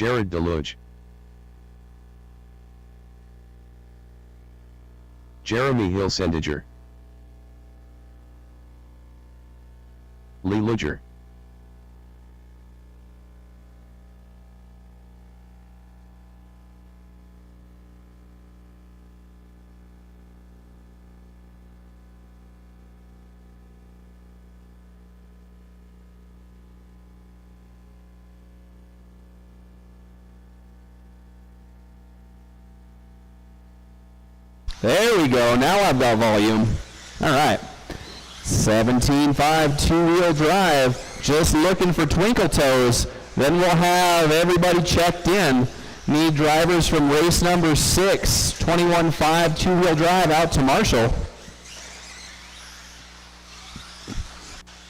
Jared Deluge. Jeremy Hilsendiger. Lee Luger. There we go. Now I've got volume. All right. 17.5 two-wheel drive. Just looking for twinkle toes. Then we'll have everybody checked in. Need drivers from race number 6, 21.5 two-wheel drive out to Marshall.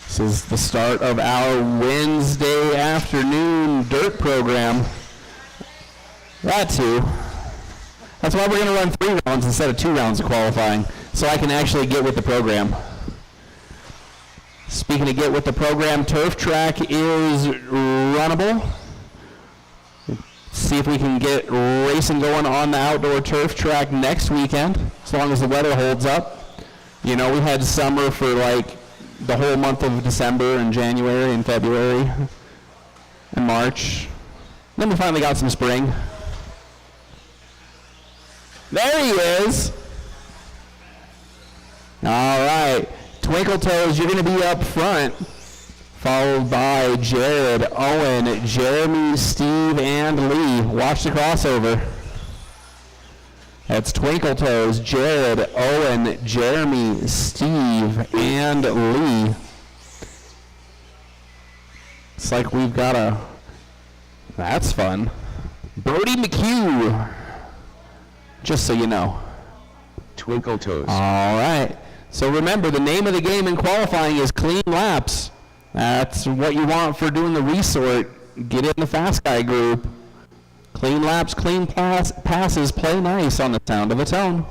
This is the start of our Wednesday afternoon dirt program. That too. That's why we're going to run 3 rounds instead of 2 rounds of qualifying, so I can actually get with the program. Speaking of get with the program, turf track is runnable. See if we can get racing going on the outdoor turf track next weekend, as long as the weather holds up. You know, we had summer for like the whole month of December and January and February and March. Then we finally got some spring. There he is. All right. Twinkle Toes, you're going to be up front, followed by Jared, Owen, Jeremy, Steve, and Lee. Watch the crossover. That's Twinkle Toes, Jared, Owen, Jeremy, Steve, and Lee. It's like we've got a... That's fun. Brody McHugh. Just so you know. Twinkle Toes. All right. So remember, the name of the game in qualifying is clean laps. That's what you want for doing the resort. Get in the fast guy group. Clean laps, clean passes, play nice on the sound of a tone.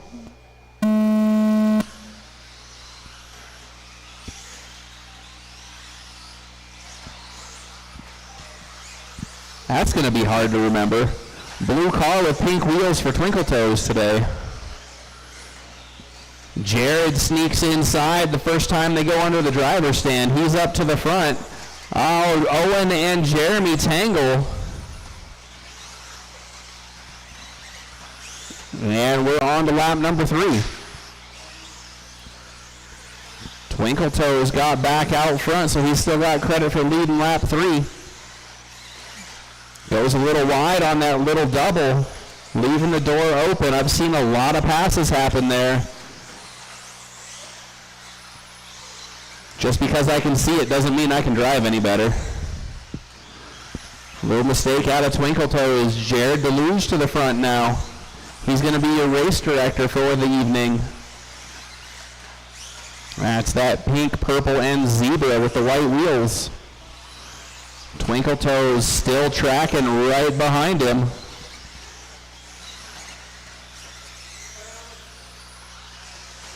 That's going to be hard to remember. Blue car with pink wheels for Twinkle Toes today. Jared sneaks inside the first time they go under the driver's stand. He's up to the front. Oh, Owen and Jeremy tangle. And we're on to lap number 3. Twinkle Toes got back out front, so he's still got credit for leading lap 3. Goes a little wide on that little double, leaving the door open. I've seen a lot of passes happen there. Just because I can see it doesn't mean I can drive any better. Little mistake out of Twinkle Toes. Jared Deluge to the front now. He's going to be your race director for the evening. That's that pink, purple, and zebra with the white wheels. Twinkle Toes still tracking right behind him.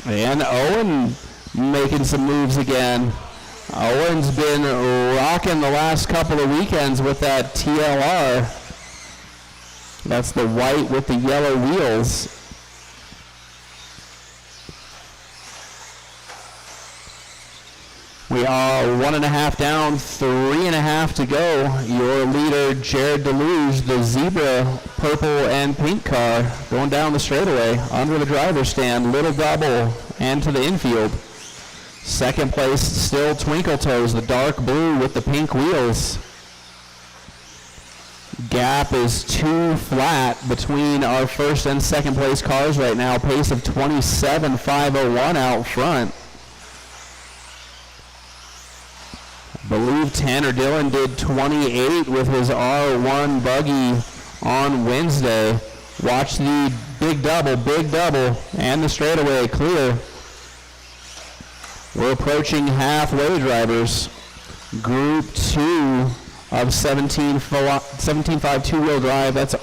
And Owen making some moves again. Owen's been rocking the last couple of weekends with that TLR. That's the white with the yellow wheels. We are 1.5 down, 3.5 to go. Your leader, Jared Deluge, the zebra, purple and pink car, going down the straightaway, under the driver's stand, little double, and to the infield. Second place, still Twinkle Toes, the dark blue with the pink wheels. Gap is too flat between our first and second place cars right now. Pace of 27.501 out front. I believe Tanner Dillon did 28 with his R1 buggy on Wednesday. Watch the big double, and the straightaway clear. We're approaching halfway, drivers. Group 2 of 17.5 two-wheel drive. That's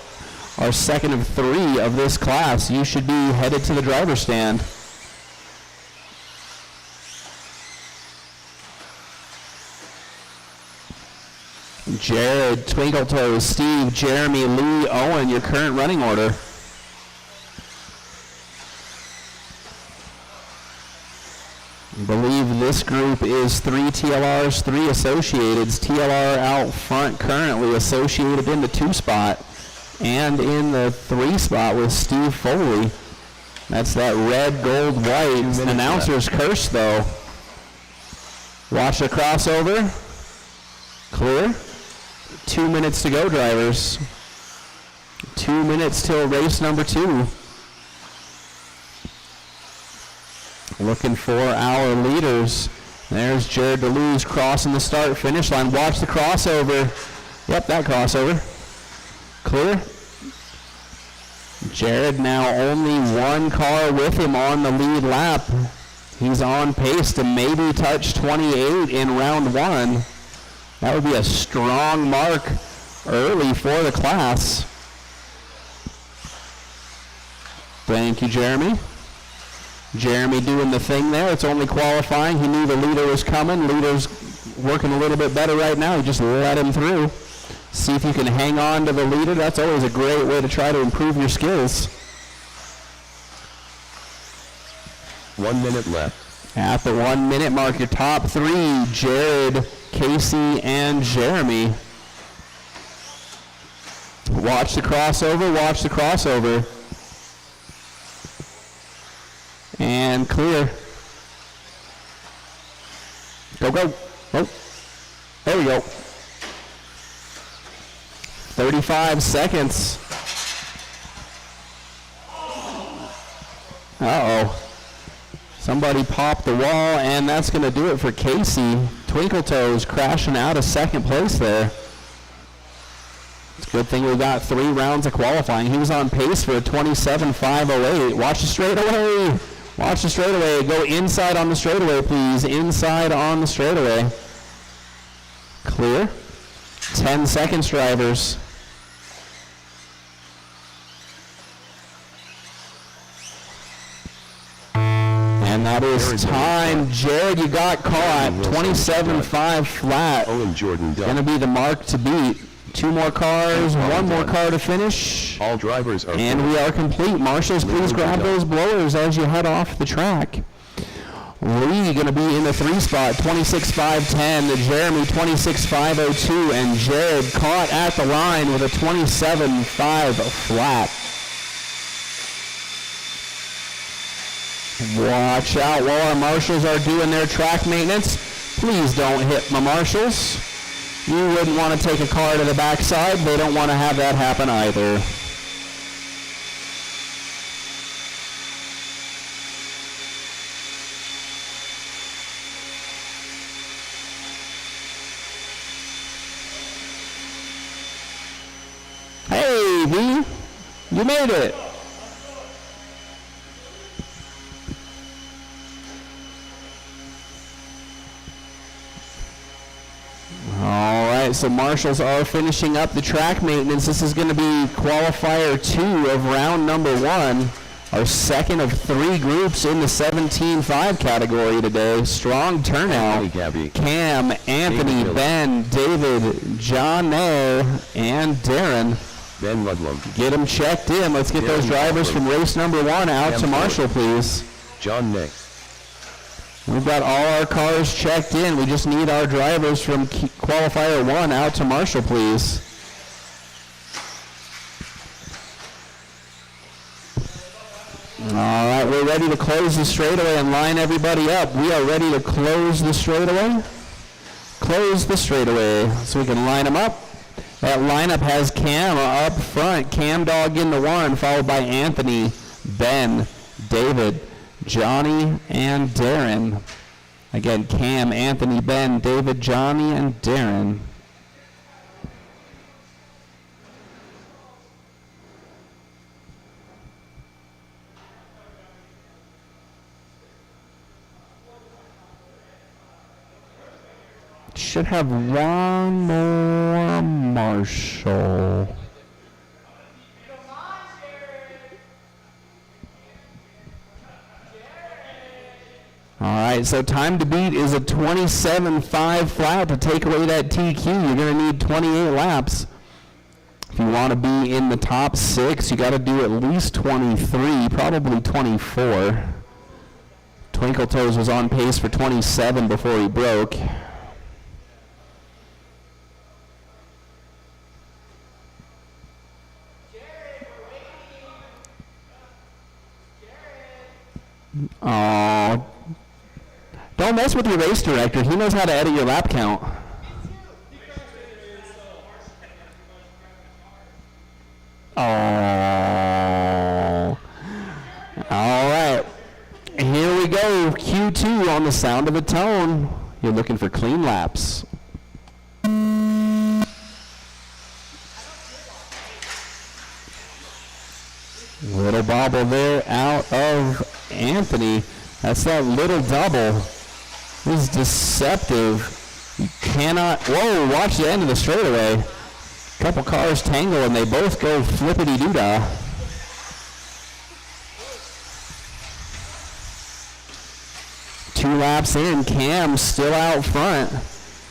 our second of 3 of this class. You should be headed to the driver's stand. Jared, Twinkle Toes, Steve, Jeremy, Lee, Owen, your current running order. I believe this group is 3 TLRs, 3 Associateds. TLR out front currently, Associated in the 2 spot and in the 3 spot with Steve Foley. That's that red, gold, white. Announcer's curse though. Watch the crossover. Clear. 2 minutes to go, drivers. 2 minutes till race number 2. Looking for our leaders. There's Jared DeLuz crossing the start-finish line. Watch the crossover. Yep, that crossover. Clear. Jared now only 1 car with him on the lead lap. He's on pace to maybe touch 28 in round 1. That would be a strong mark early for the class. Thank you, Jeremy. Jeremy doing the thing there. It's only qualifying. He knew the leader was coming. Leader's working a little bit better right now. He just let him through. See if you can hang on to the leader. That's always a great way to try to improve your skills. 1 minute left. At the 1 minute mark, your top 3, Jared, Casey, and Jeremy. Watch the crossover, watch the crossover. And clear. Go, go. Oh, there we go. 35 seconds. Uh-oh. Somebody popped the wall, and that's going to do it for Casey. Twinkle Toes crashing out of second place there. It's a good thing we got 3 rounds of qualifying. He was on pace for a 27.508. Watch the straightaway. Watch the straightaway. Go inside on the straightaway, please. Inside on the straightaway. Clear. 10 seconds, drivers. And that is time. Jared, you got caught. 27.5 flat. Owen Jordan Going to be the mark to beat. 2 more cars, 1 more car to finish. All drivers are and we are complete. Marshals, please grab those blowers as you head off the track. Lee going to be in the 3 spot, 26.510. Jeremy, 26.502. And Jared caught at the line with a 27.5 flat. Watch out while our marshals are doing their track maintenance. Please don't hit my marshals. You wouldn't want to take a car to the backside. They don't want to have that happen either. Hey, V, you made it. So marshals are finishing up the track maintenance. This is going to be qualifier 2 of round number 1. Our second of 3 groups in the 17.5 category today. Strong turnout. Cam, Anthony, Ben, David, John and Darren. Ben Ludlam. Get them checked in. Let's get those drivers from race number 1 out to Marshall, please. John Nick. We've got all our cars checked in. We just need our drivers from qualifier 1 out to Marshall, please. All right, we're ready to close the straightaway and line everybody up. We are ready to close the straightaway. Close the straightaway so we can line them up. That lineup has Cam up front. Cam Dog in the 1, followed by Anthony, Ben, David, Johnny, and Darren. Again, Cam, Anthony, Ben, David, Johnny, and Darren. Should have one more Marshall. All right, so time to beat is a 27.5 flat to take away that TQ. You're going to need 28 laps. If you want to be in the top 6, you got to do at least 23, probably 24. Twinkle Toes was on pace for 27 before he broke. Oh, don't mess with your race director. He knows how to edit your lap count. Oh. All right. Here we go. Q2 on the sound of the tone. You're looking for clean laps. Little bobble there out of Anthony. That's that little double. This is deceptive. You cannot, whoa, watch the end of the straightaway. Couple cars tangle and they both go flippity-doo-dah. Two laps in, Cam still out front.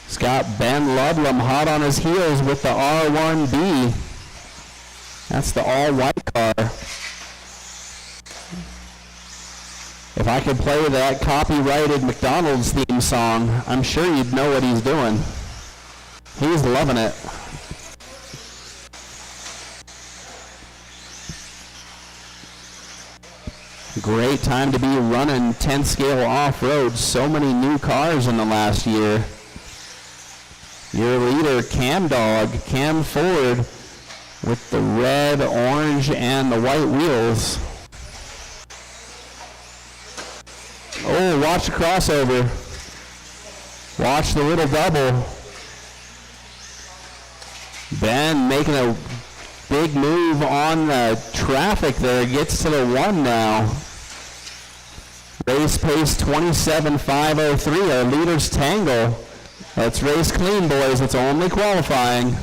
He's got Ben Ludlam hot on his heels with the R1B. That's the all-white car. If I could play that copyrighted McDonald's theme song, I'm sure you'd know what he's doing. He's loving it. Great time to be running 10th scale off-road. So many new cars in the last year. Your leader, Cam Dog, Cam Ford, with the red, orange, and the white wheels. Oh, watch the crossover. Watch the little double. Ben making a big move on the traffic there. Gets to the 1 now. Race pace 27.503. Our leaders tangle. Let's race clean, boys. It's only qualifying.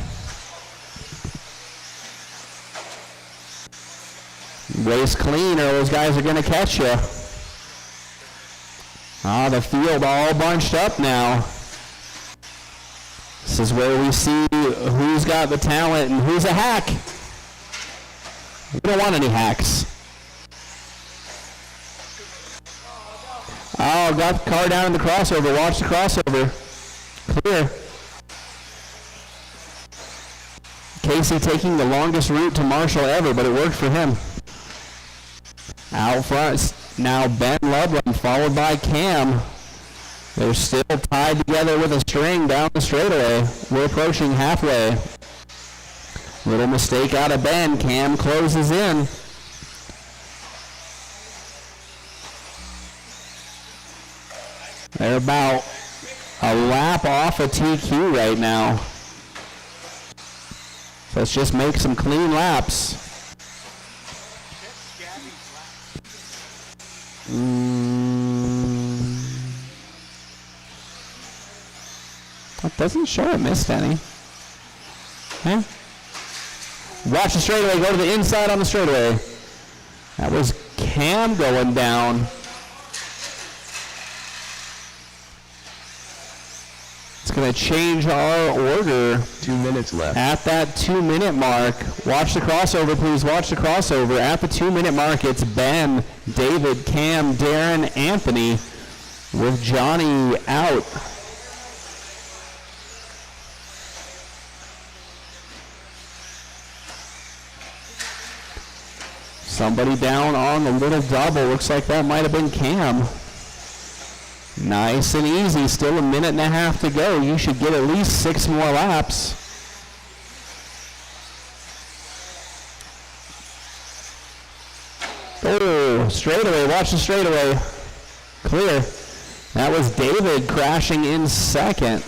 Race clean or those guys are going to catch you. Ah, the field all bunched up now. This is where we see who's got the talent and who's a hack. We don't want any hacks. Oh, got the car down in the crossover. Watch the crossover. Clear. Casey taking the longest route to Marshall ever, but it worked for him. Out front, now Ben Ludlam, followed by Cam. They're still tied together with a string down the straightaway. We're approaching halfway. Little mistake out of Ben. Cam closes in. They're about a lap off of TQ right now. So let's just make some clean laps. That doesn't show it missed any. Huh? Watch the straightaway, go to the inside on the straightaway. That was Cam going down. It's going to change our order. 2 minutes left. At that 2-minute mark, watch the crossover, please. Watch the crossover. At the 2-minute mark, it's Ben, David, Cam, Darren, Anthony, with Johnny out. Somebody down on the little double. Looks like that might have been Cam. Nice and easy. Still a minute and a half to go. You should get at least 6 more laps. Oh, straightaway. Watch the straightaway. Clear. That was David crashing in second.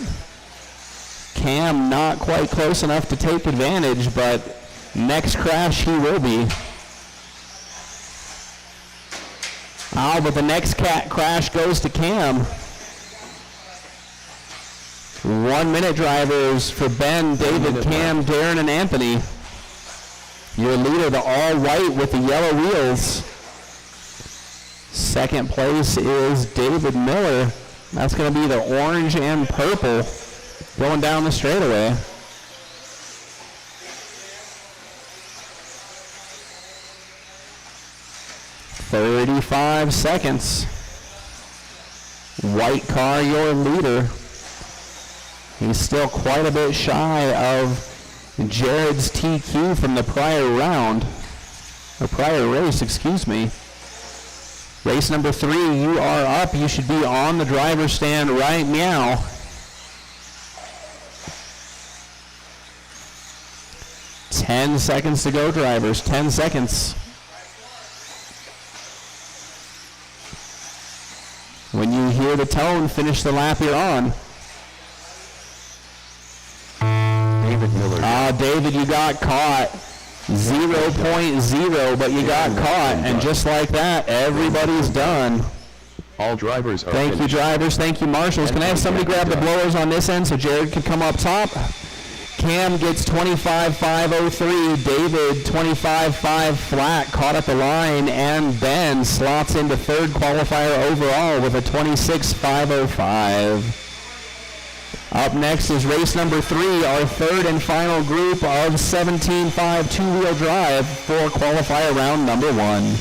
Cam not quite close enough to take advantage, but next crash he will be. Oh, but the next crash goes to Cam. 1-minute drivers for Ben, David, Cam, Darren, and Anthony. Your leader, the all white with the yellow wheels. Second place is David Miller. That's going to be the orange and purple going down the straightaway. "35 seconds. White car, your leader. He's still quite a bit shy of Jared's TQ from the prior round, or prior race, excuse me. Race number 3, you are up. You should be on the driver's stand right now. "10 seconds to go, drivers. 10 seconds. When you hear the tone, finish the lap you're on. David Miller. David, you got caught. 0.0, but you got caught, and just like that, everybody's done. All drivers are Thank you, finished. drivers. Thank you, marshals. Can I have somebody grab the blowers on this end so Jared can come up top? Cam gets 25.503. David 25.5 flat, caught at the line, and Ben slots into third qualifier overall with a 26.505. Up next is race number 3, our third and final group of 17.5 two-wheel drive for qualifier round number 1.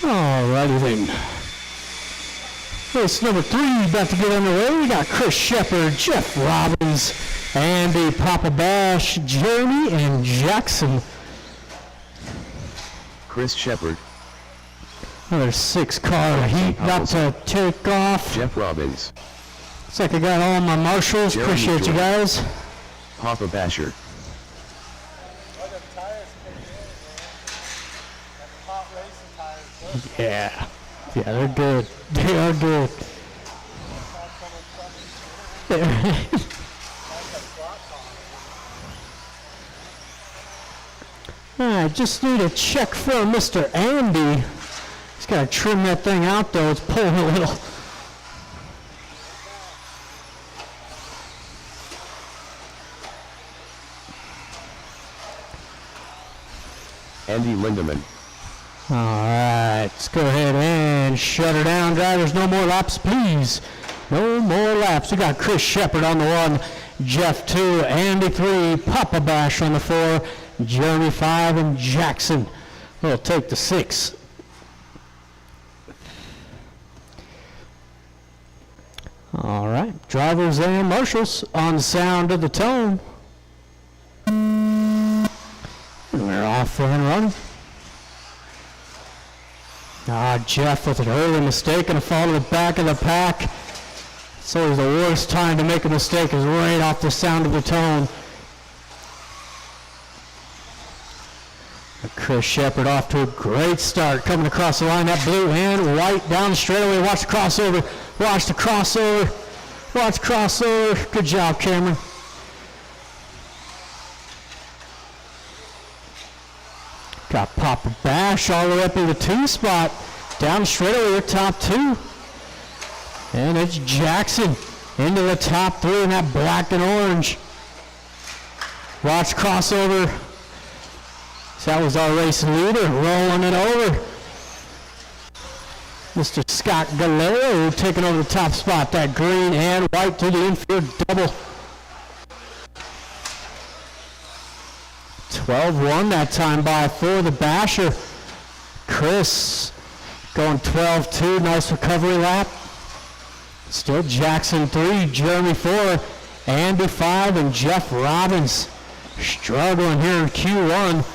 Alrighty then. Race number 3 about to get underway. We got Chris Shepard, Jeff Robbins, Andy Papa Bash, Jeremy, and Jackson. Chris Shepard, Another 6-car heat about to take off. Jeff Robbins, Looks like I got all my marshals. Jeremy Appreciate you Jordan. guys. Papa Basher, Yeah. Yeah, they're good. They are good. I just need a check from Mr. Andy. He's got to trim that thing out though. It's pulling a little. Andy Lindemann, All right, let's go ahead and shut her down, drivers. No more laps, please. No more laps. We got Chris Shepard on the 1, Jeff 2, Andy 3, Papa Bash on the 4, Jeremy 5, and Jackson will take the 6. All right, drivers and marshals on the sound of the tone. And we're off and running. Jeff with an early mistake and a fall to the back of the pack. It's always the worst time to make a mistake is right off the sound of the tone. Chris Shepard off to a great start, coming across the line. That blue and white down the straightaway. Watch the crossover. Watch the crossover. Watch the crossover. Good job, Cameron. Got Papa Bash all the way up in the 2 spot. Down the straightaway, the top 2. And it's Jackson into the top 3 in that black and orange. Watch crossover. So that was our race leader rolling it over. Mr. Scott Galero taking over the top spot. That green and white to the infield double. 12-1 that time by for the Basher. Chris going 12-2. Nice recovery lap. Still Jackson 3, Jeremy 4, Andy 5, and Jeff Robbins struggling here in Q1.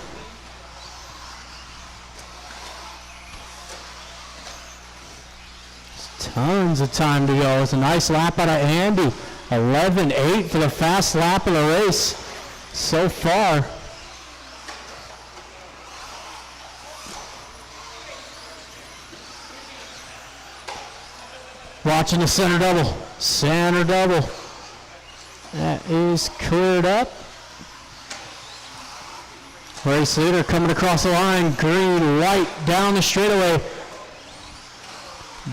Tons of time to go. It's a nice lap out of Andy. 11.8 for the fast lap of the race so far. Watching the center double. Center double. That is cleared up. Race leader coming across the line. Green, white down the straightaway.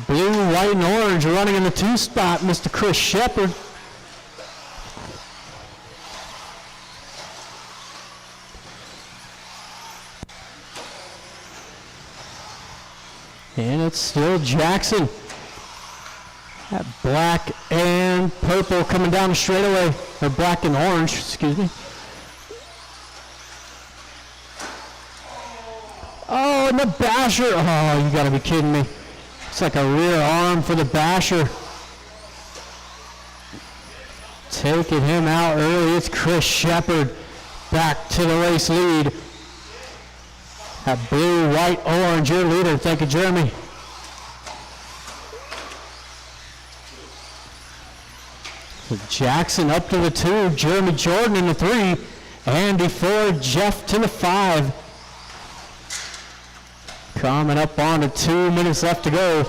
Blue, white, and orange running in the 2 spot. Mr. Chris Shepard. And it's still Jackson. That black and purple coming down the straightaway. Or black and orange, excuse me. Oh, and the basher. Oh, you gotta be kidding me. It's like a rear arm for the basher. Taking him out early. It's Chris Shepard back to the race lead. That blue, white, orange, your leader. Thank you, Jeremy. So Jackson up to the 2. Jeremy Jordan in the 3. Andy 4. Jeff to the 5. Coming up on to 2 minutes left to go.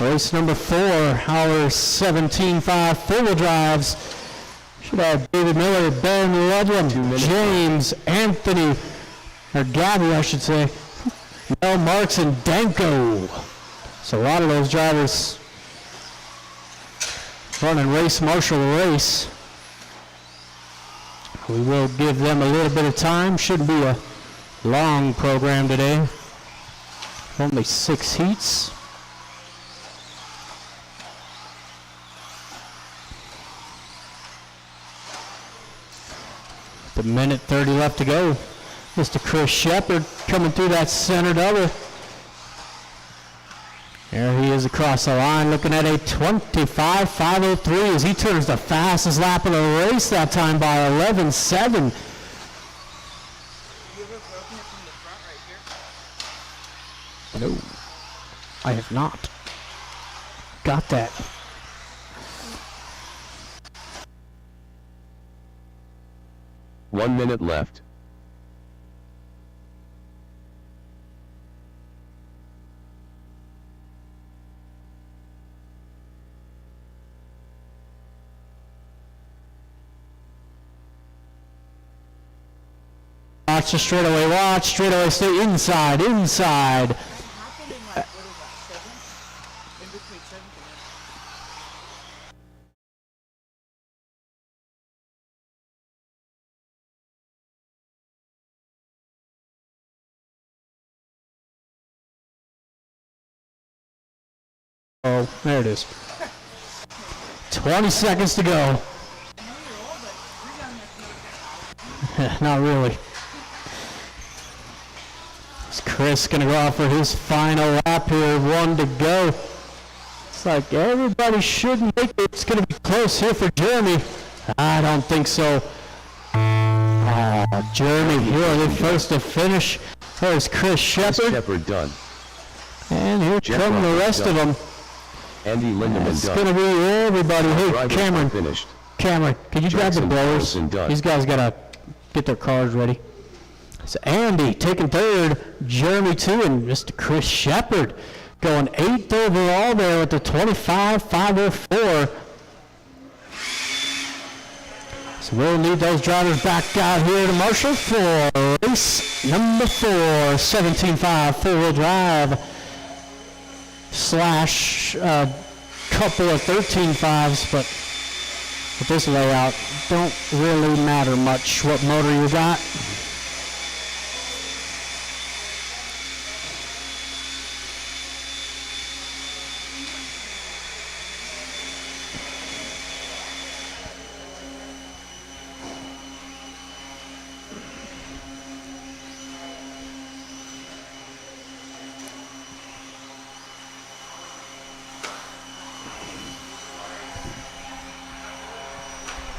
Race number 4, our 17.5 four-wheel drives. Should have David Miller, Ben Ludlam, James, Anthony, or Gabby, I should say, Mel Marks, and Danko. So a lot of those drivers running race marshal race. We will give them a little bit of time. Shouldn't be a long program today. Only 6 heats. The minute 30 left to go. Mr. Chris Shepard coming through that center double. There he is across the line, looking at a 25.503 as he turns the fastest lap of the race that time by 11.7. No, I have not. Got that. One minute left. Watch the straightaway, watch, straightaway, stay inside, inside. Oh, there it is. 20 seconds to go. Not really. Is Chris going to go out for his final lap here? 1 to go. It's like everybody should make it. It's going to be close here for Jeremy. I don't think so. Jeremy here, the first to finish. There's Chris Shepard. Shepard done. And here come the rest of them. Andy Lindemann It's done. going to be everybody. Hey, Cameron. Finished. Cameron, can you grab the Jackson blowers? Carlson done. These guys got to get their cars ready. So Andy taking 3rd, Jeremy 2, and Mr. Chris Shepard going 8th overall there with the 25.504. So we'll need those drivers back out here to Marshall for race number 4, 17.5 four-wheel drive / couple of 13.5s, but with this layout, don't really matter much what motor you got.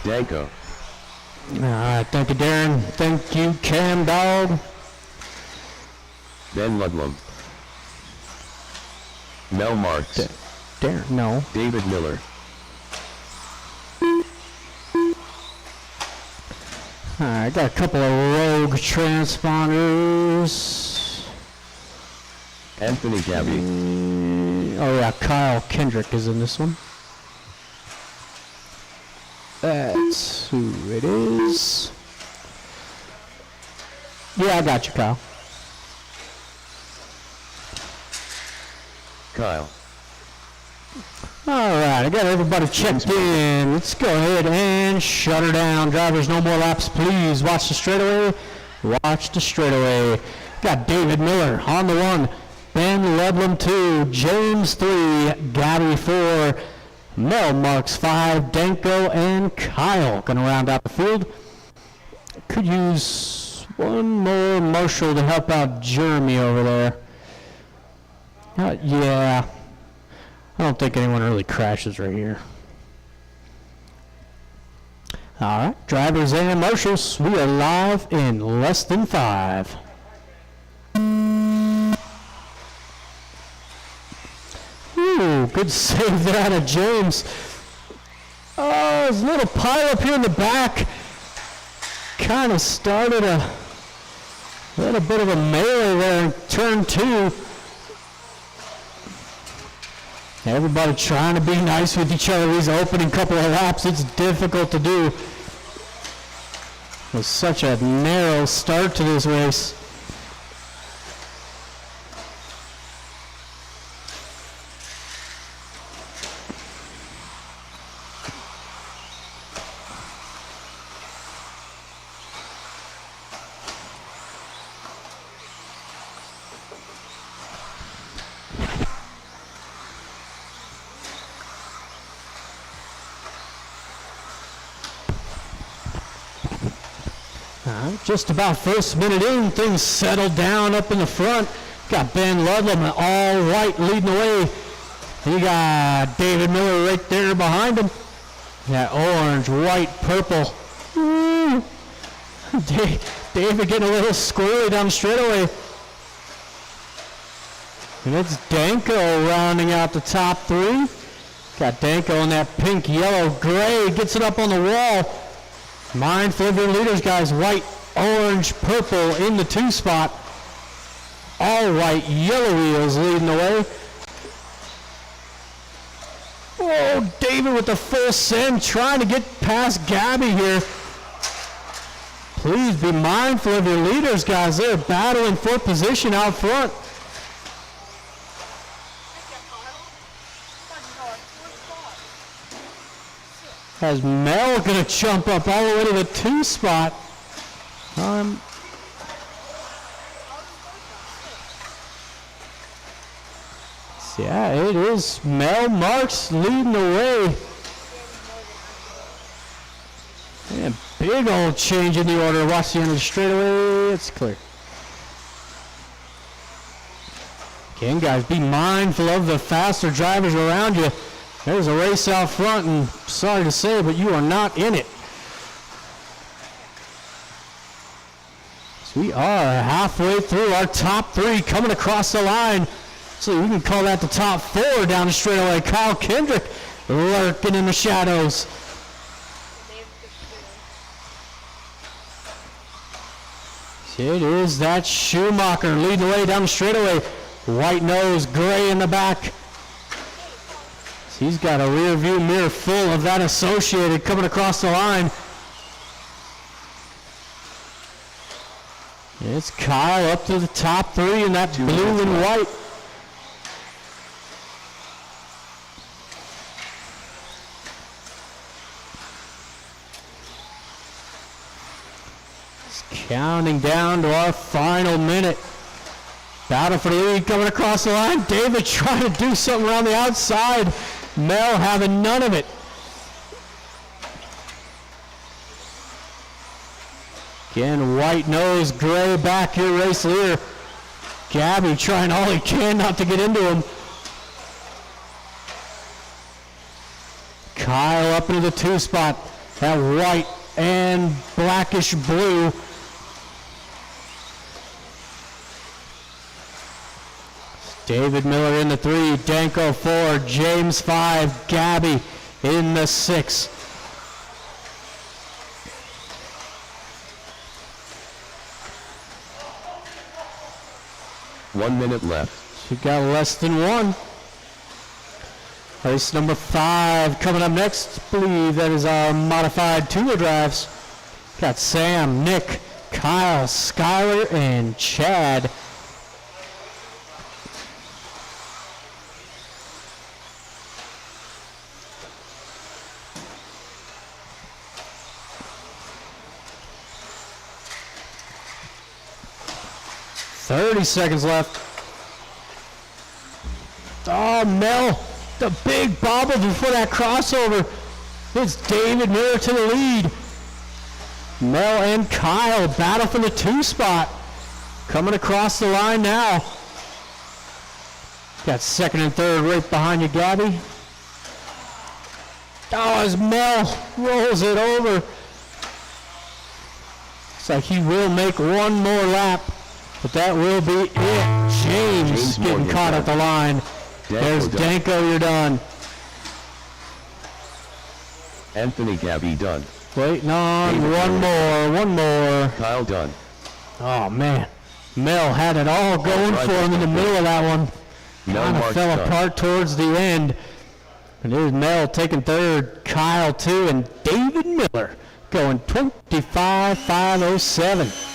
Danko. All right, thank you, Darren. Thank you, Cam Dog. Ben Ludlam. Mel Marks. Darren, no. David Miller. Alright, got a couple of rogue transponders. Anthony Gabby. Oh yeah, Kyle Kendrick is in this one. That's who it is. Yeah, I got you, Kyle. Kyle. Alright, I got everybody checked in. Let's go ahead and shut her down. Drivers, no more laps, please. Watch the straightaway. Watch the straightaway. Got David Miller on the 1. Ben Ledlam 2. James 3. Gabby 4. Mel Marks 5. Danko and Kyle going to round out the field. Could use one more marshal to help out Jeremy over there. Yeah. I don't think anyone really crashes right here. All right, drivers and marshals, we are live in less than 5. Ooh, good save there out of James. Oh, there's a little pile up here in the back. Kind of started a little bit of a melee there in turn 2. Everybody trying to be nice with each other. These opening couple of laps, it's difficult to do. It was such a narrow start to this race. Just about first minute in, things settled down up in the front. Got Ben Ludlam all white leading the way. You got David Miller right there behind him. That orange, white, purple. Ooh. David getting a little squirrely down the straightaway. And it's Danko rounding out the top 3. Got Danko in that pink, yellow, gray. Gets it up on the wall. Mindful of your leaders, guys. White, orange, purple in the 2 spot. All white, yellow wheels leading the way. Oh, David with the full send, trying to get past Gabby here. Please be mindful of your leaders, guys. They're battling for position out front. As Mel going to jump up all the way to the 2 spot. Yeah, it is Mel Marks leading the way. And big old change in the order. Watch the end of the straightaway. It's clear. Again, guys, be mindful of the faster drivers around you. There's a race out front, and sorry to say, but you are not in it. So we are halfway through our top 3 coming across the line. So we can call that the top 4 down the straightaway. Kyle Kendrick lurking in the shadows. It is that Schumacher leading the way down the straightaway. White nose, gray in the back. He's got a rear view mirror full of that Associated coming across the line. It's Kyle up to the top 3 in that blue and white. It's counting down to our final minute. Battle for the lead coming across the line. David trying to do something around the outside. Mel having none of it. Again, white nose, gray back here, race leader. Gabby trying all he can not to get into him. Kyle up into the 2 spot. That white and blackish blue. David Miller in the 3, Danko 4, James 5, Gabby in the 6. One minute left. She got less than one. Race number 5 coming up next. I believe that is our modified two-wheel drives. Got Sam, Nick, Kyle, Skylar, and Chad. Seconds left. Oh, Mel, the big bobble before that crossover. It's David Miller to the lead. Mel and Kyle battle for the 2 spot. Coming across the line now. Got 2nd and 3rd right behind you, Gabby. Oh, as Mel rolls it over. Looks like he will make one more lap. But that will be it. James getting Morgan caught done. at the line. There's done. Danko, you're done. Anthony Gabby done. Waiting on David one more. Kyle done. Oh, man. Mel had it all going right, for him in the middle of that one. Mel Kind of Marks fell done. apart towards the end. And there's Mel taking 3rd, Kyle 2, and David Miller going 25.507.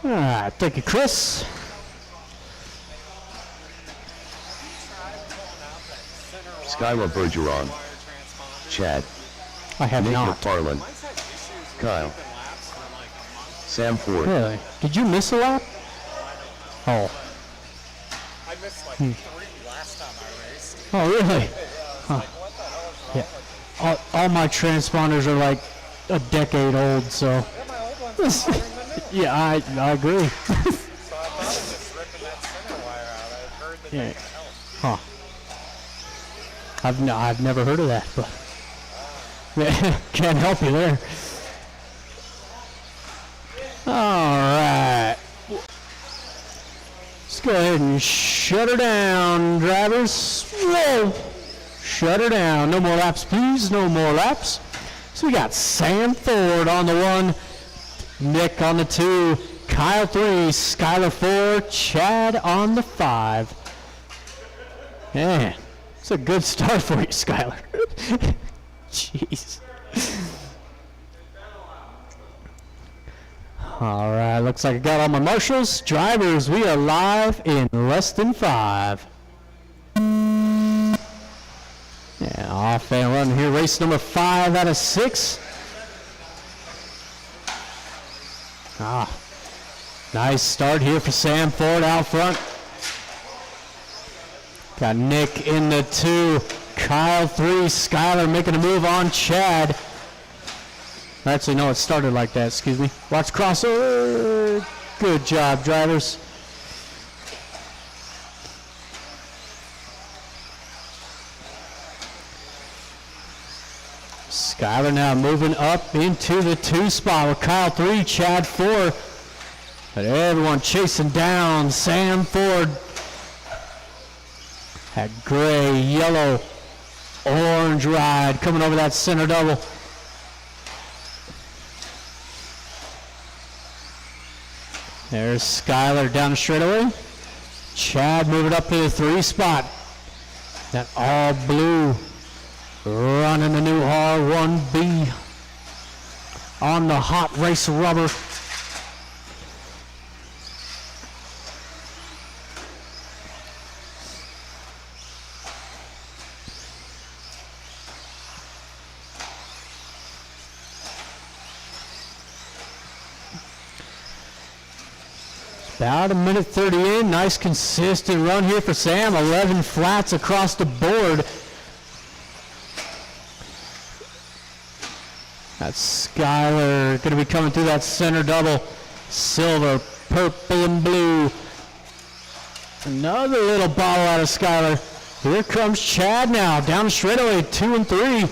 All right, thank you, Chris. Skylar Bergeron. Chad. I have Nick not. McFarland. Kyle. Sam Ford. Really? Did you miss a lap? Oh. I missed like 3 last time I raced. Oh, really? Huh. Yeah. All my transponders are like a decade old, so. Yeah, my old one's longer than new. Yeah, I agree. So I thought of just ripping that center wire out. I heard that Yeah. they can help. Huh. I've never heard of that, but can't help you there. All right. Let's go ahead and shut her down, drivers. Whoa. Shut her down. No more laps, please. No more laps. So we got Sam Ford on the 1, Nick on the 2, Kyle 3, Skylar 4, Chad on the 5. Man, it's a good start for you, Skylar. Jeez. All right, looks like I got all my marshals. Drivers, we are live in less than 5. Yeah, off and run here, race number 5 out of 6. Nice start here for Sam Ford out front. Got Nick in the 2, Kyle 3, Skylar making a move on Chad. Actually, no, it started like that, excuse me. Watch crossover. Good job, drivers. Skylar now moving up into the 2 spot with Kyle 3, Chad 4. But everyone chasing down Sam Ford. That gray, yellow, orange ride coming over that center double. There's Skyler down the straightaway. Chad moving up to the 3 spot. That all blue running the new R1B on the hot race rubber. About a minute 30 in. Nice consistent run here for Sam. 11 flats across the board. That's Skyler going to be coming through that center double. Silver, purple, and blue. Another little bottle out of Skyler. Here comes Chad now. Down the straightaway, 2 and 3.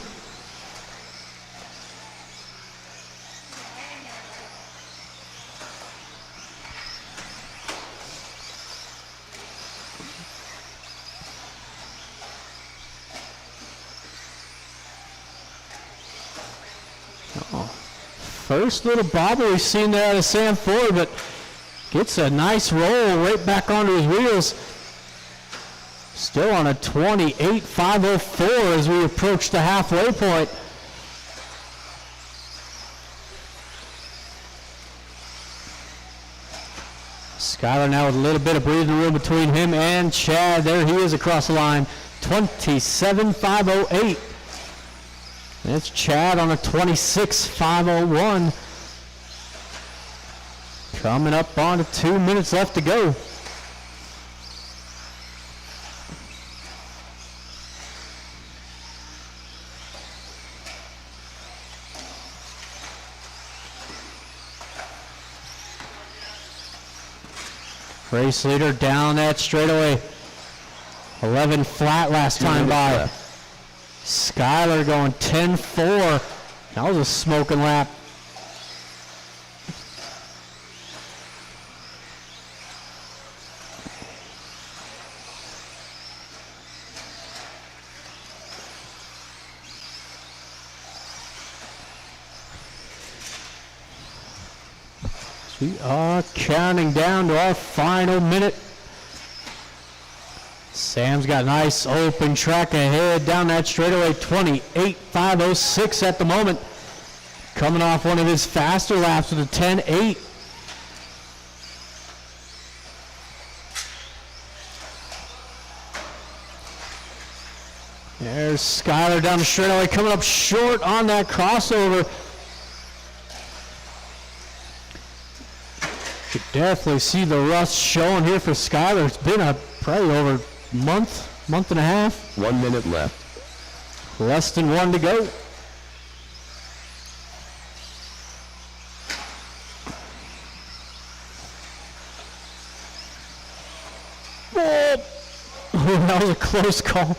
First little bobble we've seen there out of Sam Ford, but gets a nice roll right back onto his wheels. Still on a 28.504 as we approach the halfway point. Skyler now with a little bit of breathing room between him and Chad. There he is across the line, 27.508. It's Chad on a 26.501. Coming up on to 2 minutes left to go. Race leader down that straightaway. 11 flat last time by. Skyler going 10-4. That was a smoking lap. We are counting down to our final minute. Sam's got a nice open track ahead down that straightaway, 28.506 at the moment. Coming off one of his faster laps with a 10.8. There's Skyler down the straightaway, coming up short on that crossover. You can definitely see the rust showing here for Skyler. It's been probably over month and a half. 1 minute left. Less than 1 to go. Oh, that was a close call.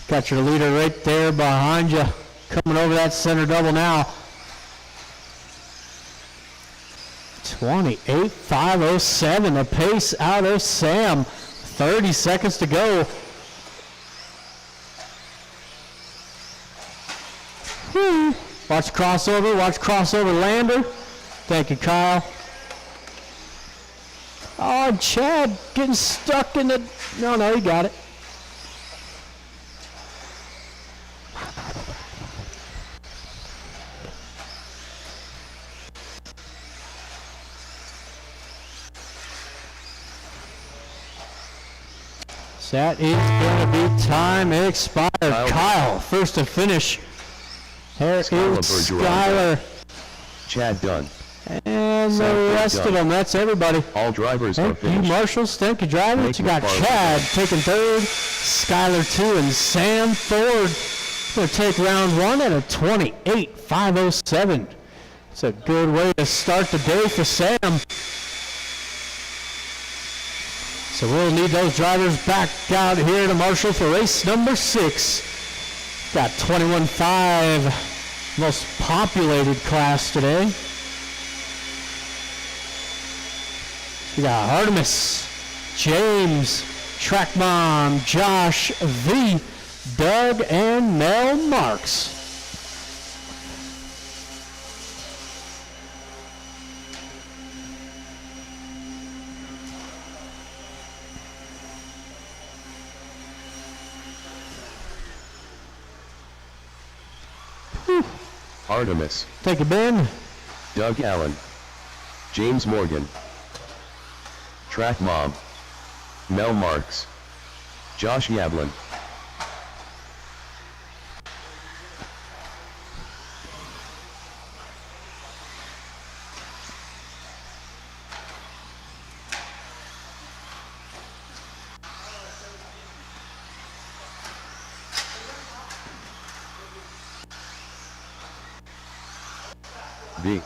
Got your leader right there behind you. Coming over that center double now. 28.507, a pace out of Sam. 30 seconds to go. Watch crossover lander. Thank you, Kyle. Oh, Chad getting stuck in the, no, he got it. That is going to be time expired. Kyle, first to finish. Here is Skyler. Chad done. And the rest of them, that's everybody. All drivers are Thank you, finished. marshals. Thank you, drivers. You got Chad taking third, Skyler 2, and Sam Ford going to take round 1 at a 28.507. It's a good way to start the day for Sam. So we'll need those drivers back out here to Marshall for race number 6. Got 21.5, most populated class today. We got Artemis, James, Track Mom, Josh V, Doug, and Mel Marks. Artemis, Thank you, Ben. Doug Allen, James Morgan, Track Mom, Mel Marks, Josh Yablin. B.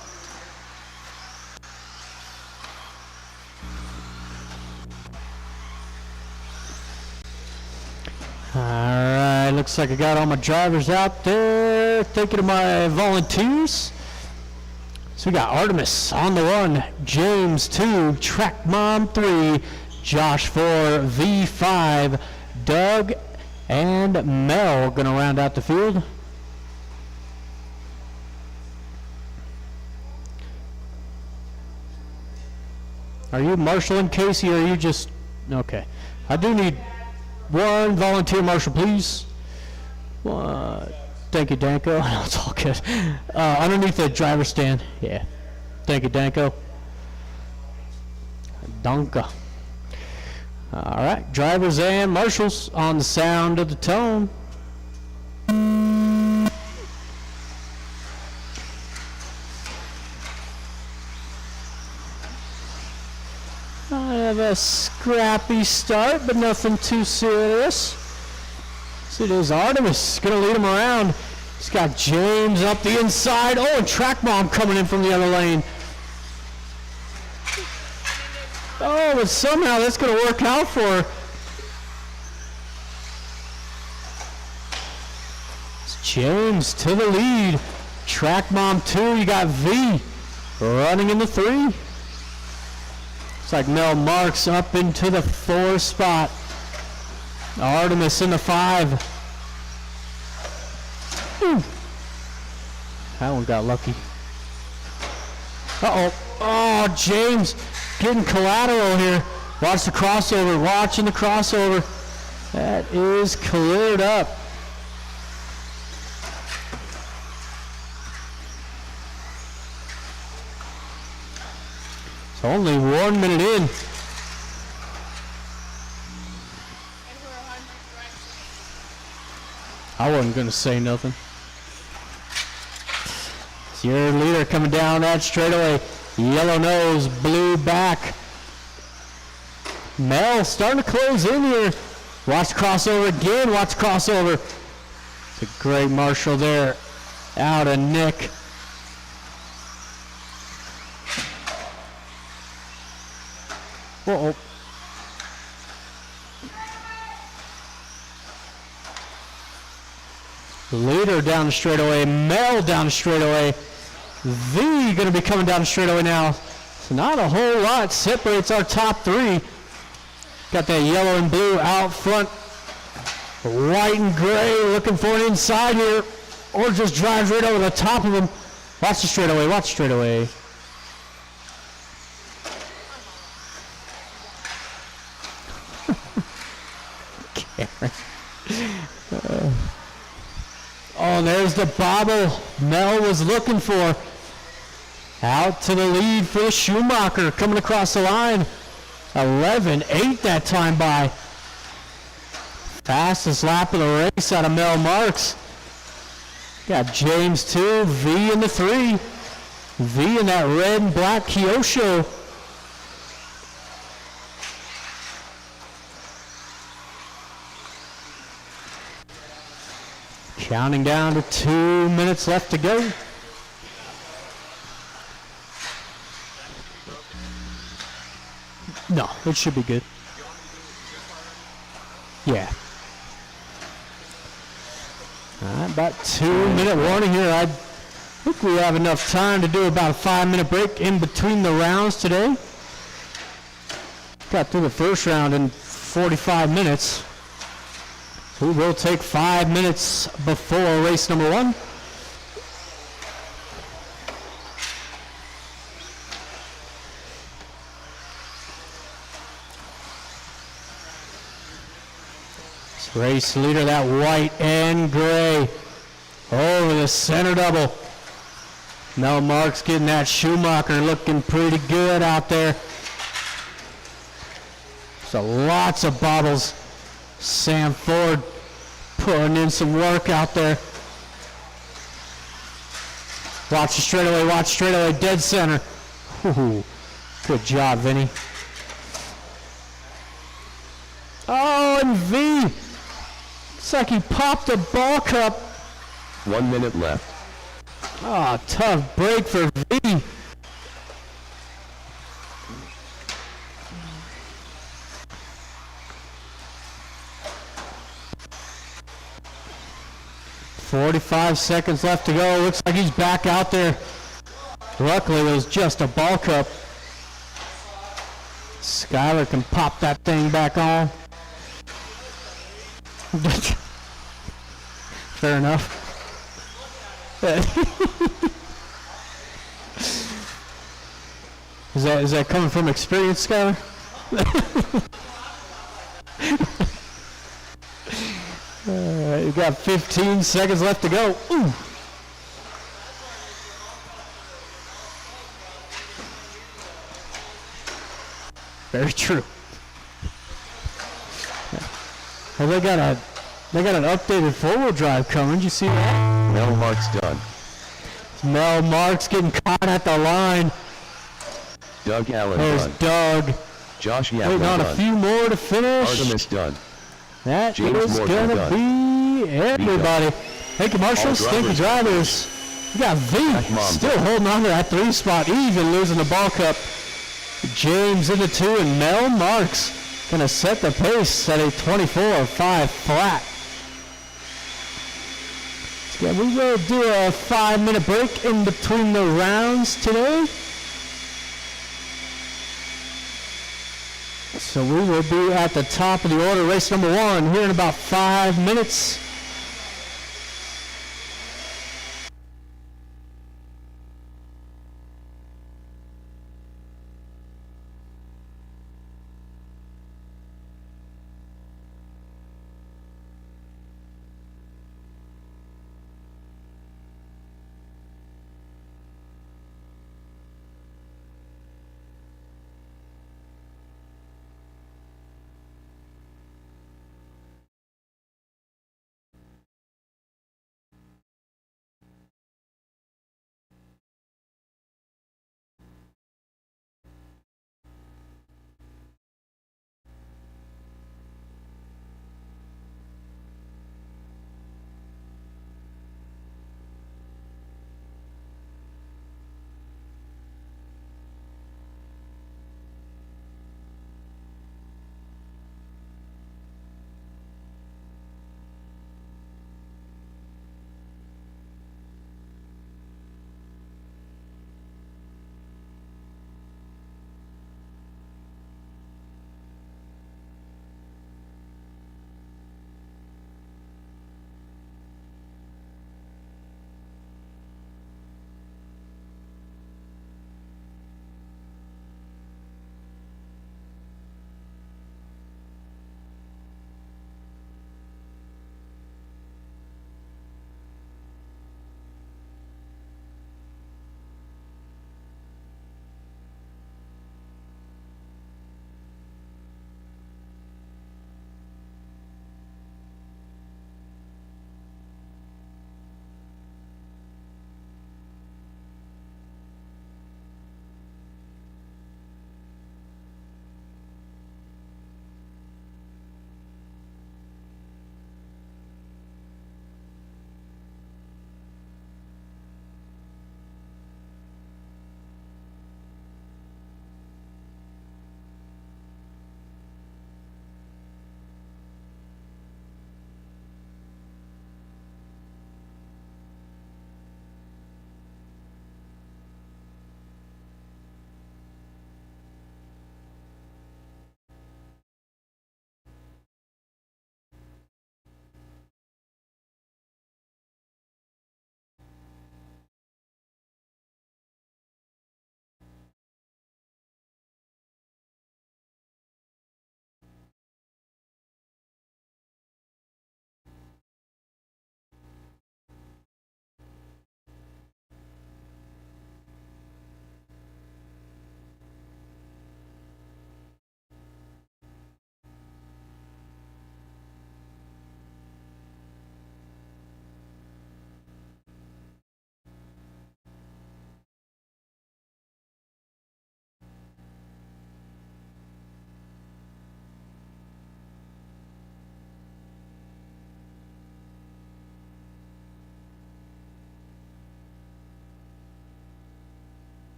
Alright, looks like I got all my drivers out there. Thinking of my volunteers. So we got Artemis on the 1, James 2, Track Mom 3, Josh 4, V5, Doug, and Mel gonna round out the field. Are you marshalling, Casey, or are you just... Okay. I do need one volunteer marshal, please. Thank you, Danko. No, it's all good. Underneath the driver's stand. Yeah. Thank you, Danko. Danka. All right. Drivers and marshals on the sound of the tone. I have a scrappy start, but nothing too serious. So it is Artemis going to lead him around. He's got James up the inside. Oh, and Track Mom coming in from the other lane. Oh, but somehow that's going to work out for her. It's James to the lead. Track Mom 2, you got V running in the 3. Looks like Mel Marks up into the 4 spot. Artemis in the 5. That one got lucky. Uh-oh. Oh, James getting collateral here. Watch the crossover. Watching the crossover. That is cleared up. It's only 1 minute in. I wasn't going to say nothing. It's your leader coming down that straightaway. Yellow nose, blue back. Mel starting to close in here. Watch the crossover again. Watch the crossover. It's a great marshal there. Out of Nick. Uh-oh. Leader down the straightaway, Mel down the straightaway. V going to be coming down the straightaway now. So not a whole lot separates our top 3. Got that yellow and blue out front. White and gray looking for an inside here. Or just drives right over the top of them. Watch the straightaway, watch the straightaway. Oh, there's the bobble Mel was looking for. Out to the lead for Schumacher coming across the line. 11.8 that time by. Fastest lap of the race out of Mel Marks. Got James 2, V in the 3. V in that red and black Kyosho. Counting down to 2 minutes left to go. No, it should be good. Yeah. All right, about 2 minute warning here. I think we have enough time to do about a 5 minute break in between the rounds today. Got through the first round in 45 minutes. We will take 5 minutes before race number 1. This race leader, that white and gray, over the center double. Mel Marks getting that Schumacher looking pretty good out there. So lots of bottles. Sam Ford putting in some work out there. Watch the straightaway, dead center. Ooh, good job, Vinny. Oh, and V. Looks like he popped a ball cup. 1 minute left. Oh, tough break for V. "45 seconds left to go. Looks like he's back out there. Luckily, it was just a ball cup. Skyler can pop that thing back on. Fair enough. Is that coming from experience, Skyler? You got 15 seconds left to go. Ooh. Very true. Well, they got an updated four-wheel drive coming. Did you see that? Mel Marks done. Mel Marks getting caught at the line. Doug Allen There's done. Doug. Josh Waiting Yablin on a done. few more to finish. Artemis done. That James is Morgan gonna done. be everybody. Thank you, marshals. All Thank you, drivers. We got Mom. V still holding on to that 3 spot, even losing the ball cup. James in the 2, and Mel Marks gonna set the pace at a 24.5 flat. Yeah, we will do a 5-minute break in between the rounds today. So we will be at the top of the order, race number 1, here in about 5 minutes.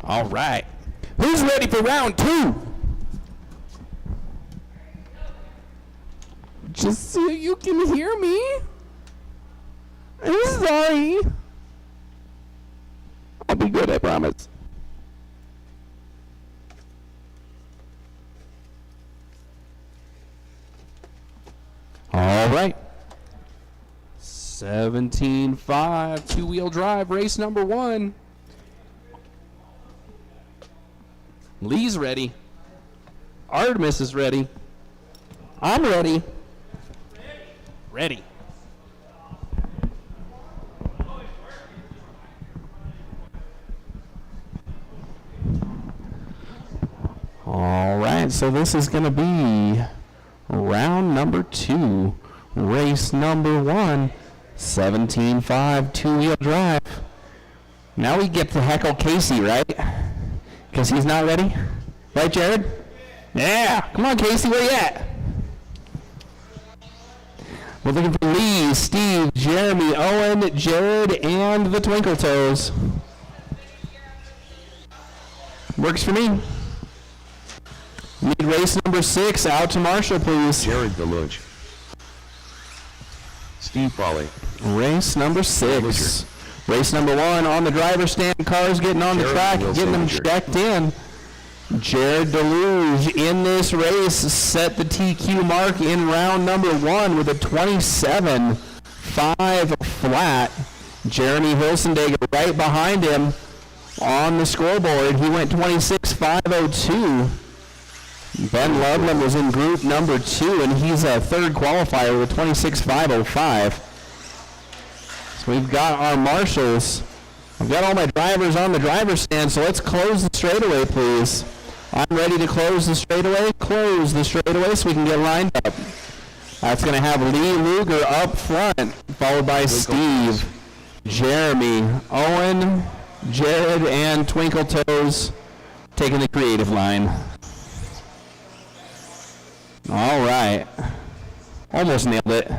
All right. Who's ready for round 2? Just so you can hear me. I'm sorry. I'll be good, I promise. All right. 17.5, two-wheel drive, race number 1. Lee's ready. Artemis is ready. I'm ready. Ready. All right, so this is going to be round number 2, race number 1, 17.5 two-wheel drive. Now we get to heckle Casey, right? Because he's not ready? Right, Jared? Yeah, come on, Casey, where you at? We're looking for Lee, Steve, Jeremy, Owen, Jared, and the Twinkle Toes. Works for me. Need race number 6 out to Marshall, please. Jared Deluge. Steve Foley. Race number 6. Race number 1 on the driver's stand. Cars getting on the Jared track, Wilson, getting them Jared. checked in. Jared Deluge in this race set the TQ mark in round number 1 with a 27.5 flat. Jeremy Hilsendager right behind him on the scoreboard. He went 26.502. Ben Loveland was in group number 2, and he's a third qualifier with 26.505. So we've got our marshals. I've got all my drivers on the driver's stand, so let's close the straightaway, please. I'm ready to close the straightaway. Close the straightaway so we can get lined up. That's going to have Lee Luger up front, followed by Steve, Jeremy, Owen, Jared, and Twinkle Toes taking the creative line. All right. Almost nailed it.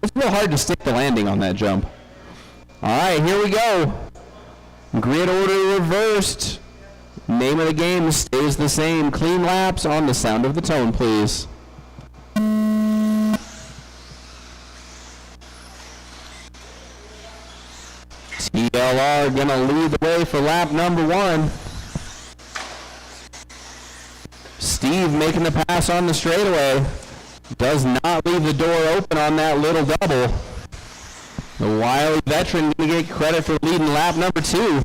It's real hard to stick the landing on that jump. All right, here we go. Grid order reversed. Name of the game stays the same. Clean laps on the sound of the tone, please. TLR gonna lead the way for lap number 1. Steve making the pass on the straightaway. Does not leave the door open on that little double. The wily veteran going to get credit for leading lap number 2.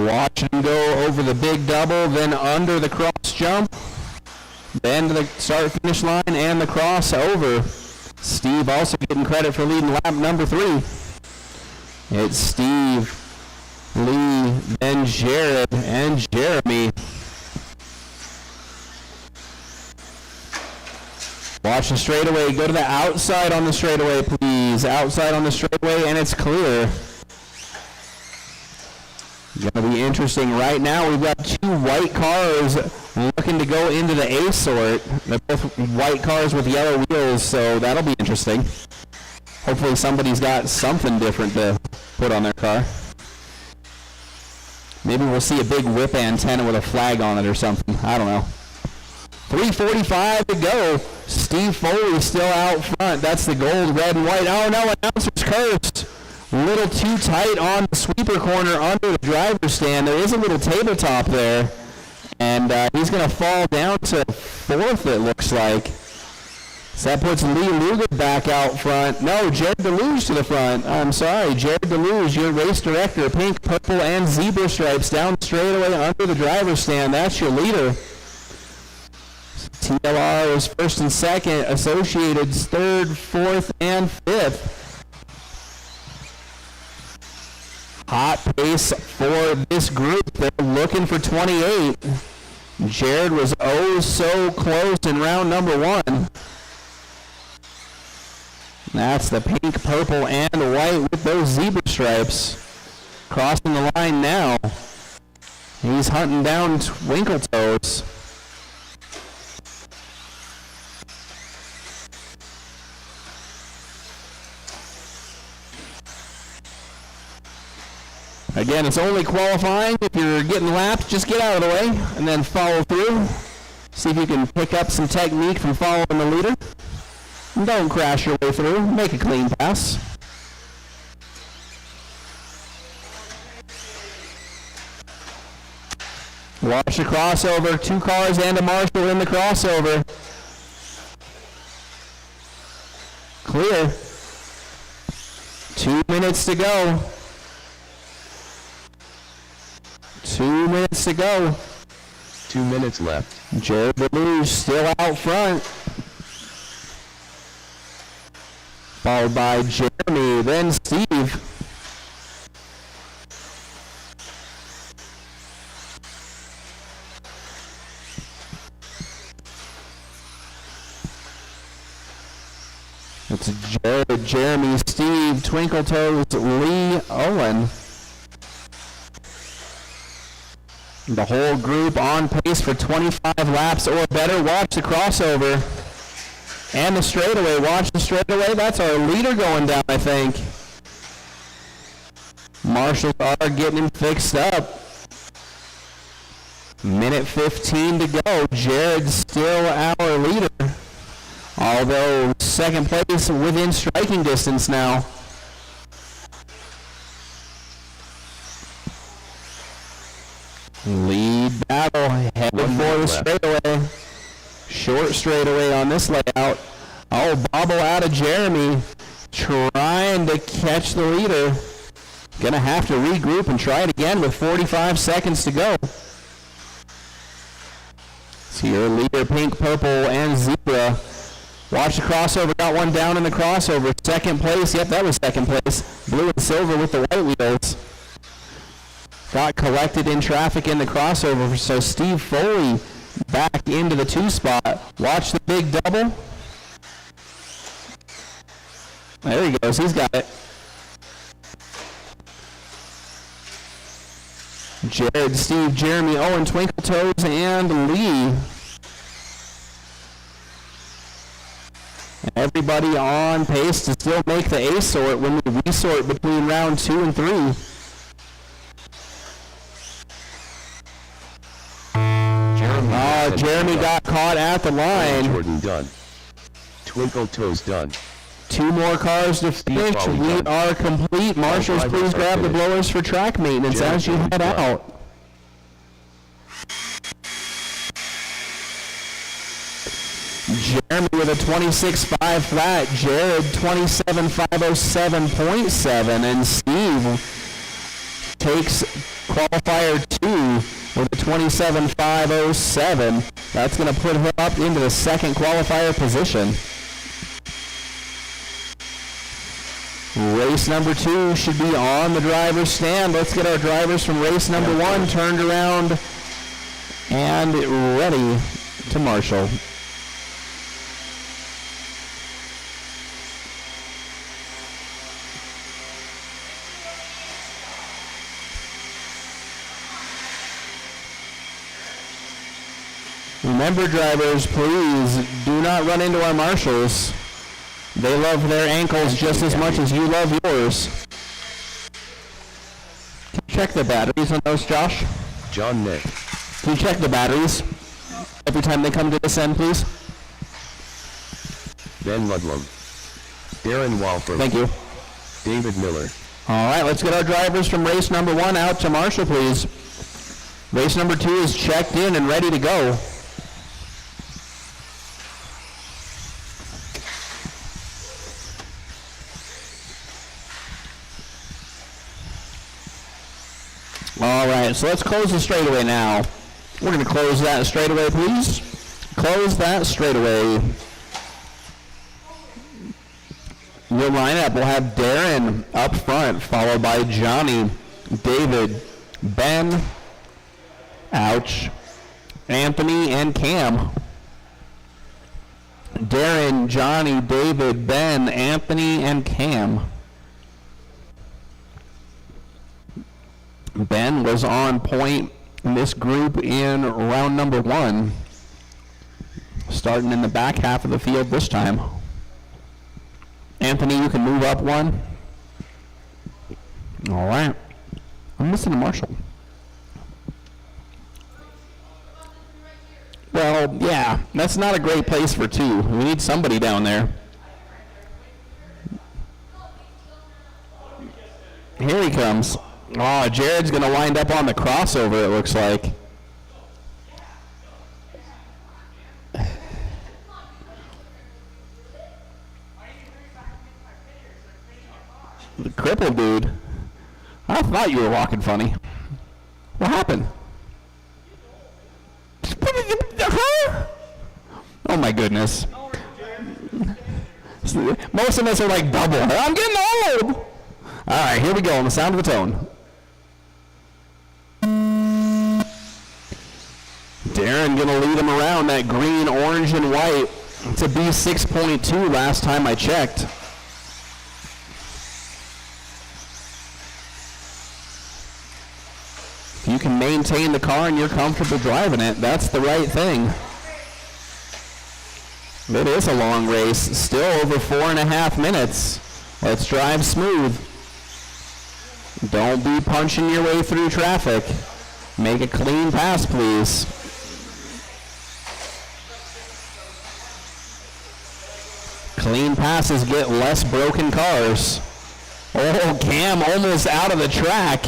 Watch him go over the big double, then under the cross jump, then to the start-finish line and the crossover. Steve also getting credit for leading lap number 3. It's Steve, Lee, then Jared, and Jeremy. Watch the straightaway. Go to the outside on the straightaway, please. Outside on the straightaway, and it's clear. Going to be interesting right now. We've got 2 white cars looking to go into the A sort. They're both white cars with yellow wheels, so that'll be interesting. Hopefully somebody's got something different to put on their car. Maybe we'll see a big whip antenna with a flag on it or something. I don't know. 3:45 to go. Steve Foley still out front. That's the gold, red, and white. Oh no, announcer's cursed. A little too tight on the sweeper corner under the driver's stand. There is a little tabletop there. And he's going to fall down to 4th, it looks like. So that puts Lee Luger back out front. No, Jared Deluge to the front. I'm sorry, Jared Deluge, your race director. Pink, purple, and zebra stripes down straightaway under the driver's stand. That's your leader. TLR is 1st and 2nd. Associated's 3rd, 4th, and 5th. Hot pace for this group. They're looking for 28. Jared was oh so close in round number 1. That's the pink, purple, and white with those zebra stripes. Crossing the line now. He's hunting down Twinkle Toes. Again, it's only qualifying. If you're getting lapped, just get out of the way and then follow through. See if you can pick up some technique from following the leader. And don't crash your way through. Make a clean pass. Watch the crossover. 2 cars and a marshal in the crossover. Clear. 2 minutes to go. 2 minutes to go. 2 minutes left. Jared DeLuge still out front. Followed by Jeremy, then Steve. It's Jared, Jeremy, Steve, Twinkle Toes, Lee, Owen. The whole group on pace for 25 laps or better. Watch the crossover. And the straightaway. Watch the straightaway. That's our leader going down, I think. Marshals are getting him fixed up. Minute 15 to go. Jared's still our leader. Although second place within striking distance now. Lead battle headed for the straightaway. Short straightaway on this layout. Oh, bobble out of Jeremy. Trying to catch the leader. Gonna have to regroup and try it again with 45 seconds to go. See your leader, pink, purple, and zebra. Watch the crossover. Got one down in the crossover. Second place. Yep, that was second place. Blue and silver with the white wheels. Got collected in traffic in the crossover, so Steve Foley back into the 2 spot. Watch the big double. There he goes, he's got it. Jared, Steve, Jeremy, Owen, Twinkle Toes, and Lee. Everybody on pace to still make the A sort when we resort between round 2 and 3. Jeremy got caught at the line. Jordan done. Twinkle Toes done. 2 more cars to finish. We are complete. Marshals, please grab the blowers for track maintenance as you head out. Jeremy with a 26.5 flat. Jared 27.507.7. And Steve takes qualifier 2 with a 27.507. That's going to put him up into the second qualifier position. Race number 2 should be on the driver's stand. Let's get our drivers from race number 1 turned around and ready to marshal. Remember, drivers, please do not run into our marshals. They love their ankles just as much as you love yours. Can you check the batteries on those, Josh? John Nick. Can you check the batteries every time they come to this end, please? Ben Ludlam. Darren Walford. Thank you. David Miller. All right, let's get our drivers from race number 1 out to marshal, please. Race number 2 is checked in and ready to go. All right, so let's close the straightaway now. We're going to close that straightaway, please. Close that straightaway. Your lineup will have Darren up front, followed by Johnny, David, Ben, ouch, Anthony, and Cam. Darren, Johnny, David, Ben, Anthony, and Cam. Ben was on point in this group in round number 1, starting in the back half of the field this time. Anthony, you can move up 1. All right. I'm missing a marshal. Well, yeah, that's not a great place for two. We need somebody down there. Here he comes. Oh, Jared's going to wind up on the crossover, it looks like. The crippled dude. I thought you were walking funny. What happened? Oh my goodness. Most of us are like double. I'm getting old. All right, here we go on the sound of the tone. Darren gonna lead him around that green, orange, and white. It's a B6.2 last time I checked. If you can maintain the car and you're comfortable driving it, that's the right thing. It is a long race, still over 4.5 minutes. Let's drive smooth. Don't be punching your way through traffic. Make a clean pass, please. Clean passes get less broken cars. Oh, Cam almost out of the track.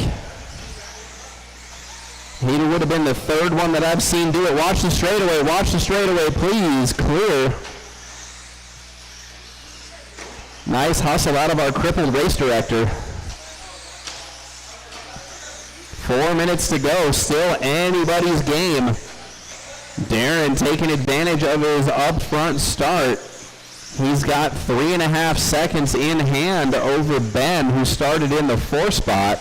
He would have been the third one that I've seen do it. Watch the straightaway, please. Clear. Nice hustle out of our crippled race director. 4 minutes to go, still anybody's game. Darren taking advantage of his up front start. He's got 3.5 seconds in hand over Ben, who started in the 4 spot.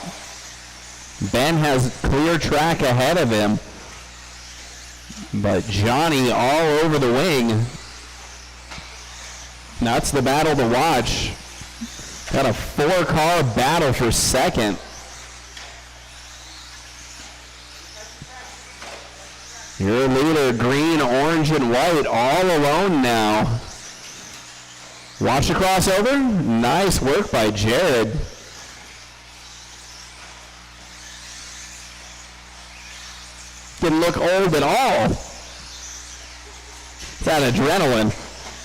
Ben has clear track ahead of him, but Johnny all over the wing. That's the battle to watch. Got a 4-car battle for second. Your leader, green, orange, and white, all alone now. Watch the crossover. Nice work by Jared. Didn't look old at all. It's that adrenaline.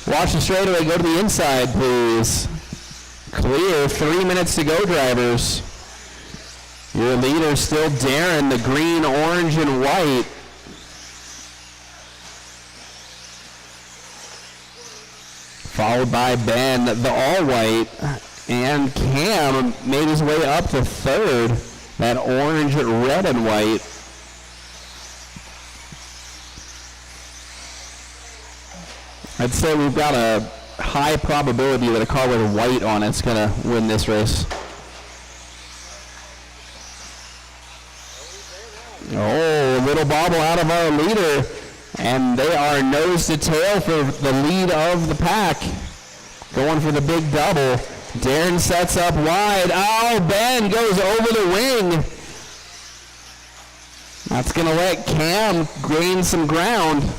Watch the straightaway, go to the inside, please. Clear, 3 minutes to go, drivers. Your leader still Darren, the green, orange, and white. Followed by Ben, the all-white. And Cam made his way up to third, that orange, red, and white. I'd say we've got a high probability that a car with white on it's going to win this race. Oh, a little bobble out of our leader. And they are nose to tail for the lead of the pack. Going for the big double. Darren sets up wide. Oh, Ben goes over the wing. That's going to let Cam gain some ground.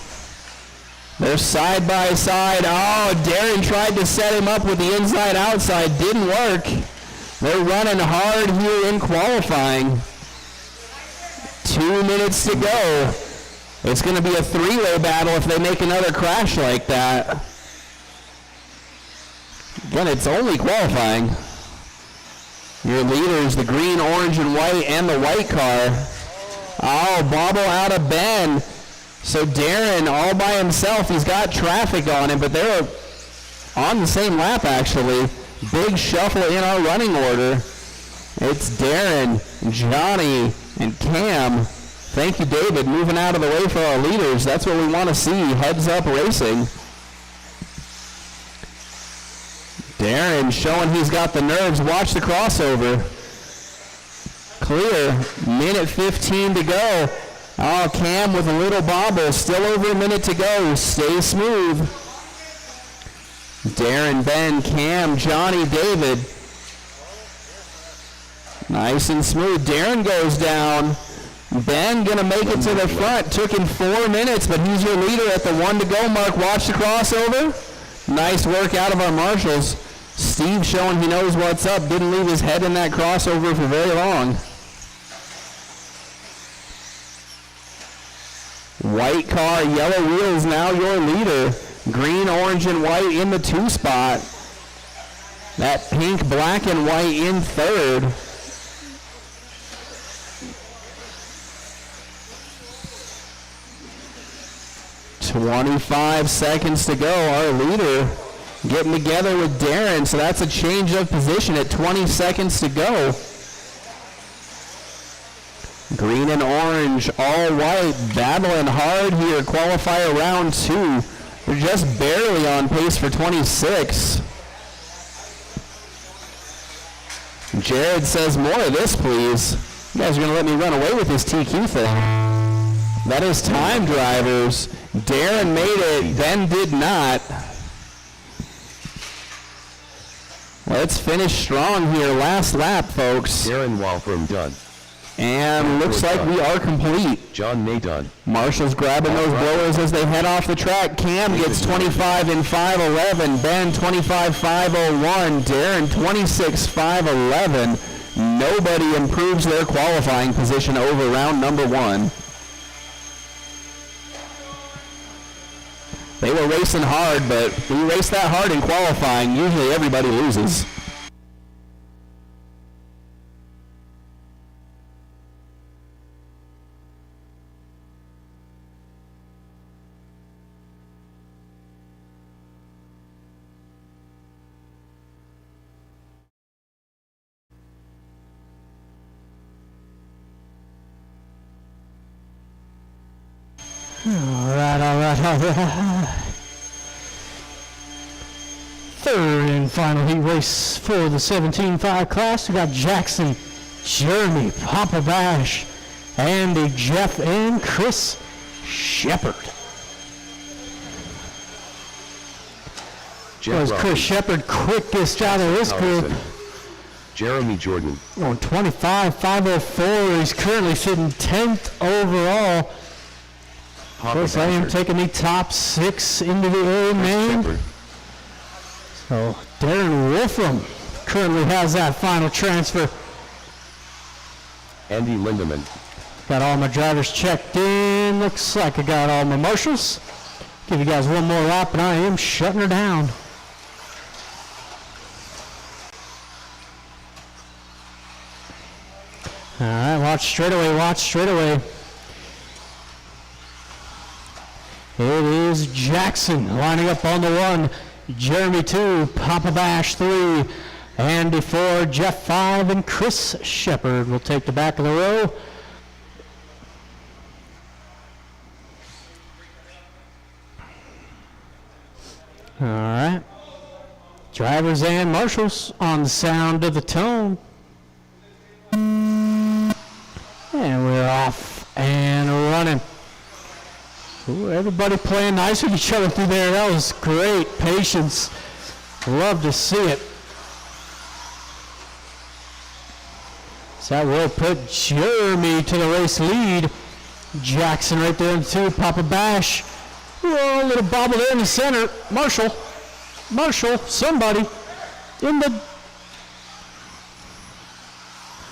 They're side by side. Oh, Darren tried to set him up with the inside-outside. Didn't work. They're running hard here in qualifying. 2 minutes to go. It's going to be a three-way battle if they make another crash like that. Again, it's only qualifying. Your leaders, the green, orange, and white, and the white car. Oh, bobble out of Ben. So Darren, all by himself, he's got traffic on him, but they're on the same lap, actually. Big shuffle in our running order. It's Darren, Johnny, and Cam. Thank you, David, moving out of the way for our leaders. That's what we want to see, heads up racing. Darren showing he's got the nerves. Watch the crossover. Clear, minute 15 to go. Oh, Cam with a little bobble, still over a minute to go. Stay smooth. Darren, Ben, Cam, Johnny, David. Nice and smooth. Darren goes down. Ben gonna make it to the front. Took him 4 minutes, but he's your leader at the 1 to go mark. Watch the crossover. Nice work out of our marshals. Steve showing he knows what's up. Didn't leave his head in that crossover for very long. paint car, yellow wheels now your leader. Green, orange, and white in the 2 spot. That pink, black, and white in 3rd. "25 seconds to go." Our leader getting together with Darren, so that's a change of position at 20 seconds to go. Green and orange, all white, battling hard here. Qualifier round 2. They're just barely on pace for 26. Jared says, "More of this, please. You guys are going to let me run away with this TQ thing." That is time, drivers. Darren made it, then did not. Let's finish strong here. Last lap, folks. Darren Walfram done. And looks like we are complete. John May done. Marshall's grabbing those blowers as they head off the track. Cam gets 25 in 5:11. Ben 25.501. Darren 26.511. Nobody improves their qualifying position over round number 1. They were racing hard, but we race that hard in qualifying. Usually everybody loses. All right. Third and final heat race for the 17.5 class. We got Jackson, Jeremy, Papa Bash, Andy, Jeff, and Chris Shepard. Was Chris Shepard quickest out of this group? Jeremy Jordan. On 25.504. He's currently sitting 10th overall. Of course, I am taking the top 6 into the A main. So Darren Wolfram currently has that final transfer. Andy Lindemann. Got all my drivers checked in. Looks like I got all my marshals. Give you guys one more lap and I am shutting her down. All right, watch straight away. It is Jackson lining up on the 1, Jeremy 2, Papa Bash 3, Andy 4, Jeff 5, and Chris Shepard will take the back of the row. All right. Drivers and marshals on the sound of the tone. And we're off and running. Ooh, everybody playing nice with each other through there. That was great patience. Love to see it. So that will put Jeremy to the race lead. Jackson right there in 2. Papa Bash. Whoa, a little bobble there in the center. Marshall, somebody in the...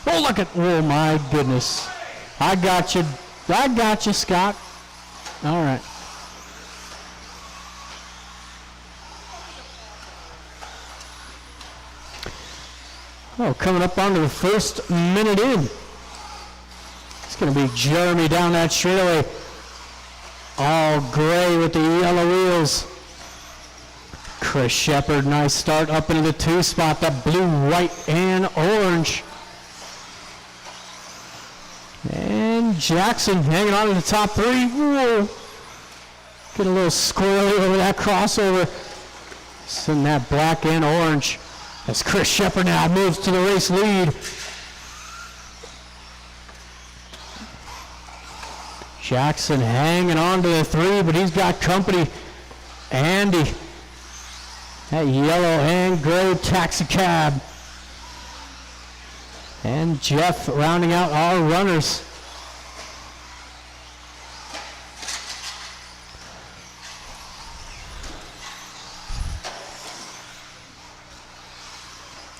Oh, look at... Oh, my goodness. I got you, Scott. All right. Oh, coming up onto the first minute in. It's going to be Jeremy down that straightaway. All gray with the yellow wheels. Chris Shepard, nice start up into the 2 spot. That blue, white, and orange. And Jackson hanging on to the top 3. Whoa. Get a little squirrely over that crossover. Send that black and orange. As Chris Shepard now moves to the race lead. Jackson hanging on to the 3, but he's got company. Andy. That yellow and gray taxi cab. And Jeff rounding out our runners.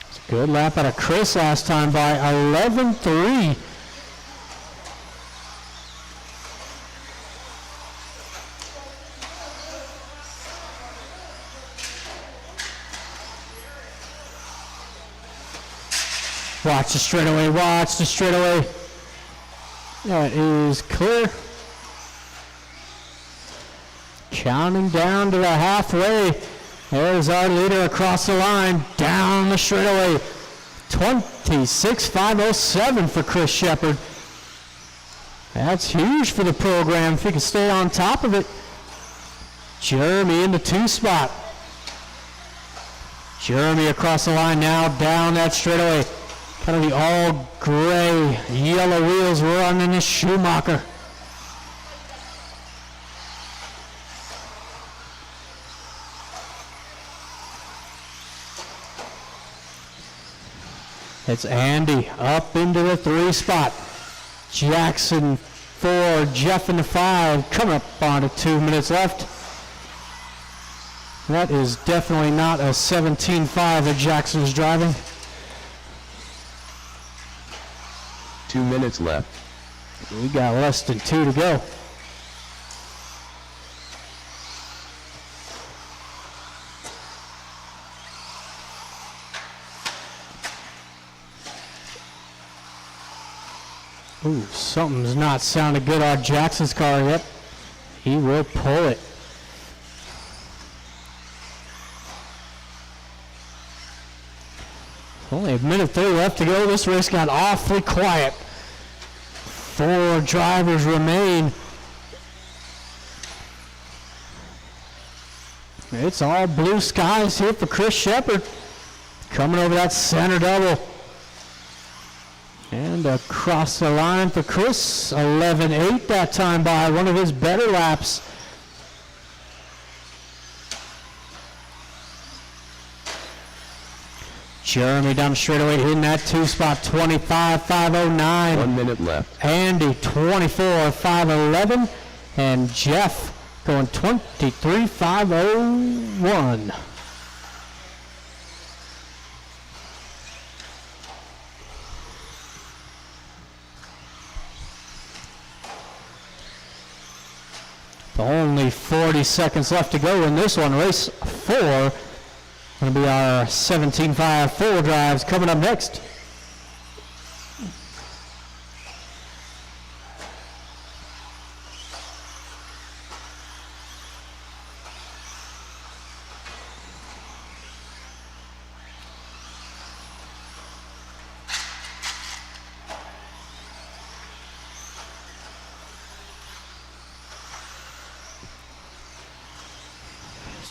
It's a good lap out of Chris last time by 11.3. Watch the straightaway, watch the straightaway. That is clear. Counting down to the halfway. There's our leader across the line, down the straightaway. 26.507 for Chris Shepard. That's huge for the program if he can stay on top of it. Jeremy in the 2 spot. Jeremy across the line now, down that straightaway. Kind of the all gray, yellow wheels running the Schumacher. It's Andy up into the 3 spot. Jackson 4, Jeff in the 5, coming up on to 2 minutes left. That is definitely not a 17.5 that Jackson is driving. 2 minutes left. We got less than 2 to go. Ooh, something's not sounding good on Jackson's car yet. He will pull it. Only a minute 30 left to go. This race got awfully quiet. 4 drivers remain. It's all blue skies here for Chris Shepard. Coming over that center double. And across the line for Chris. 11.8 that time by one of his better laps. Jeremy down straightaway in that 2 spot, 25.509. 1 minute left. Andy, 24.511. And Jeff going 23.501. Only 40 seconds left to go in this one. Race 4. Going to be our 17.5 full drives coming up next.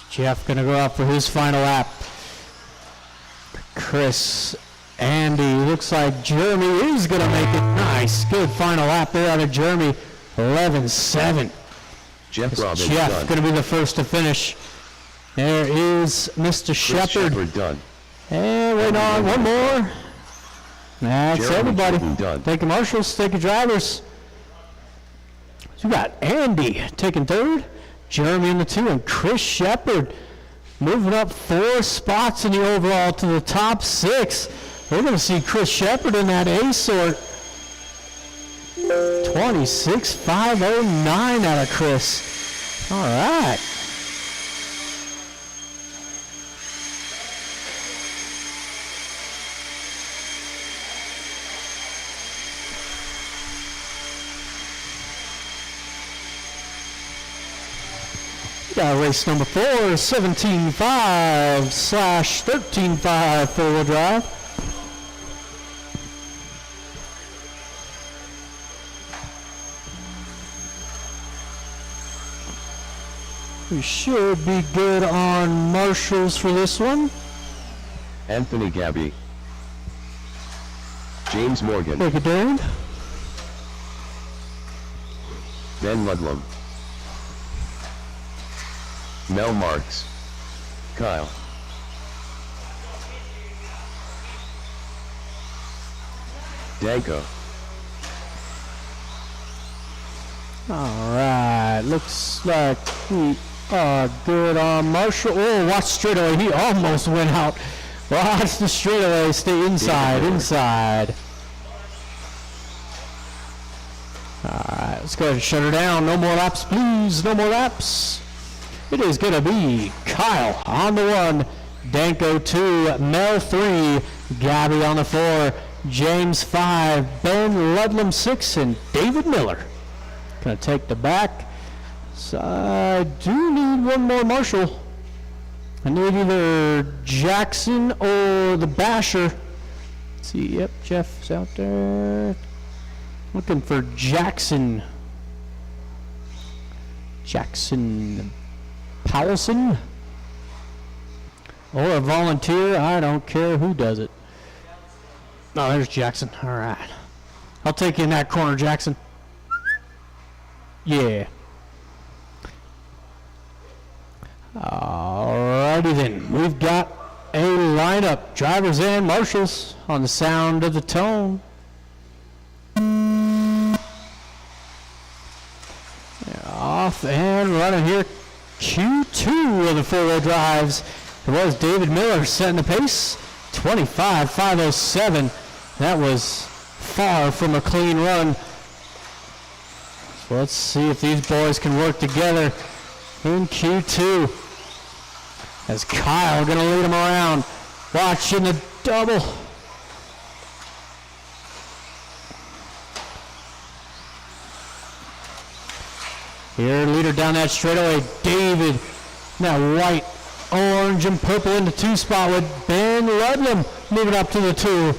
Jeff going to go out for his final lap. Chris, Andy, looks like Jeremy is going to make it. Nice, good final lap there out of Jeremy. 11.7. Jeff Robbins Jeff done. going to be the first to finish. There is Mr. Chris Shepard. Shepard done. And wait on, one more. That's Jeremy everybody. Jordan done. Thank you, marshals. Thank you, drivers. So we got Andy taking 3rd, Jeremy in the 2, and Chris Shepard moving up 4 spots in the overall to the top 6. We're going to see Chris Shepard in that A sort. 26.509 out of Chris. All right. Race number 4, 17.5/13.5 four-wheel drive. We should be good on marshals for this one. Anthony Gabby. James Morgan. Thank you, Darren. Ben Ludlam. Mel Marks. Kyle. Danko. All right, looks like we are good on Marshall. Oh, watch straightaway. He almost went out. Watch the straightaway. Stay inside, inside. All right, let's go ahead and shut her down. No more laps, please. No more laps. It is going to be Kyle on the 1, Danko 2, Mel 3, Gabby on the 4, James 5, Ben Ludlam 6, and David Miller gonna take the back. So I do need one more marshal. I need either Jackson or the Basher. Let's see, yep, Jeff's out there. Looking for Jackson. Jackson Powelson. Or a volunteer, I don't care who does it. Oh, there's Jackson, all right. I'll take you in that corner, Jackson. Yeah. Alrighty then, we've got a lineup, drivers and marshals, on the sound of the tone. Off and running here, Q2 of the four-wheel drives. It was David Miller setting the pace, 25.507. That was far from a clean run. So let's see if these boys can work together in Q2. As Kyle gonna lead him around, watching the double. Here, leader down that straightaway, David. Now white, orange, and purple in the 2 spot with Ben Ludlam moving up to the 2.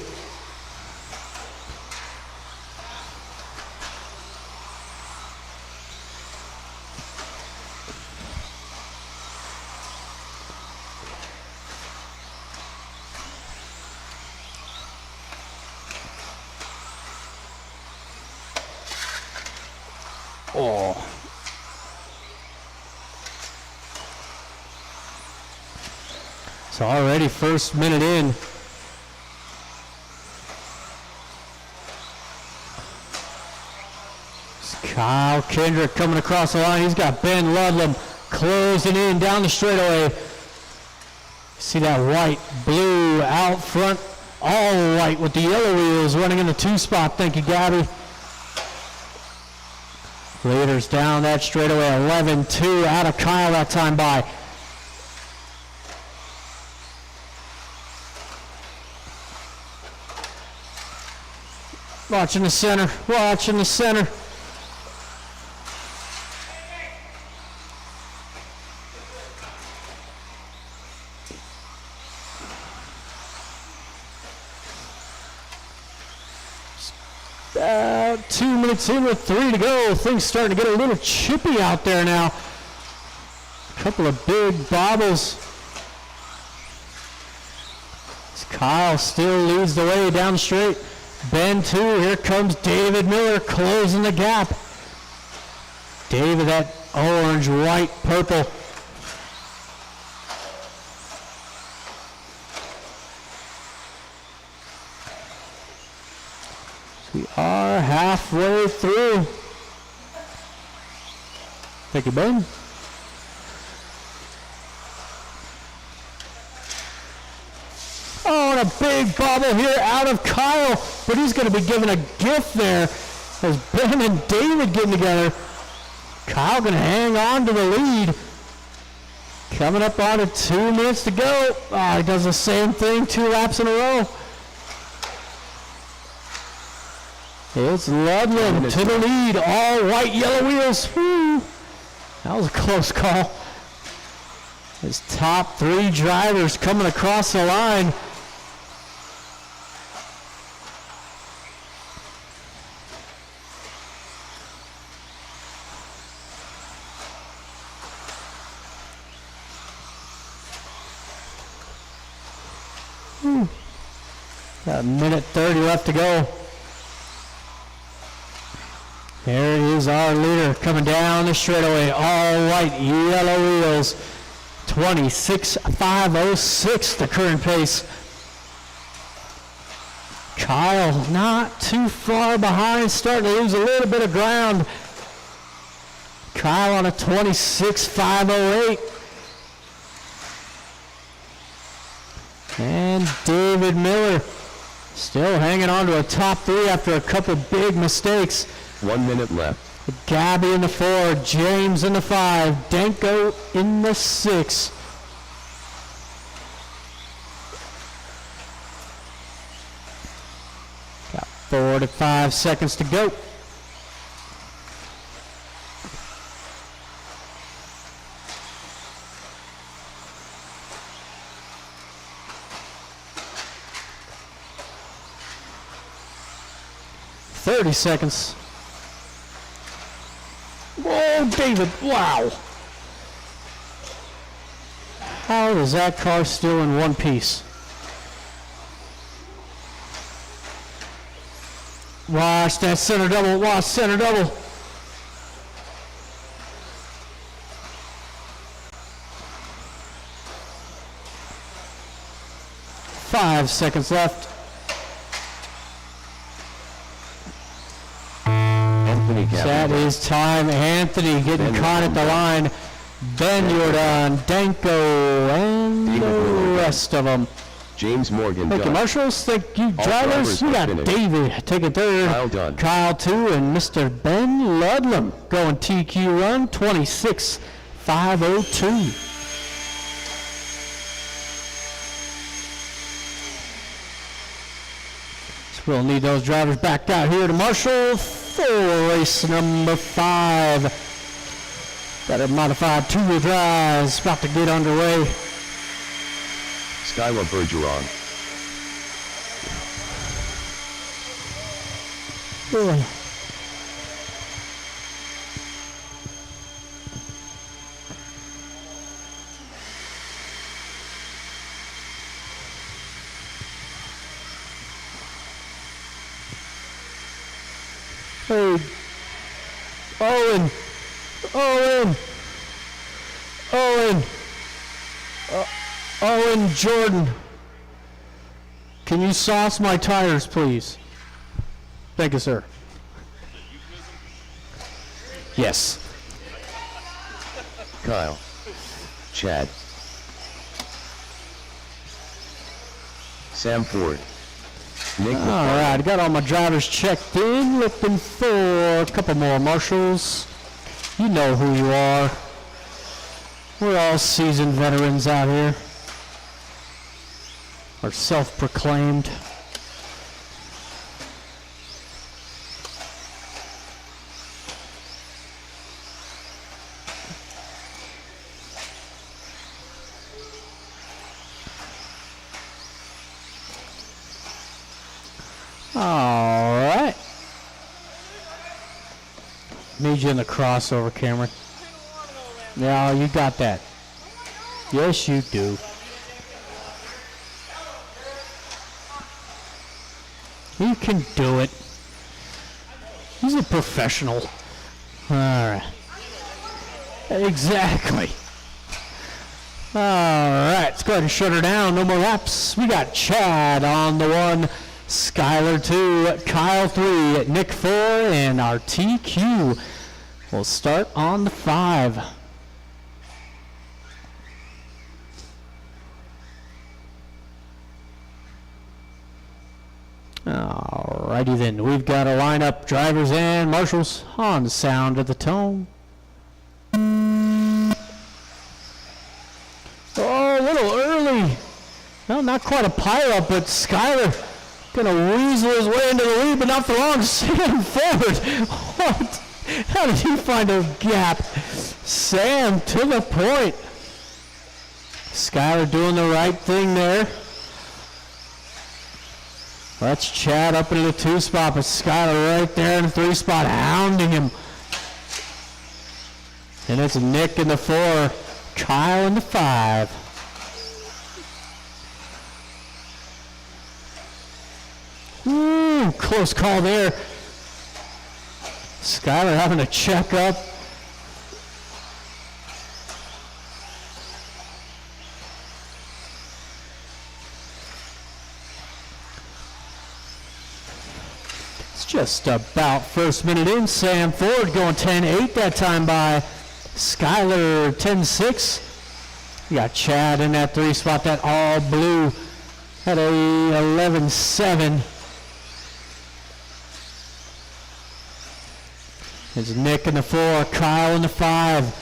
Oh. So already first minute in. Kyle Kendrick coming across the line. He's got Ben Ludlam closing in down the straightaway. See that white, blue out front, all white with the yellow wheels running in the 2 spot. Thank you, Gabby. Leaders down that straightaway, 11-2 out of Kyle that time by. Watching the center, watching the center. About 2 minutes in with 3 to go. Things starting to get a little chippy out there now. A couple of big bobbles. Kyle still leads the way down the straight. Ben 2, here comes David Miller closing the gap. David, that orange, white, purple. We are halfway through. Thank you, Ben. Oh, and a big bobble here out of Kyle, but he's going to be given a gift there as Ben and David getting together. Kyle going to hang on to the lead. Coming up on it, 2 minutes to go. Oh, he does the same thing 2 laps in a row. It's Ludlam to the lead, all white, yellow wheels. Whew. That was a close call. His top 3 drivers coming across the line. Got a minute 30 left to go. There is our leader coming down the straightaway, all white, yellow wheels. 26.506 the current pace. Kyle not too far behind, starting to lose a little bit of ground. Kyle on a 26.508. And David Miller still hanging on to a top 3 after a couple big mistakes. 1 minute left. Gabby in the 4, James in the 5, Danko in the 6. 45 seconds to go. Seconds. Whoa, David, wow. How is that car still in one piece? Watch that center double, watch center double. 5 seconds left. That is time. Anthony getting caught at the line. Ben Jordan, Danko, and the rest of them. James Morgan. Thank you, marshals. Thank you, drivers. We got David taking third. Kyle 2, and Mr. Ben Ludlam going TQ run 26.502. So we'll need those drivers back out here to marshal for race number 5. Got a modified 2-wheel drive about to get underway. Skyla Bergeron. Boy. Hey, Owen Jordan, can you sauce my tires, please? Thank you, sir. Yes. Kyle. Chad. Sam Ford. Nick. All right, got all my drivers checked in, looking for a couple more marshals. You know who you are. We're all seasoned veterans out here. Or self-proclaimed. All right. Need you in the crossover, Cameron. Yeah, you got that. Yes, you do. You can do it. He's a professional. All right. Exactly. All right, let's go ahead and shut her down. No more laps. We got Chad on the 1, Skylar 2, Kyle 3, Nick 4, and our TQ will start on the 5. Alrighty then, we've got to line up drivers and marshals on the sound of the tone. Oh, a little early. Well, not quite a pile-up, but Skyler gonna weasel his way into the lead, but not for long. Sam forward. What? How did he find a gap? Sam to the point. Skyler doing the right thing there. That's Chad up into the 2 spot, but Skyler right there in the 3 spot, hounding him. And it's Nick in the 4, Kyle in the 5. Ooh, close call there. Skyler having to check up. Just about first minute in. Sam Ford going 10.8 that time by Skyler 10.6. You got Chad in that 3 spot, that all blue at a 11.7. It's Nick in the 4, Kyle in the 5.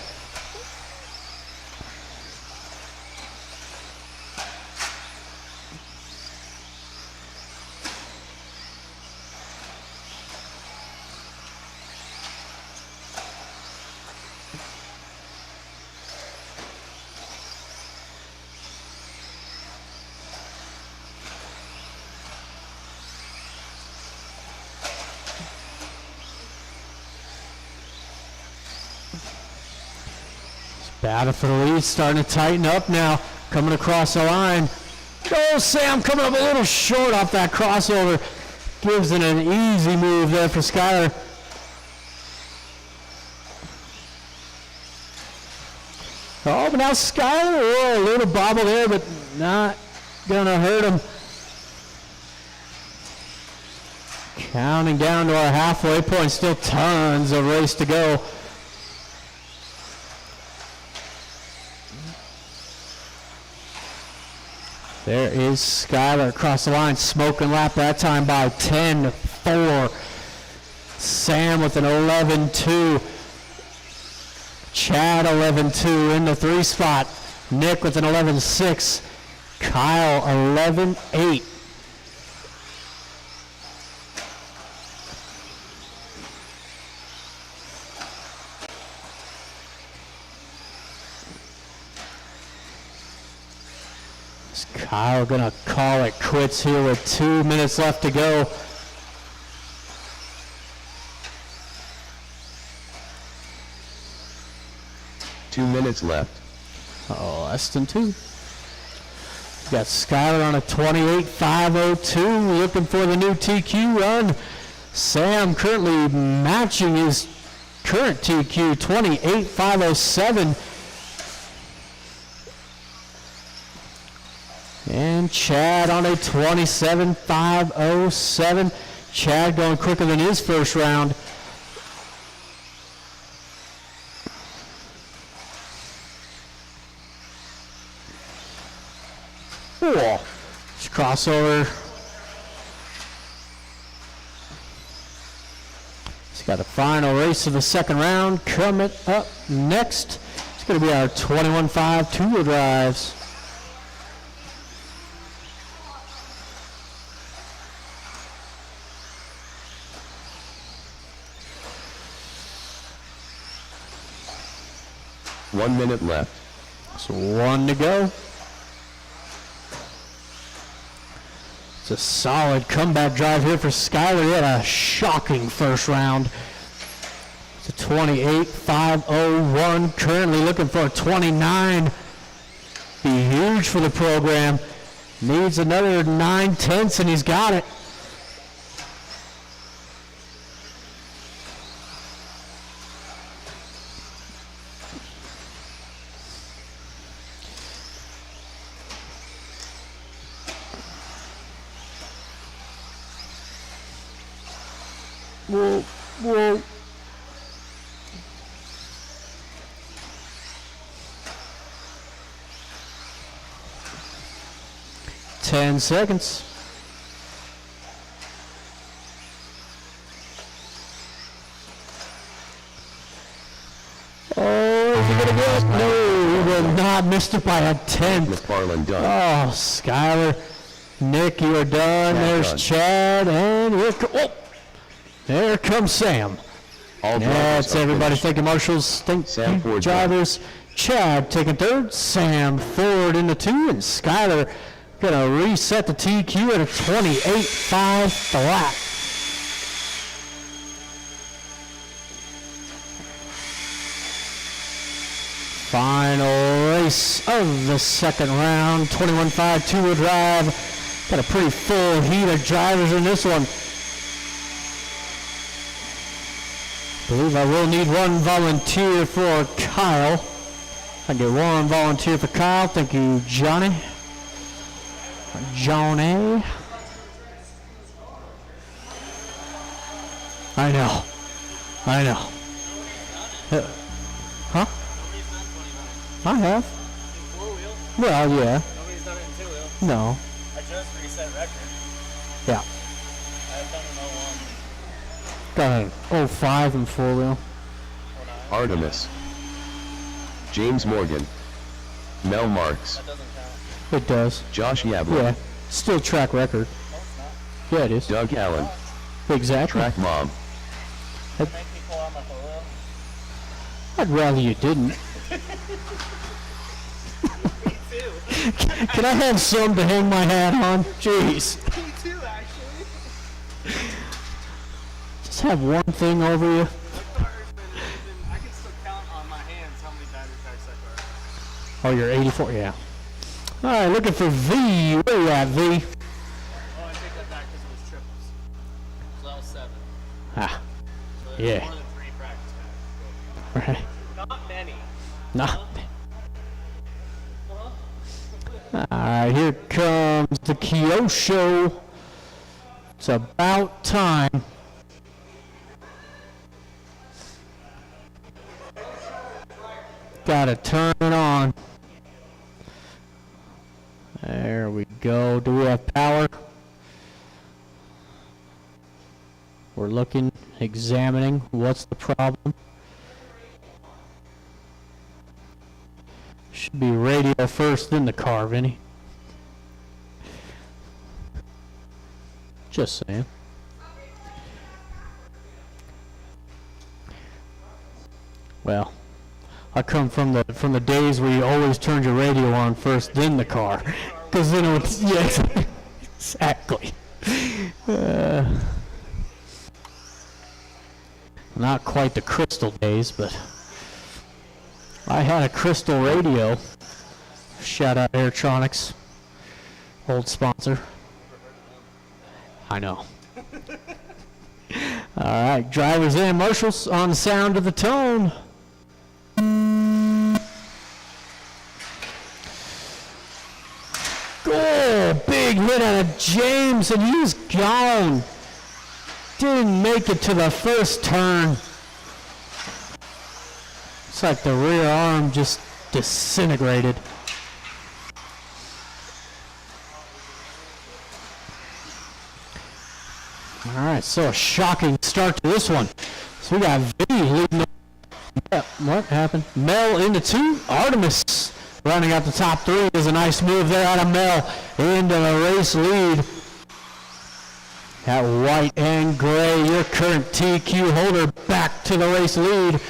Battle for the lead, starting to tighten up now. Coming across the line. Oh, Sam coming up a little short off that crossover. Gives it an easy move there for Skyler. Oh, but now Skyler, oh, a little bobble there, but not gonna hurt him. Counting down to our halfway point, still tons of race to go. There is Skyler across the line, smoking lap that time by 10-4. Sam with an 11-2. Chad 11-2 in the 3 spot. Nick with an 11-6. Kyle 11-8. Kyle gonna call it quits here with 2 minutes left to go. Two minutes left. Oh, less than 2. Got Skyler on a 28.502, looking for the new TQ run. Sam currently matching his current TQ, 28.507. And Chad on a 27.507. Chad going quicker than his first round. Whoa. Just crossover. He's got the final race of the second round coming up next. It's going to be our 21.5 two-wheel drives. One minute left. So 1 to go. It's a solid comeback drive here for Skyler. He had a shocking first round. It's a 28.501. Currently looking for a 29. Be huge for the program. Needs another 9/10 and he's got it. Whoa, whoa. Ten seconds. Oh, is he gonna get it? No, he will not. Missed it by a tenth. McFarland done. Oh, Skyler. Nick, you are done. There's done. Chad, and here there comes Sam. All drivers That's are everybody. finished. Thank you, marshals. Thank Sam you, Ford drivers. Chad taking third. Sam Ford into 2, and Skyler gonna reset the TQ at a 28.5 flat. Final race of the second round, 21.5 two-wheel drive. Got a pretty full heat of drivers in this one. I believe I will need one volunteer for Kyle. I get one volunteer for Kyle. Thank you, Johnny. Johnny. I know. Huh? I have. Well, yeah. Nobody's done it in 2-wheel. No. I just reset record. Yeah. I've done an 01. Got an 05 in 4-wheel. Artemis. James Morgan. Mel Marks. That doesn't count. It does. Josh Yabler. Yeah. Still track record. No, it's not. Yeah, it is. Doug Allen. Exactly. Track Mom. Make me pull out my 4-wheel. I'd rather you didn't. Can I have some to hang my hat on? Jeez. Me too, actually. Just have one thing over you. I can still count Oh, you're 84, yeah. All right, looking for V. Where you at, V? Oh, I take that back because it was triples. So that was 7. Ah, So there's yeah. more than 3 practice Right. packs. Not many. Nah. All right, here comes the Kyosho. It's about time. Gotta turn it on. There we go. Do we have power? We're looking, examining. What's the problem? Should be radio first, then the car, Vinny. Just saying. Well, I come from the days where you always turned your radio on first, then the car, because then it was yes, exactly. Not quite the Crystal days, but I had a Crystal radio. Shout out Airtronics, old sponsor. I know. All right, drivers and marshals on the sound of the tone. Oh, big hit out of James, and he's gone. Didn't make it to the first turn. It's like the rear arm just disintegrated. All right, so a shocking start to this one. So we got V leading. Yep, what happened? Mel into 2. Artemis rounding out the top 3 is a nice move there out of Mel into the race lead. That white and gray, your current TQ holder, back to the race lead.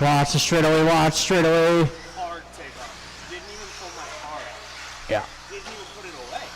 Watch the straightaway, watch straightaway. Hard takeoff. Didn't even pull my car out. Yeah. Didn't even put it away.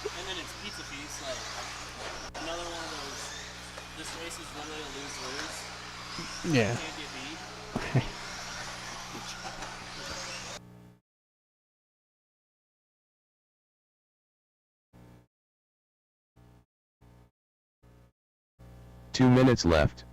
And then it's pizza piece, like another one of those. This race is literally a lose-lose. Yeah. Can't get beat. 2 minutes left.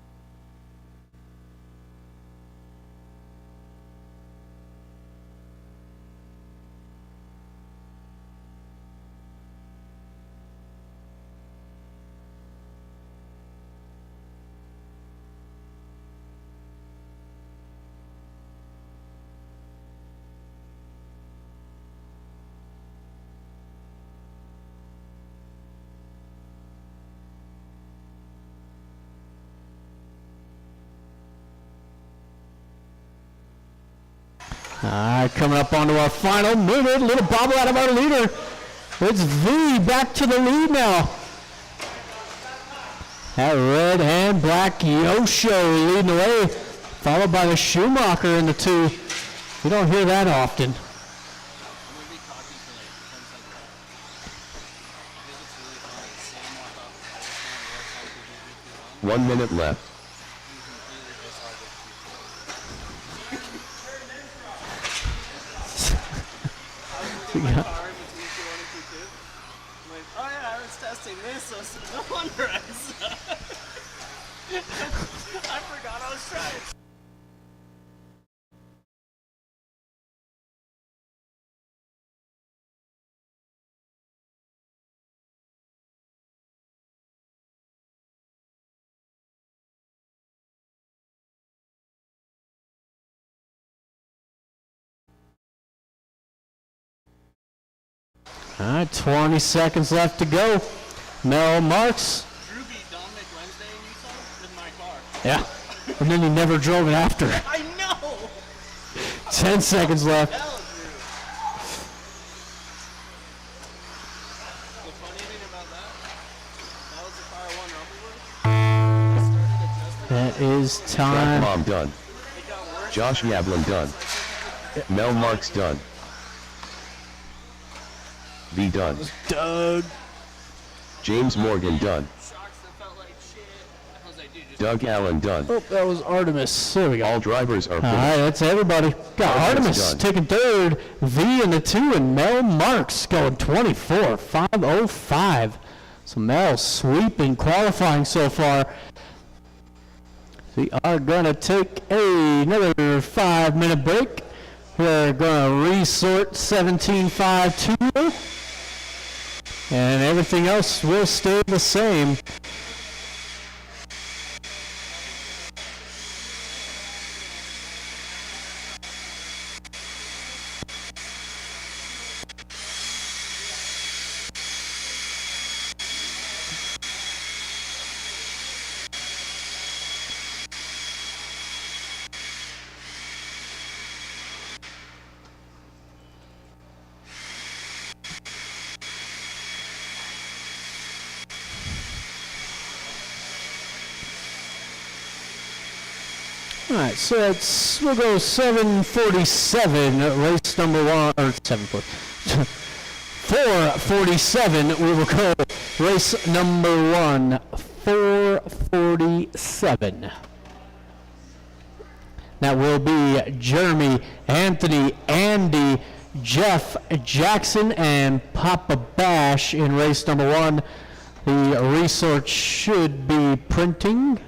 All right, coming up onto our final minute. Little bobble out of our leader. It's V back to the lead now. That red and black Yosho leading the way, followed by the Schumacher in the 2. You don't hear that often. I'm gonna be cocky for like 10 seconds. I think it's really fun. Sam walked off the fire stand, worked hard to do it too long. 1 minute left. He's completely just hard to keep. My car in between Q1 and Q2. I'm like, oh yeah, I was testing this, so no wonder I suck. I forgot I was trying. All right, 20 seconds left to go. Mel Marks. Drew beat Dominic Wednesday in Utah with my car. Yeah. And then he never drove it after. I know! 10 seconds left. Hell, Drew. The funny thing about that was the car I won Rumble with. I started adjusting. That is Jack time. Mom done. It got worse. Josh Yablin done. Mel Marks done. V done. Doug. James Morgan done. Shocks that felt like shit. I was like, dude, just Doug Allen done. Oh, that was Artemis. There we go. All drivers are All finished. right, that's everybody. Got Artemis Artemis done. taking third, V in the 2, and Mel Marks going 24.505. So Mel sweeping qualifying so far. We are going to take another 5-minute break. We're going to resort 17.52, and everything else will stay the same. All right, so we'll go 7:47, race number 1, or 4:47, we will go race number 1, 4:47. That will be Jeremy, Anthony, Andy, Jeff, Jackson, and Papa Bash in race number 1. The resort should be printing.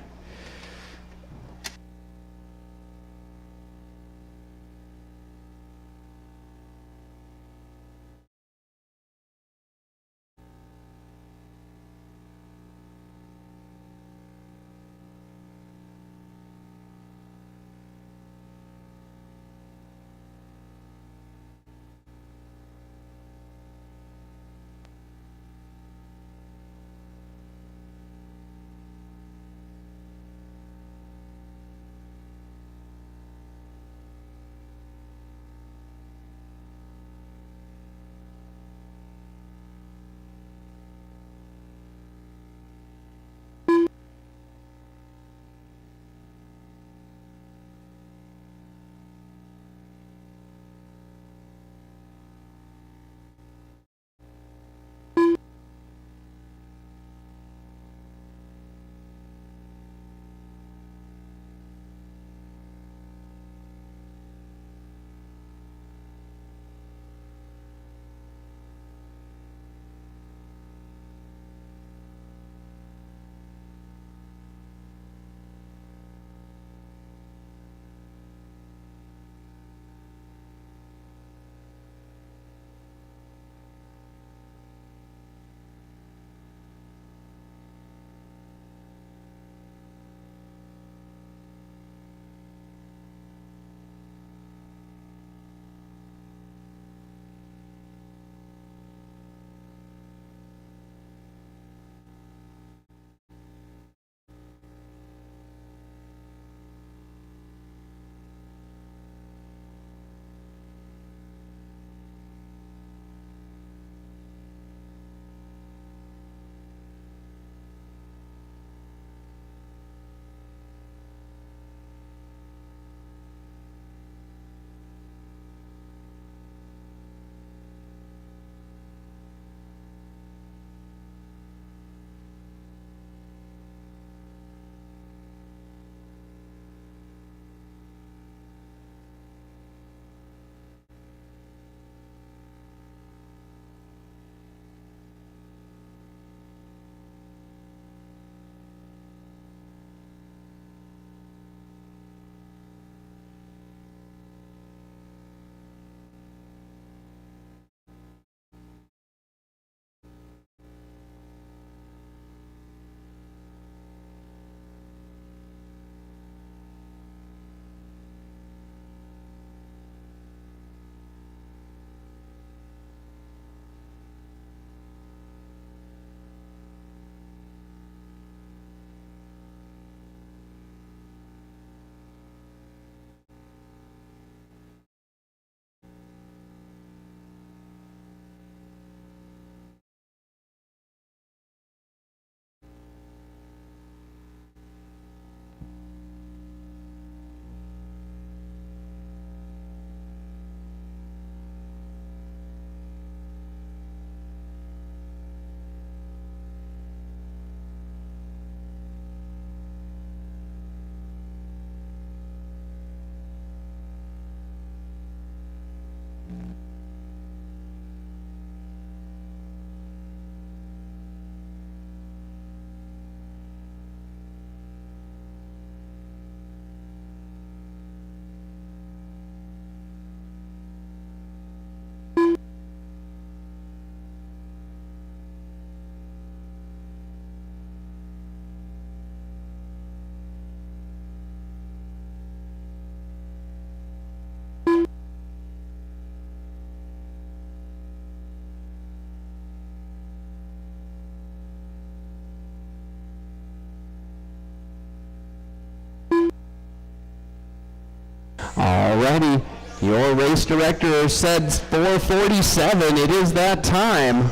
righty. Your race director said 4:47. It is that time.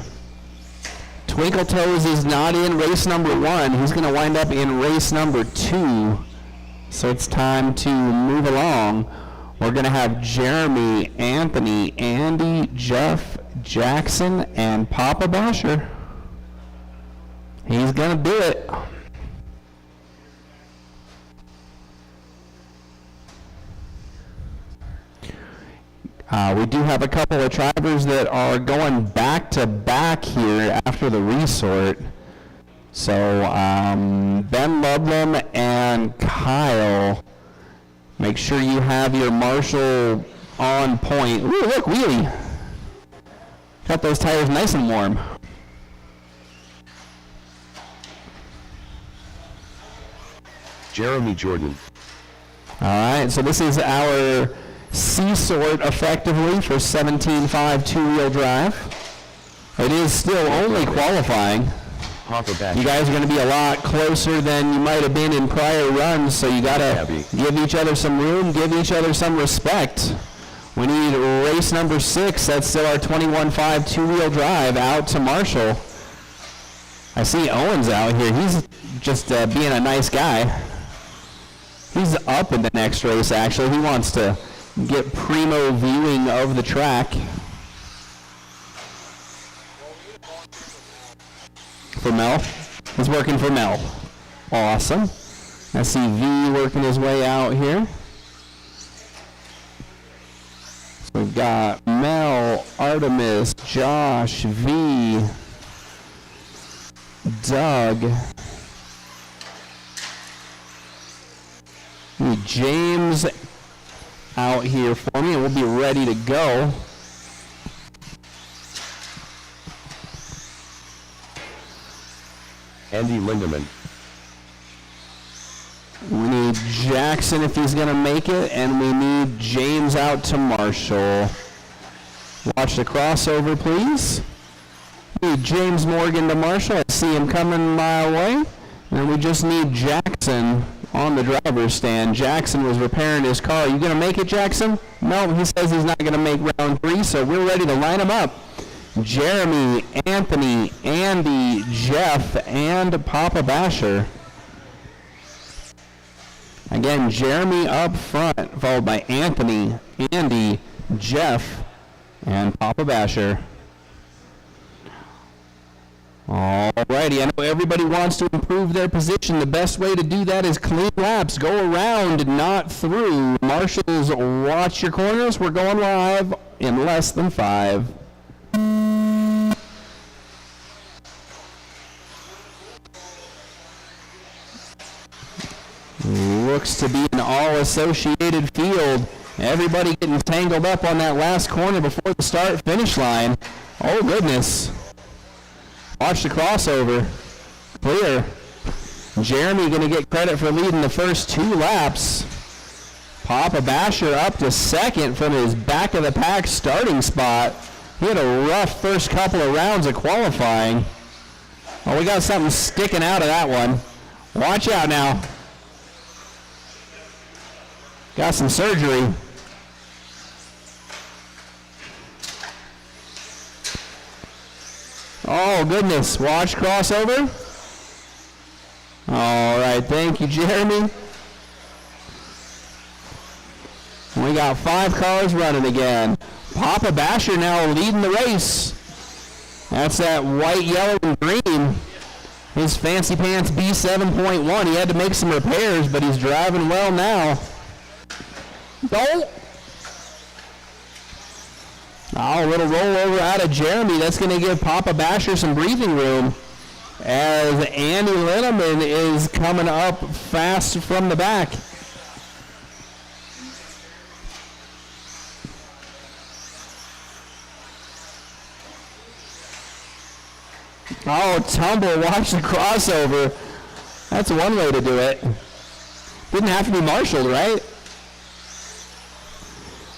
Twinkle Toes is not in race number 1. He's going to wind up in race number 2. So it's time to move along. We're going to have Jeremy, Anthony, Andy, Jeff, Jackson, and Papa Basher. He's going to do it. We do have a couple of drivers that are going back to back here after the resort. So Ben Ludlam and Kyle, make sure you have your Marshall on point. Ooh, look, wheelie. Got those tires nice and warm. Jeremy Jordan. All right, so this is our C-sort effectively for 17.5 two-wheel drive. It is still only qualifying. Papa Basher. You guys are going to be a lot closer than you might have been in prior runs, so you got to give each other some room, give each other some respect. We need race number 6. That's still our 21.5 two-wheel drive out to Marshall. I see Owens out here. He's just being a nice guy. He's up in the next race, actually. He wants to get primo viewing of the track. For Mel? He's working for Mel. Awesome. I see V working his way out here. So we've got Mel, Artemis, Josh, V, Doug. Need James out here for me, and we'll be ready to go. Andy Lindemann. We need Jackson if he's going to make it, and we need James out to Marshall. Watch the crossover, please. We need James Morgan to Marshall. I see him coming my way. And we just need Jackson on the driver's stand. Jackson was repairing his car. You going to make it, Jackson? No, he says he's not going to make round 3, so we're ready to line him up. Jeremy, Anthony, Andy, Jeff, and Papa Basher. Again, Jeremy up front, followed by Anthony, Andy, Jeff, and Papa Basher. Alrighty, I know everybody wants to improve their position. The best way to do that is clean laps. Go around, not through. Marshals, watch your corners. We're going live in less than 5. Looks to be an all-associated field. Everybody getting tangled up on that last corner before the start-finish line. Oh, goodness. Watch the crossover. Clear. Jeremy going to get credit for leading the first 2 laps. Papa Basher up to second from his back-of-the-pack starting spot. He had a rough first couple of rounds of qualifying. Oh, we got something sticking out of that one. Watch out now. Got some surgery. Oh, goodness. Watch crossover. All right. Thank you, Jeremy. We got 5 cars running again. Papa Basher now leading the race. That's that white, yellow, and green. His Fancy Pants B7.1. He had to make some repairs, but he's driving well now. Oh, a little rollover out of Jeremy. That's going to give Papa Basher some breathing room as Andy Linneman is coming up fast from the back. Oh, tumble. Watch the crossover. That's one way to do it. Didn't have to be marshaled, right?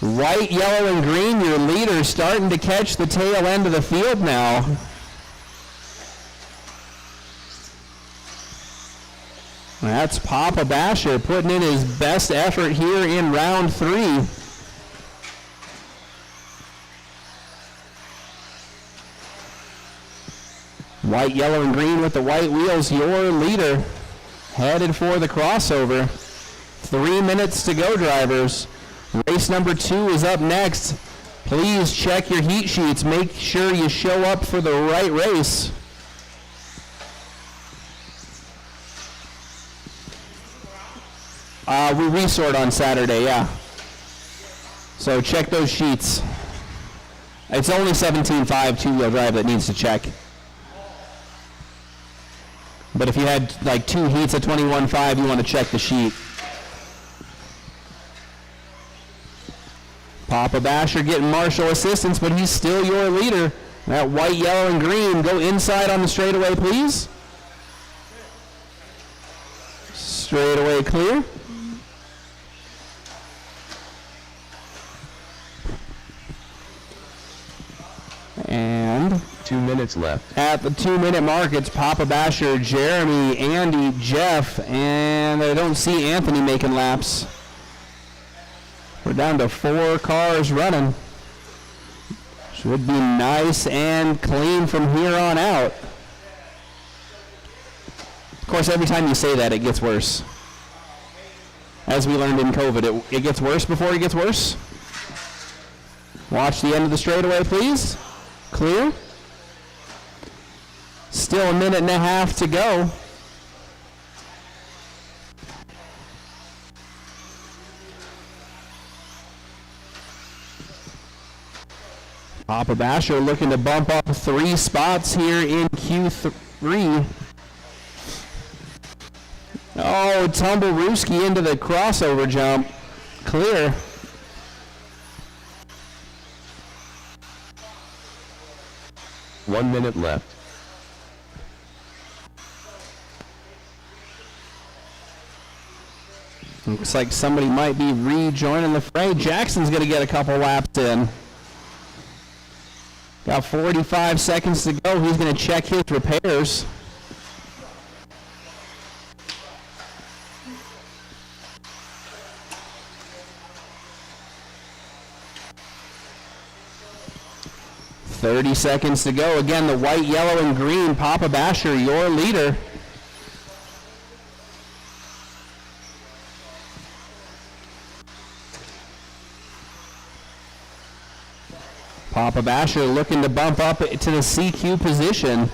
White, yellow, and green, your leader starting to catch the tail end of the field now. That's Papa Basher putting in his best effort here in round 3. White, yellow, and green with the white wheels. Your leader headed for the crossover. 3 minutes to go, drivers. Race number 2 is up next. Please check your heat sheets. Make sure you show up for the right race. We resort on Saturday, yeah. So check those sheets. It's only 17.5 two-wheel drive that needs to check. But if you had like 2 heats at 21.5, you want to check the sheet. Papa Basher getting marshal assistance, but he's still your leader. That white, yellow, and green. Go inside on the straightaway, please. Straightaway clear. And 2 minutes left. at the 2-minute mark, it's Papa Basher, Jeremy, Andy, Jeff, and I don't see Anthony making laps. We're down to 4 cars running. Should be nice and clean from here on out. Of course, every time you say that, it gets worse. As we learned in COVID, it gets worse before it gets worse. Watch the end of the straightaway, please. Clear. Still a minute and a half to go. Papa Basher looking to bump up 3 spots here in Q3. Oh, Tumblerooski into the crossover jump. Clear. One minute left. Looks like somebody might be rejoining the fray. Jackson's going to get a couple laps in. Got 45 seconds to go. He's going to check his repairs. .30 seconds to go. Again, the white, yellow, and green. Papa Basher, your leader. Papa Basher looking to bump up to the CQ position.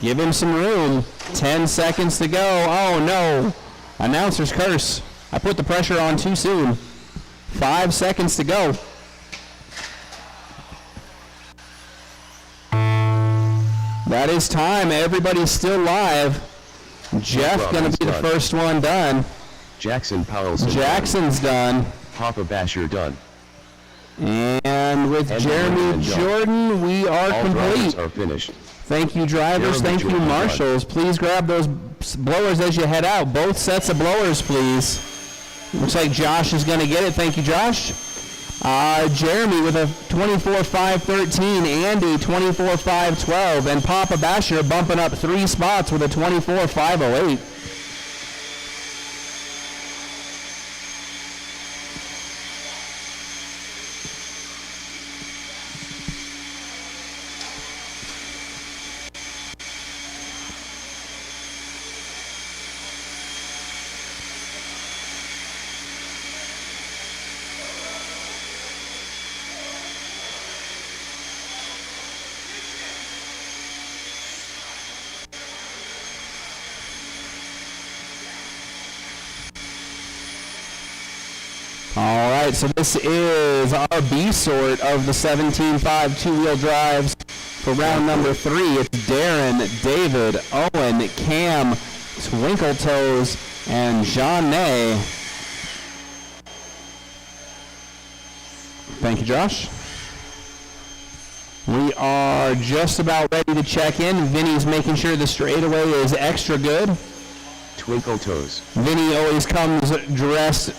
Give him some room. 10 seconds to go. Oh no. Announcer's curse. I put the pressure on too soon. 5 seconds to go. That is time. Everybody's still live. Jeff going to be the first one done. Jackson Powell's Jackson's done. Papa Basher done. And with And Jeremy Jordan, we are All complete. drivers are finished. Thank you, drivers. Jeremy Thank you, Jordan done. marshals. Please grab those blowers as you head out. Both sets of blowers, please. Looks like Josh is going to get it. Thank you, Josh. Jeremy with a 24.513, Andy 24.512, and Papa Basher bumping up 3 spots with a 24.508. All right, so this is our B sort of the 17.5 two-wheel drives for round number 3. It's Darren, David, Owen, Cam, Twinkle Toes, and Jean-Nay. Thank you, Josh. We are just about ready to check in. Vinny's making sure the straightaway is extra good. Twinkle Toes. Vinny always comes dressed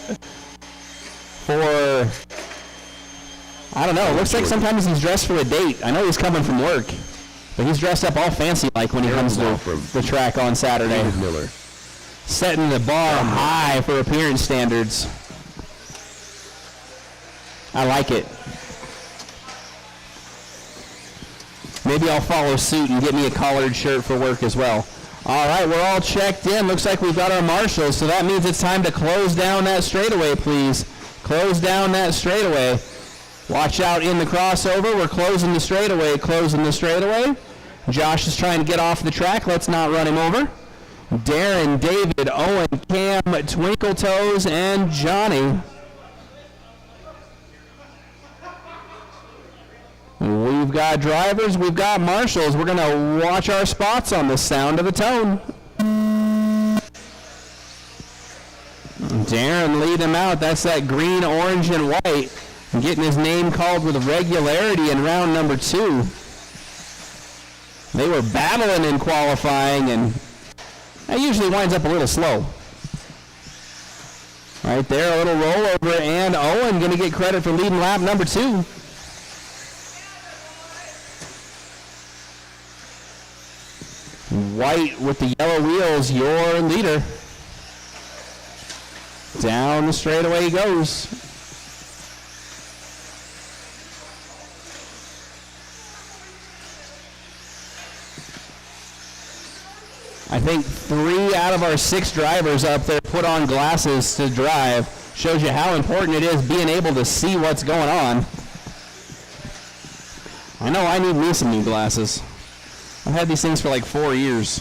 for, I don't know, it looks like sometimes he's dressed for a date. I know he's coming from work, but he's dressed up all fancy like when he comes to the track on Saturday. David Miller. Setting the bar high for appearance standards. I like it. Maybe I'll follow suit and get me a collared shirt for work as well. All right, we're all checked in. Looks like we've got our marshals, so that means it's time to close down that straightaway, please. Close down that straightaway. Watch out in the crossover. We're closing the straightaway, closing the straightaway. Josh is trying to get off the track. Let's not run him over. Darren, David, Owen, Cam, Twinkle Toes, and Johnny. We've got drivers, we've got marshals. We're going to watch our spots on the sound of the tone. Darren lead him out. That's that green, orange, and white. Getting his name called with regularity in round number 2. They were battling in qualifying, and that usually winds up a little slow. Right there, a little rollover, and Owen going to get credit for leading lap number 2. White with the yellow wheels, your leader. Down the straightaway he goes. I think 3 out of our 6 drivers up there put on glasses to drive. Shows you how important it is being able to see what's going on. I know I need me some new glasses. I've had these things for like 4 years.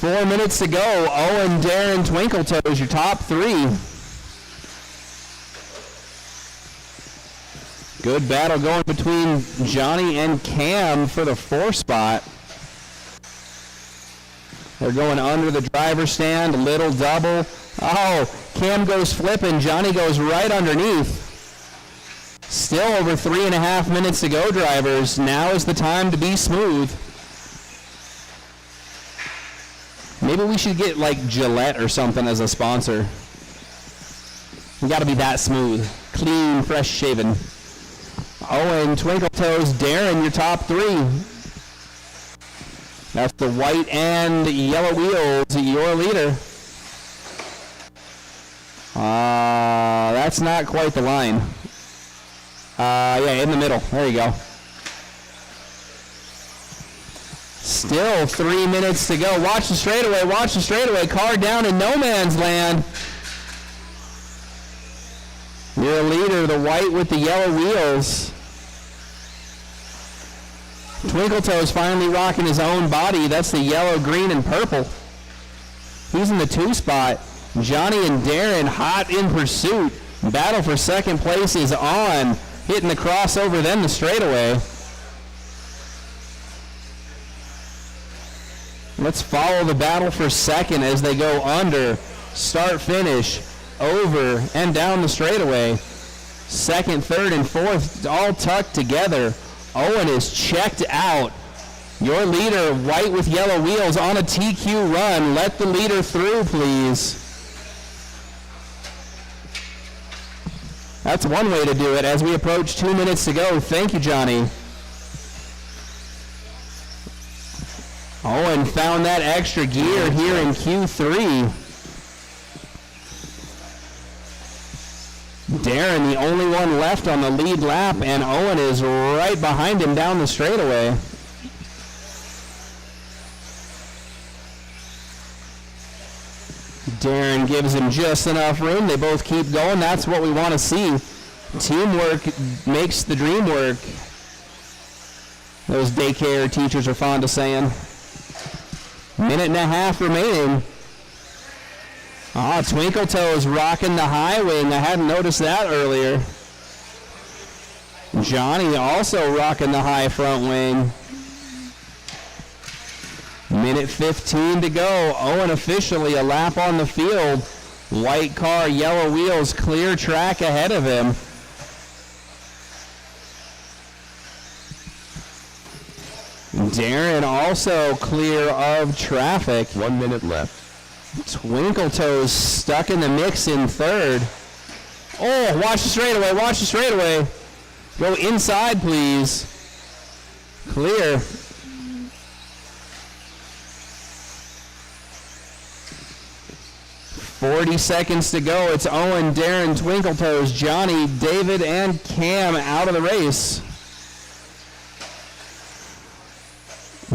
4 minutes to go. Owen, Darren, Twinkle Toes, your top 3. Good battle going between Johnny and Cam for the 4 spot. They're going under the driver's stand, little double. Oh, Cam goes flipping, Johnny goes right underneath. Still over 3.5 minutes to go, drivers. Now is the time to be smooth. Maybe we should get like Gillette or something as a sponsor. We got to be that smooth. Clean, fresh shaven. Owen, Twinkle Toes, Darren, your top 3. That's the white and yellow wheels, your leader. That's not quite the line. Yeah, in the middle. There you go. Still 3 minutes to go. Watch the straightaway. Watch the straightaway. Car down in no man's land. Your leader, the white with the yellow wheels. Twinkle Toes finally rocking his own body. That's the yellow, green, and purple. He's in the 2 spot. Johnny and Darren hot in pursuit. Battle for second place is on. Hitting the crossover, then the straightaway. Let's follow the battle for second as they go under, start, finish, over, and down the straightaway. Second, third, and fourth all tucked together. Owen is checked out. Your leader, white with yellow wheels, on a TQ run. Let the leader through, please. That's one way to do it as we approach 2 minutes to go. Thank you, Johnny. Owen found that extra gear here in Q3. Darren, the only one left on the lead lap, and Owen is right behind him down the straightaway. Darren gives him just enough room. They both keep going. That's what we want to see. Teamwork makes the dream work. Those daycare teachers are fond of saying. 1.5 minutes remaining. Twinkle Toes rocking the high wing. I hadn't noticed that earlier. Johnny also rocking the high front wing. 1:15 to go. Owen officially a lap on the field. White car, yellow wheels, clear track ahead of him. Darren also clear of traffic. 1 minute left. Twinkle Toes stuck in the mix in third. Oh, watch the straightaway, watch the straightaway. Go inside, please. Clear. .40 seconds to go. It's Owen, Darren, Twinkle Toes, Johnny, David, and Cam out of the race.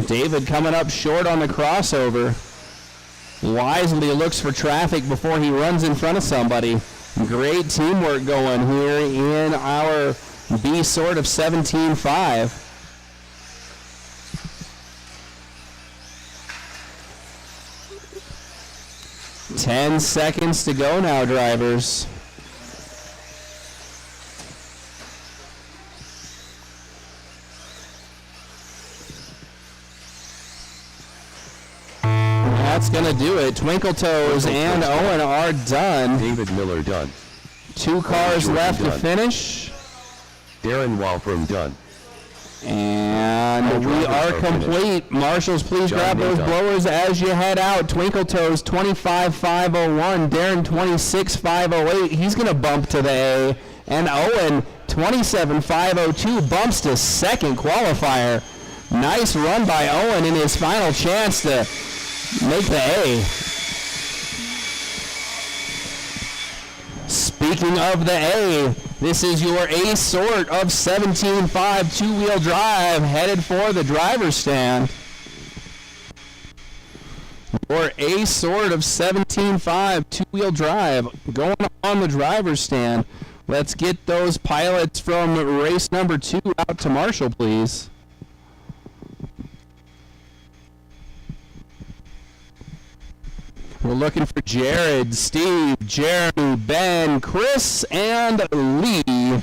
David coming up short on the crossover. Wisely looks for traffic before he runs in front of somebody. Great teamwork going here in our B sort of 17.5. 10 seconds to go now, drivers. That's going to do it. Twinkle Toes and Owen are done. David Miller done. 2 cars Jordan left to done. finish. Darren Walfram done. And we are complete. Marshals, please John grab those Mayton. blowers as you head out. Twinkle Toes 25,501. Darren 26,508. He's going to bump to the A. And Owen 27,502 bumps to second qualifier. Nice run by Owen in his final chance to make the A. Speaking of the A, this is your A sort of 17.5 two-wheel drive headed for the driver's stand. Your A sort of 17.5 two-wheel drive going on the driver's stand. Let's get those pilots from race number 2 out to Marshall, please. We're looking for Jared, Steve, Jeremy, Ben, Chris, and Lee.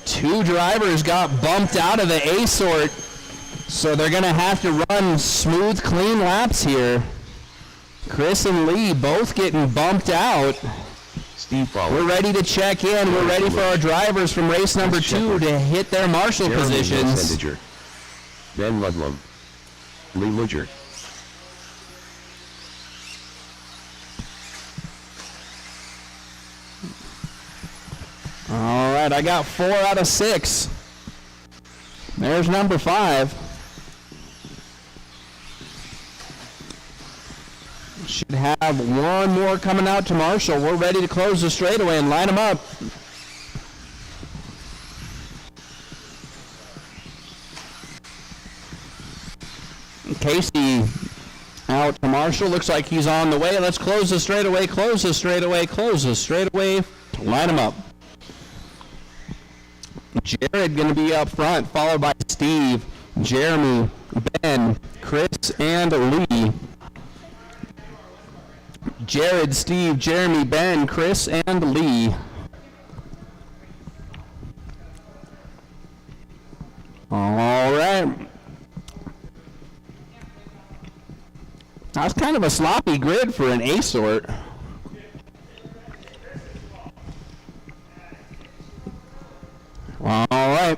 Two drivers got bumped out of the A sort, so they're going to have to run smooth, clean laps here. Chris and Lee both getting bumped out. Steve Fowler. We're ready to check in. We're ready for our drivers from race number 2 to hit their marshal Jeremy positions. Sendiger. Ben Ludlum. Lee Ludger. All right, I got 4 out of 6. There's number 5. Should have one more coming out to Marshall. We're ready to close the straightaway and line them up. Casey out to Marshall. Looks like he's on the way. Let's close the straightaway, close the straightaway, close the straightaway. Line them up. Jared going to be up front, followed by Steve, Jeremy, Ben, Chris, and Lee. Jared, Steve, Jeremy, Ben, Chris, and Lee. All right. That's kind of a sloppy grid for an A sort. All right.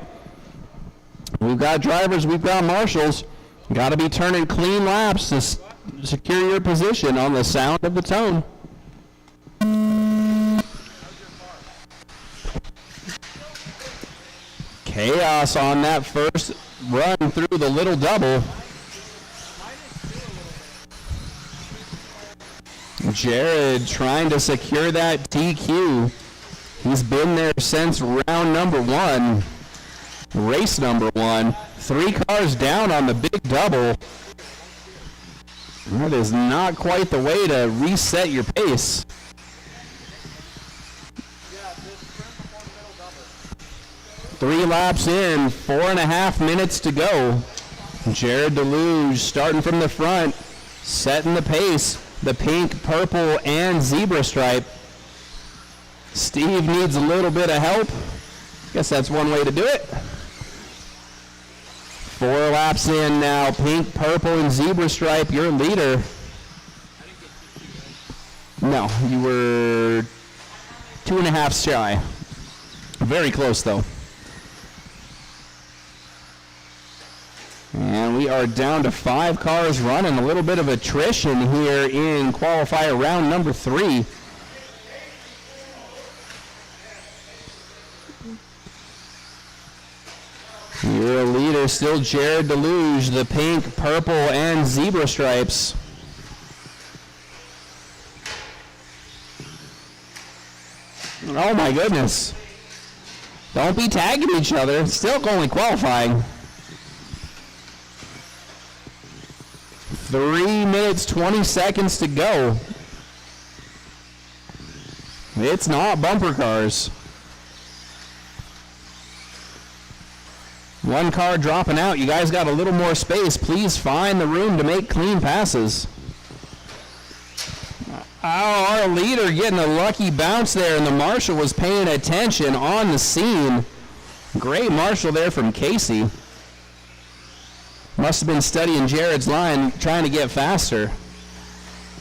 We've got drivers, we've got marshals. Got to be turning clean laps to secure your position on the sound of the tone. Chaos on that first run through the little double. Jared trying to secure that TQ. He's been there since round number 1, race number 1. 3 cars down on the big double. That is not quite the way to reset your pace. Three laps in, 4.5 minutes to go. Jared Deluge starting from the front, setting the pace. The pink, purple, and zebra stripe. Steve needs a little bit of help. Guess that's one way to do it. 4 laps in now. Pink, purple, and zebra stripe, your leader. No, you were 2.5 shy. Very close, though. And we are down to 5 cars running. A little bit of attrition here in qualifier round number 3. Your leader still Jared Deluge, the pink, purple, and zebra stripes. Oh my goodness. Don't be tagging each other. Still only qualifying. 3 minutes, 20 seconds to go. It's not bumper cars. One car dropping out. You guys got a little more space. Please find the room to make clean passes. Oh, our leader getting a lucky bounce there, and the marshal was paying attention on the scene. Great marshal there from Casey. Must have been studying Jared's line, trying to get faster.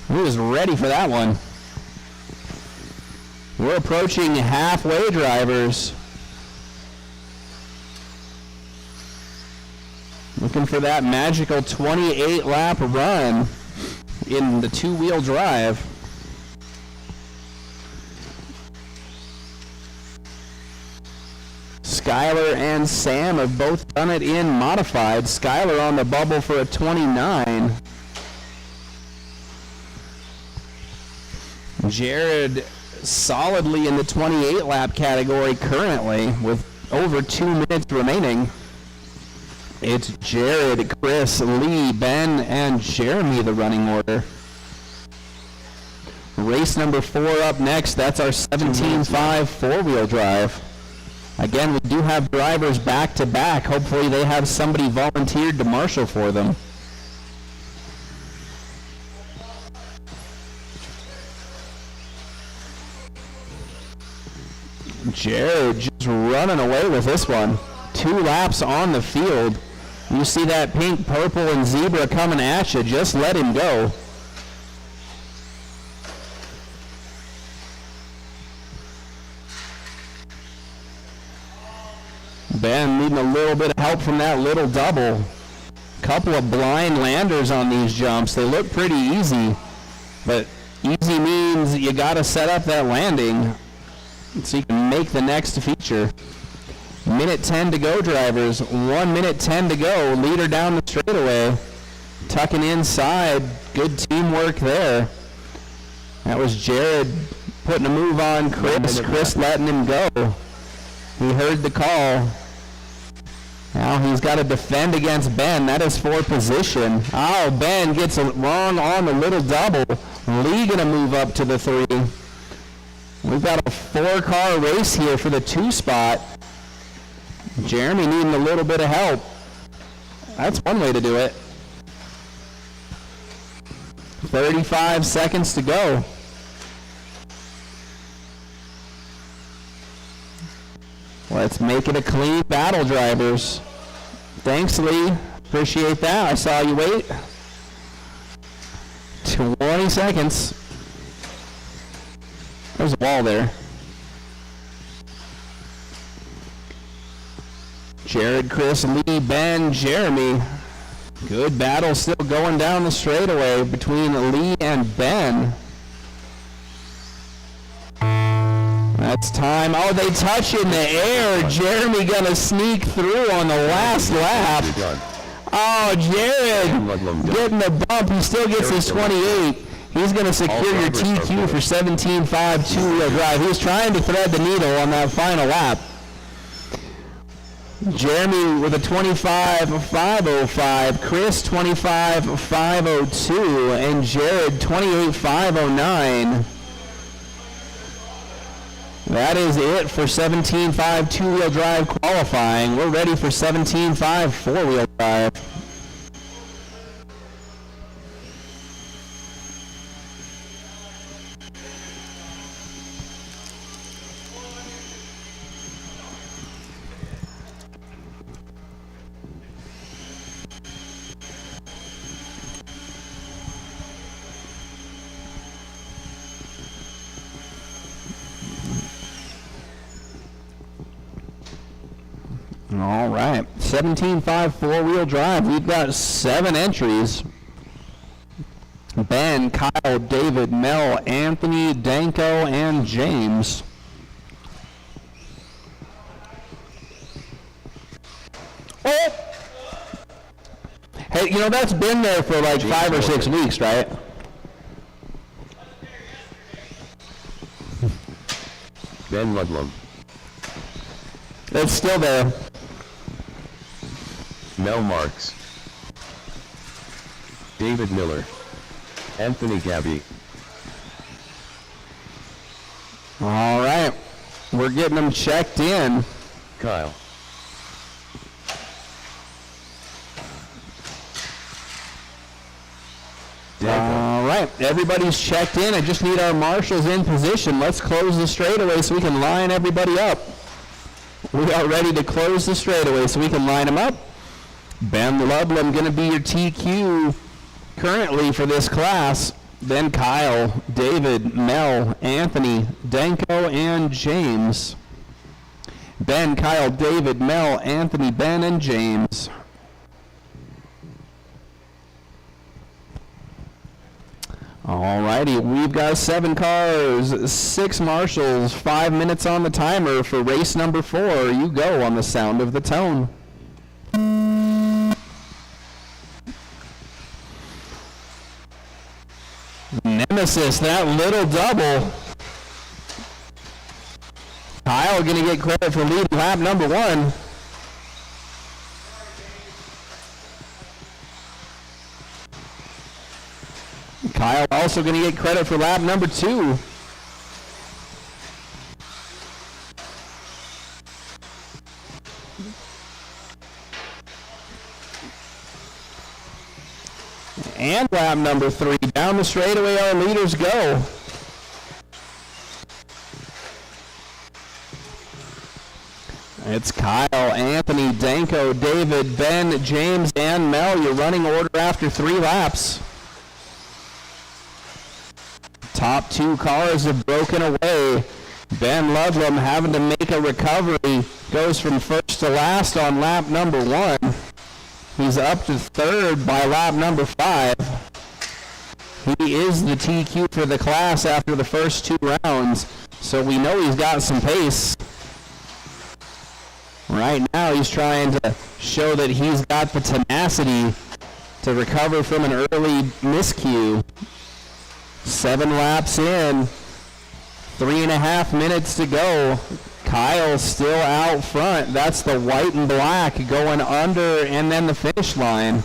He was ready for that one. We're approaching halfway, drivers. Looking for that magical 28-lap run in the two-wheel drive. Skylar and Sam have both done it in modified. Skylar on the bubble for a 29. Jared solidly in the 28-lap category currently with over 2 minutes remaining. It's Jared, Chris, Lee, Ben, and Jeremy, the running order. Race number 4 up next. That's our 17.5 four-wheel drive. Again, we do have drivers back-to-back. Hopefully they have somebody volunteered to marshal for them. Jared just running away with this one. 2 laps on the field. You see that pink, purple, and zebra coming at you. Just let him go. Ben needing a little bit of help from that little double. Couple of blind landers on these jumps. They look pretty easy, but easy means you got to set up that landing so you can make the next feature. Minute 10 to go, drivers. 1 minute 10 to go. Leader down the straightaway. Tucking inside. Good teamwork there. That was Jared putting a move on Chris. Chris letting him go. He heard the call. Now he's got to defend against Ben. That is for position. Oh, Ben gets it wrong on the little double. Lee going to move up to the 3. We've got a 4-car race here for the 2 spot. Jeremy needing a little bit of help. That's one way to do it. 35 seconds to go. Let's make it a clean battle, drivers. Thanks, Lee. Appreciate that. I saw you wait. 20 seconds. There's a wall there. Jared, Chris, Lee, Ben, Jeremy. Good battle still going down the straightaway between Lee and Ben. That's time. Oh, they touch in the air. Jeremy gonna sneak through on the last lap. Oh, Jared getting the bump. He still gets his 28. He's gonna secure your TQ for 17.5 two-wheel drive. He was trying to thread the needle on that final lap. Jeremy with a 25.505, Chris 25.502, and Jared 28.509. That is it for 17.5 two-wheel drive qualifying. We're ready for 17.5 four-wheel drive. All right, 17.5 four-wheel drive. We've got 7 entries. Ben, Kyle, David, Mel, Anthony, Danko, and James. Oh! Hey, you know, that's been there for like 5 or 6 weeks, right? Ben Ludlum. It's still there. Mel Marks, David Miller, Anthony Gabby. All right. We're getting them checked in. Kyle, All right. Everybody's checked in. I just need our marshals in position. Let's close the straightaway so we can line everybody up. We are ready to close the straightaway so we can line them up. Ben Ludlam going to be your TQ currently for this class. Then Kyle, David, Mel, Anthony, Danko, and James. Ben, Kyle, David, Mel, Anthony, Ben, and James. Alrighty, we've got 7 cars, 6 marshals, 5 minutes on the timer for race number 4. You go on the sound of the tone. Nemesis, that little double. Kyle going to get credit for leading lap number 1. Kyle also going to get credit for lap number 2. And lap number 3. Down the straightaway our leaders go. It's Kyle, Anthony, Danko, David, Ben, James, and Mel. Your running order after 3 laps. Top 2 cars have broken away. Ben Ludlam having to make a recovery. Goes from first to last on lap number 1. He's up to 3rd by lap number 5. He is the TQ for the class after the first 2 rounds, so we know he's got some pace. Right now he's trying to show that he's got the tenacity to recover from an early miscue. 7 laps in, 3.5 minutes to go. Kyle's still out front. That's the white and black going under and then the finish line.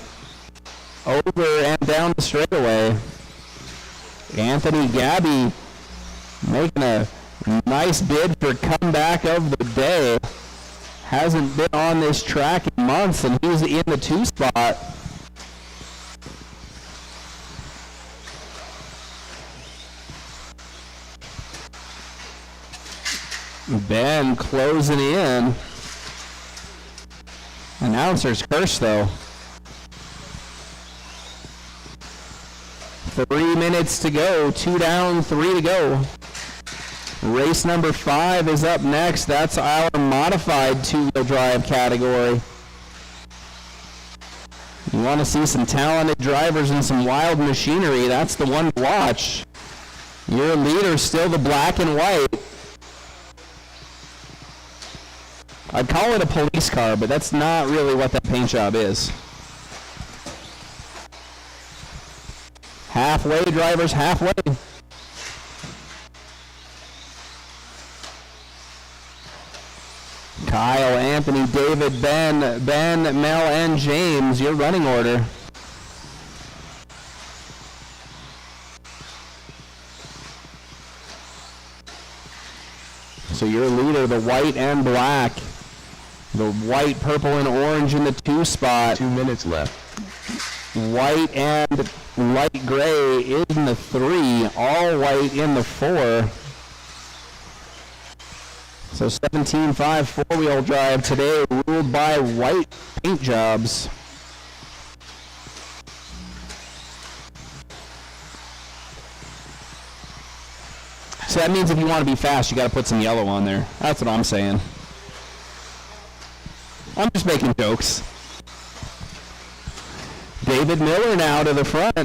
Over and down the straightaway. Anthony Gabby making a nice bid for comeback of the day. Hasn't been on this track in months, and he's in the 2 spot. Ben closing in. Announcer's curse, though. 3 minutes to go. 2 down, 3 to go. Race number 5 is up next. That's our modified 2-wheel drive category. You want to see some talented drivers and some wild machinery, that's the one to watch. Your leader's still the black and white. I'd call it a police car, but that's not really what that paint job is. Halfway, drivers, halfway. Kyle, Anthony, David, Ben, Mel, and James, your running order. So your leader, the white and black. The white, purple, and orange in the 2 spot. 2 minutes left. White and light gray in the 3. All white in the 4. So 17.5 4-wheel drive today, ruled by white paint jobs. So that means if you want to be fast, you got to put some yellow on there. That's what I'm saying. I'm just making jokes. David Miller now to the front.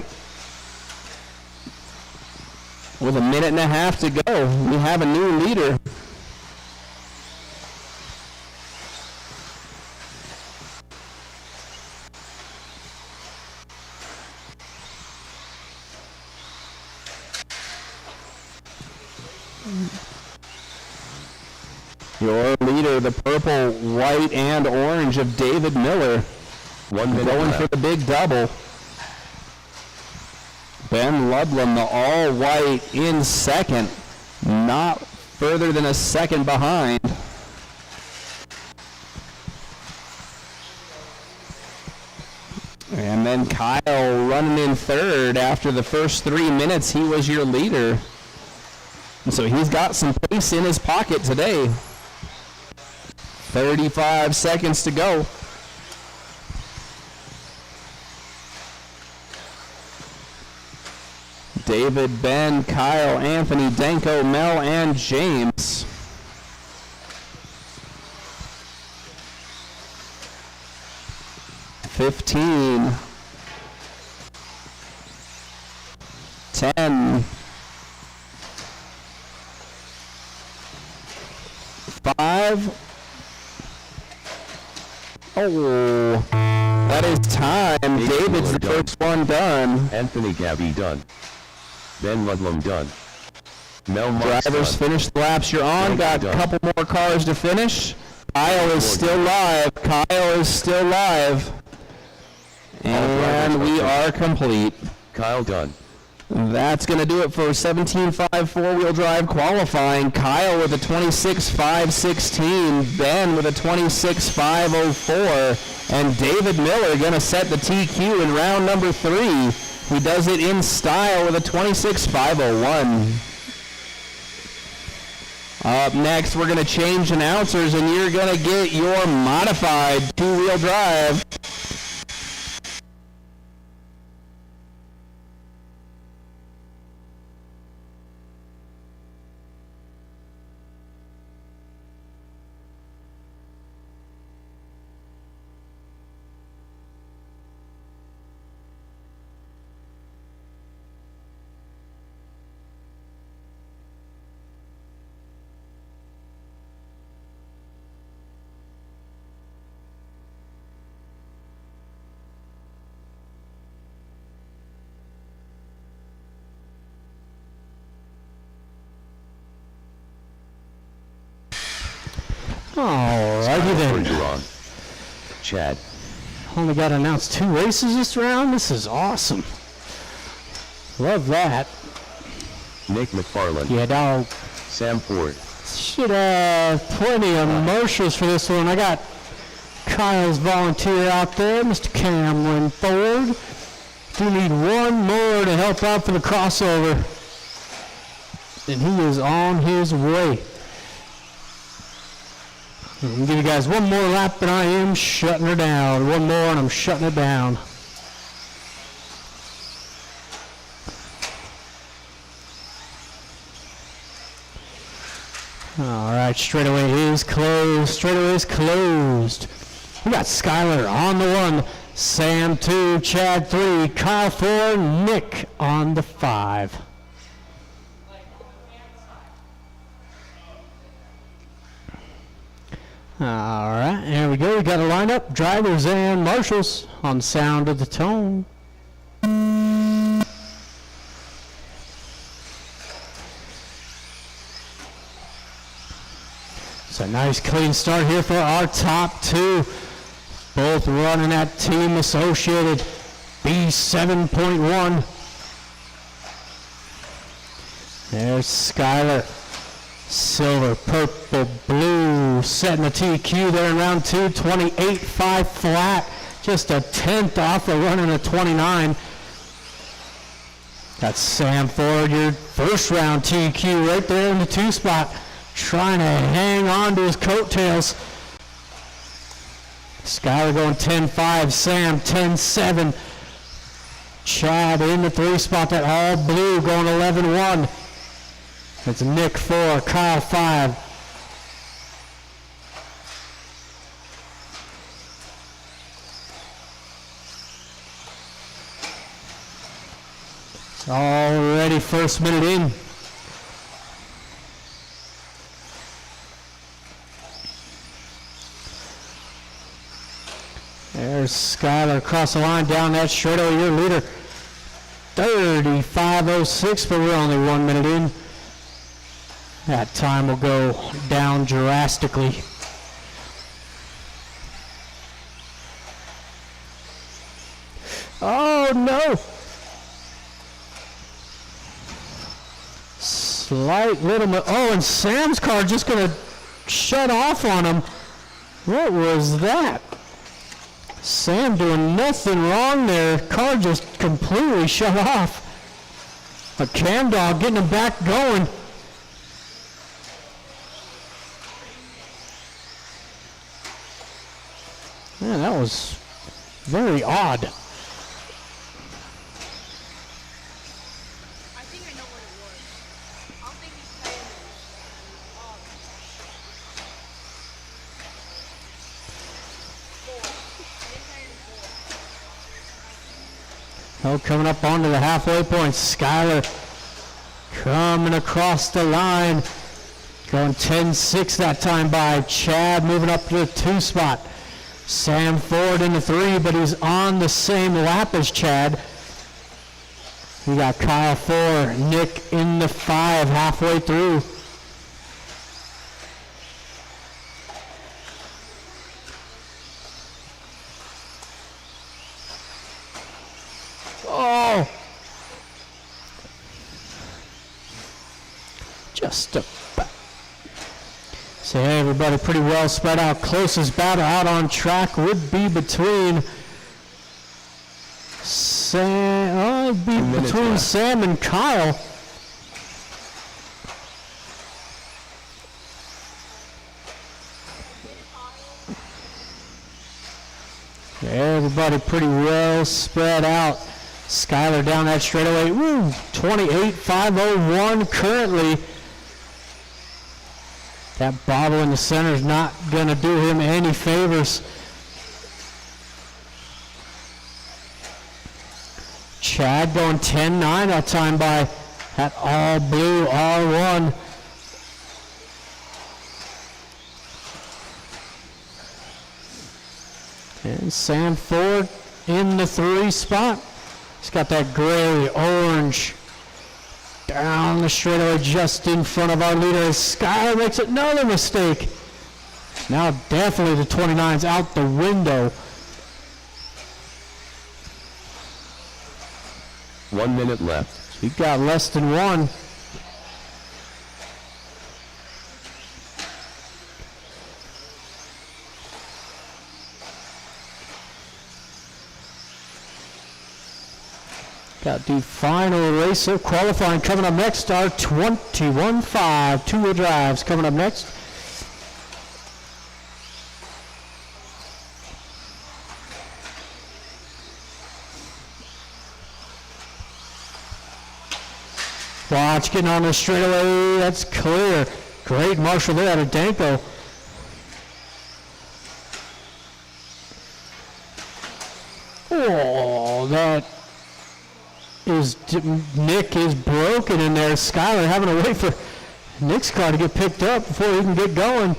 With 1.5 minutes to go, we have a new leader. Your leader under the purple, white, and orange of David Miller. 1 minute Going left. for the big double. Ben Ludlam, the all-white, in second. Not further than a second behind. And then Kyle running in third. After the first 3 minutes, he was your leader. And so he's got some pace in his pocket today. 35 seconds to go. David, Ben, Kyle, Anthony, Danko, Mel, and James. $15, 10, 5. Oh, that is time. David's the first one done. Anthony Gabby done. Ben Ludlam done. Mel Marks Drivers done. finished the laps you're on. Danko Got a done. couple more cars to finish. Kyle is still live. Kyle is still live. And we are complete. Kyle done. That's going to do it for 17.5 four-wheel drive qualifying. Kyle with a 26.516, Ben with a 26.504, and David Miller going to set the TQ in round number 3. He does it in style with a 26.501. Up next, we're going to change announcers, and you're going to get your modified two-wheel drive. Alrighty then. You're on. Chad. Only got to announce 2 races this round. This is awesome. Love that. Nick McFarland. Yeah, dog. Sam Ford. Should have plenty of marshals for this one. I got Kyle's volunteer out there, Mr. Cameron Ford. Do need one more to help out for the crossover. And he is on his way. I'm going to give you guys one more lap and I am shutting her down. One more and I'm shutting it down. All right, straightaway is closed. Straightaway is closed. We got Skylar on the 1, Sam 2, Chad 3, Kyle 4, Nick on the 5. All right, here we go. We got a lineup, drivers and marshals on Sound of the Tone. It's a nice clean start here for our top 2. Both running at Team Associated B7.1. There's Skylar. Silver, purple, blue, setting the TQ there in round 2, 28.5 flat, just a 10th off of running a 29. That's Sam Ford, your first round TQ right there in the 2 spot, trying to hang on to his coattails. Skylar going 10.5, Sam 10.7. Chad in the 3 spot, that all blue going 11.1. It's Nick 4, Kyle 5. It's already first minute in. There's Skylar across the line down that straightaway, your leader. 35.06, but we're only 1 minute in. That time will go down drastically. Oh no! Slight little, oh, and Sam's car just gonna shut off on him. What was that? Sam doing nothing wrong there. Car just completely shut off. A cam dog getting him back going. Man, that was very odd. I think I know what it was. I don't think he's playing Oh, coming up onto the halfway point. Skyler coming across the line. Going 10-6 that time by Chad, moving up to the 2 spot. Sam Ford in the 3, but he's on the same lap as Chad. We got Kyle 4, Nick in the 5, halfway through. Oh! Just about. So everybody pretty well spread out. Closest battle out on track would be between Sam and Kyle. Everybody pretty well spread out. Skyler down that straightaway. Woo! 28.501 currently. That bobble in the center is not going to do him any favors. Chad going 10-9 that time by that all blue R1. And Sam Ford in the 3 spot. He's got that gray, orange down the straightaway just in front of our leader as Skyler makes another mistake. Now definitely the 29's out the window. 1 minute left. He got less than 1. Got the final race of qualifying coming up next. Our 21.5 two-wheel drives coming up next. Watch getting on the straightaway. That's clear. Great marshal there out of Danko. Oh, that is, Nick is broken in there. Skyler having to wait for Nick's car to get picked up before he can get going.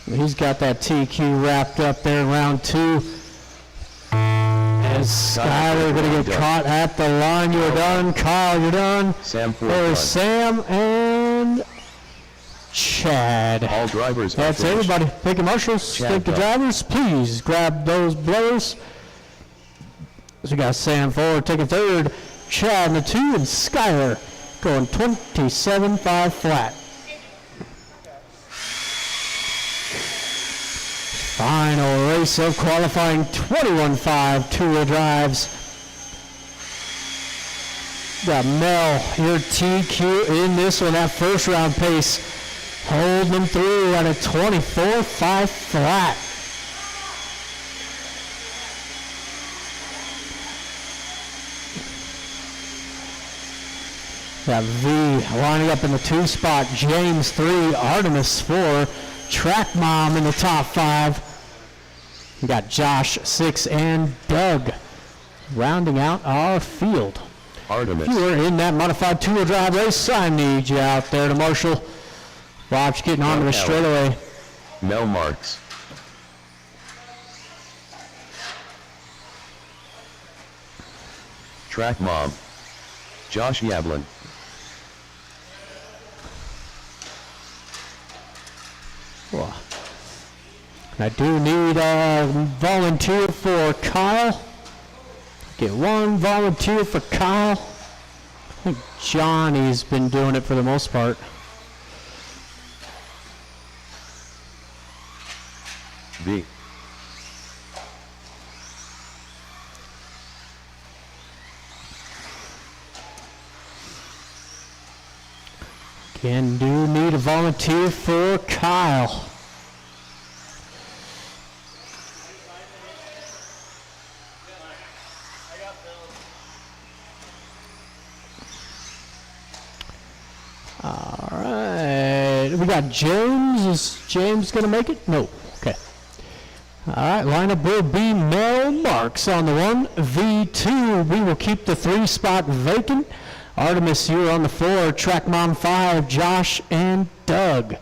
He's got that TQ wrapped up there in round 2. As Skyler going to get caught at the line. You're done. Kyle, you're done. Sam Ford There's done. Sam and Chad. All drivers are That's finished. everybody. Thank you, marshals. Chad Thank you, done. drivers. Please grab those blowers. So we got Sam Ford taking 3rd, Chad in the 2, and Skyler going 27.5 flat. Final race of qualifying 21.5 two-wheel drives. Got Mel, your TQ in this one, that first round pace, holding them through at a 24.5 flat. Got V lining up in the 2 spot, James 3, Artemis 4, Track Mom in the top 5. We got Josh 6 and Doug rounding out our field. Artemis. If you were in that modified two-wheel drive race, I need you out there to marshal. Watch getting onto the straightaway. Mel Marks. Track Mom. Josh Yablin. I do need a volunteer for Kyle. Get one volunteer for Kyle. I think Johnny's been doing it for the most part. B. Again, do need a volunteer for Kyle. All right, we got James. Is James gonna make it? No. Okay. All right, lineup will be Mel Marks on the 1. V2, we will keep the 3 spot vacant. Artemis, you're on the 4. Track Mom 5, Josh and Doug.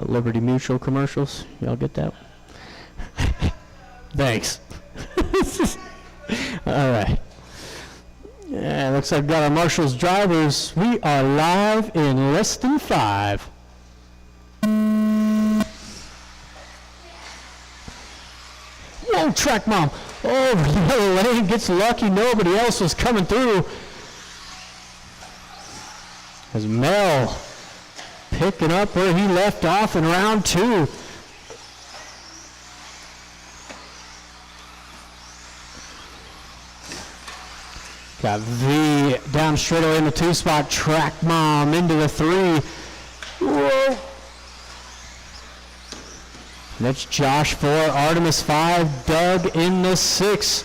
Liberty Mutual commercials. Y'all get that? Thanks. All right. Yeah, looks like we got our Marshall's drivers. We are live in less than 5. Whoa, Track Mom. Over the yellow lane, gets lucky. Nobody else was coming through. As Mel picking up where he left off in round 2. Got V down straightaway in the 2 spot. Track Mom into the 3. Whoa. That's Josh 4, Artemis 5, Doug in the 6.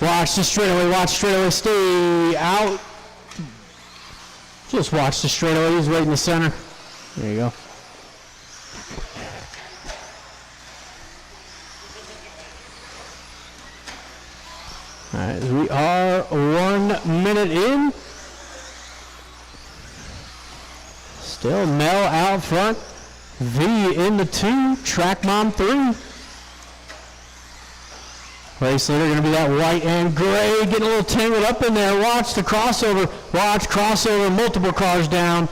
Watch the straightaway, stay out. Just watch the straightaway, he's right in the center. There you go. All right, we are 1 minute in. Still Mel out front. V in the 2. Track Mom 3. Race leader going to be that white and gray. Getting a little tangled up in there. Watch the crossover. Watch crossover. Multiple cars down.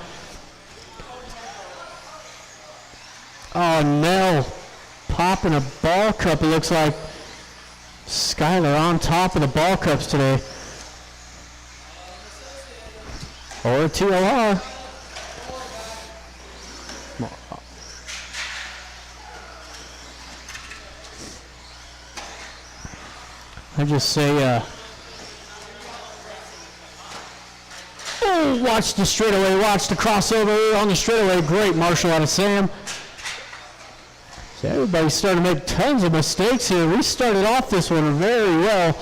Oh, Mel popping a ball cup, it looks like. Skylar on top of the ball cups today. Or a TLR. I just say, oh, watch the straightaway, watch the crossover on the straightaway. Great Marshall out of Sam. So everybody's starting to make tons of mistakes here. We started off this one very well.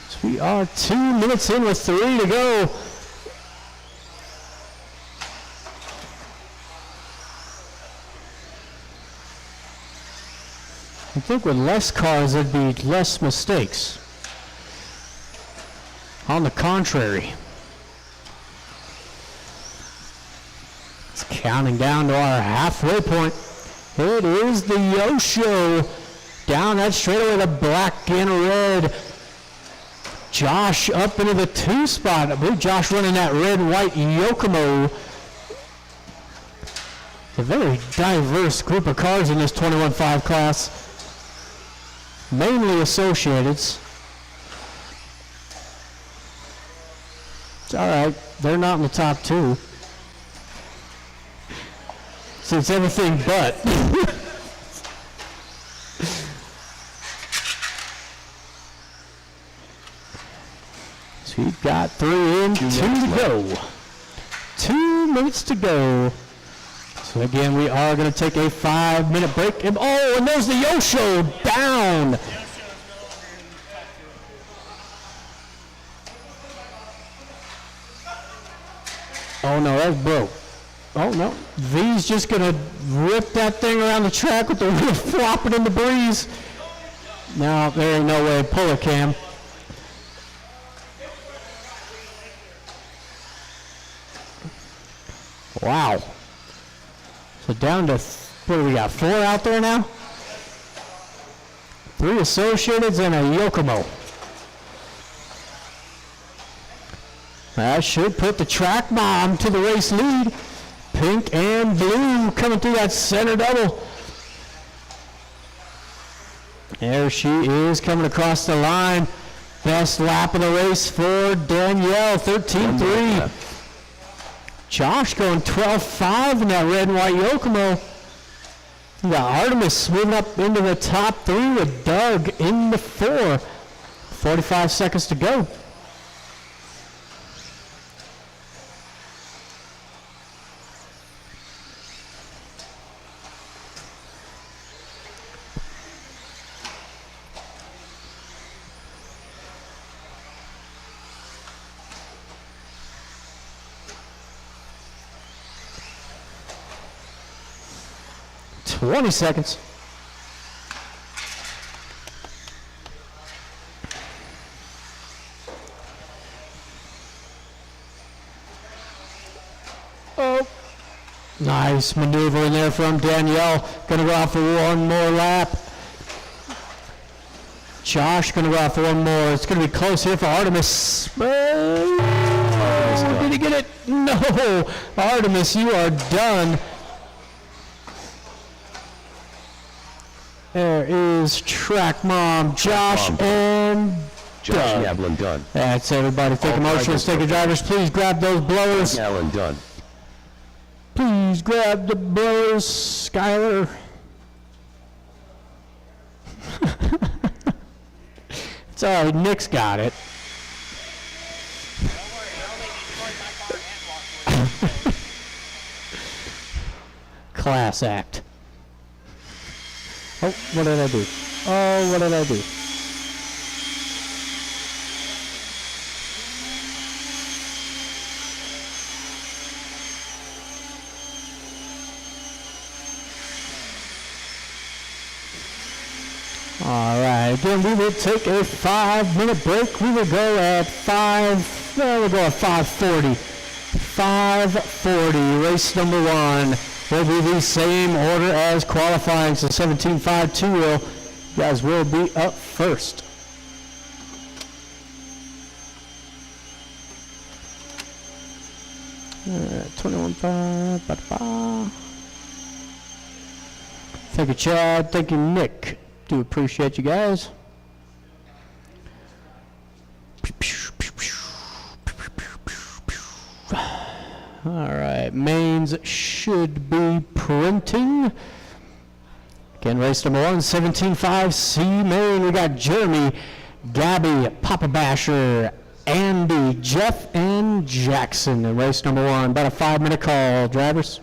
So we are 2 minutes in with 3 to go. I think with less cars, there'd be less mistakes. On the contrary. It's counting down to our halfway point. It is the Yo-Show. Down that straightaway, the black and red. Josh up into the 2 spot. I believe Josh running that red-white Yokomo. A very diverse group of cars in this 21.5 class. Mainly Associateds. It's all right. They're not in the top 2. So it's everything but. So we've got 3 in, 2 to go. 2 minutes to go. So again, we are going to take a 5-minute break. And, oh, and there's the Yo-Show down. Oh, no, that's broke. Oh, no. V's just going to rip that thing around the track with the wheel flopping in the breeze. No, there ain't no way. Pull it, Cam. Wow. So down to, what do we got, 4 out there now? 3 Associateds and a Yokomo. That should put the track bomb to the race lead. Pink and blue coming through that center double. There she is coming across the line. Best lap of the race for Danielle, 13.3. Josh going 12.5 in that red and white Yokomo. You got Artemis moving up into the top 3 with Doug in the 4. 45 seconds to go. $20 seconds. Oh, nice maneuver in there from Danielle. Gonna go out for one more lap. Josh gonna go out for one more. It's gonna be close here for Artemis. Oh, did he get it? No, Artemis, you are done. There is track mom, Josh, and Josh Doug. Yavlin done. That's everybody. Take a motion. Take your drivers. Please grab those blowers. Allen done. Please grab the blowers, Skylar. It's all right. Nick's got it. Don't worry, you only destroyed my car and walked away. Class act. Oh, what did I do? Oh, what did I do? All right, again, we will take a 5-minute break. We will go at 5:40. 5:40, race number 1. Will be the same order as qualifying, so 17.52 will. You guys will be up first. All right, 21.5. Thank you, Chad. Thank you, Nick. Do appreciate you guys. All right, mains should be printing. Again, race number 1, 17.5 C main. We got Jeremy, Gabby, Papa Basher, Andy, Jeff, and Jackson in race number 1. About a 5-minute call, drivers.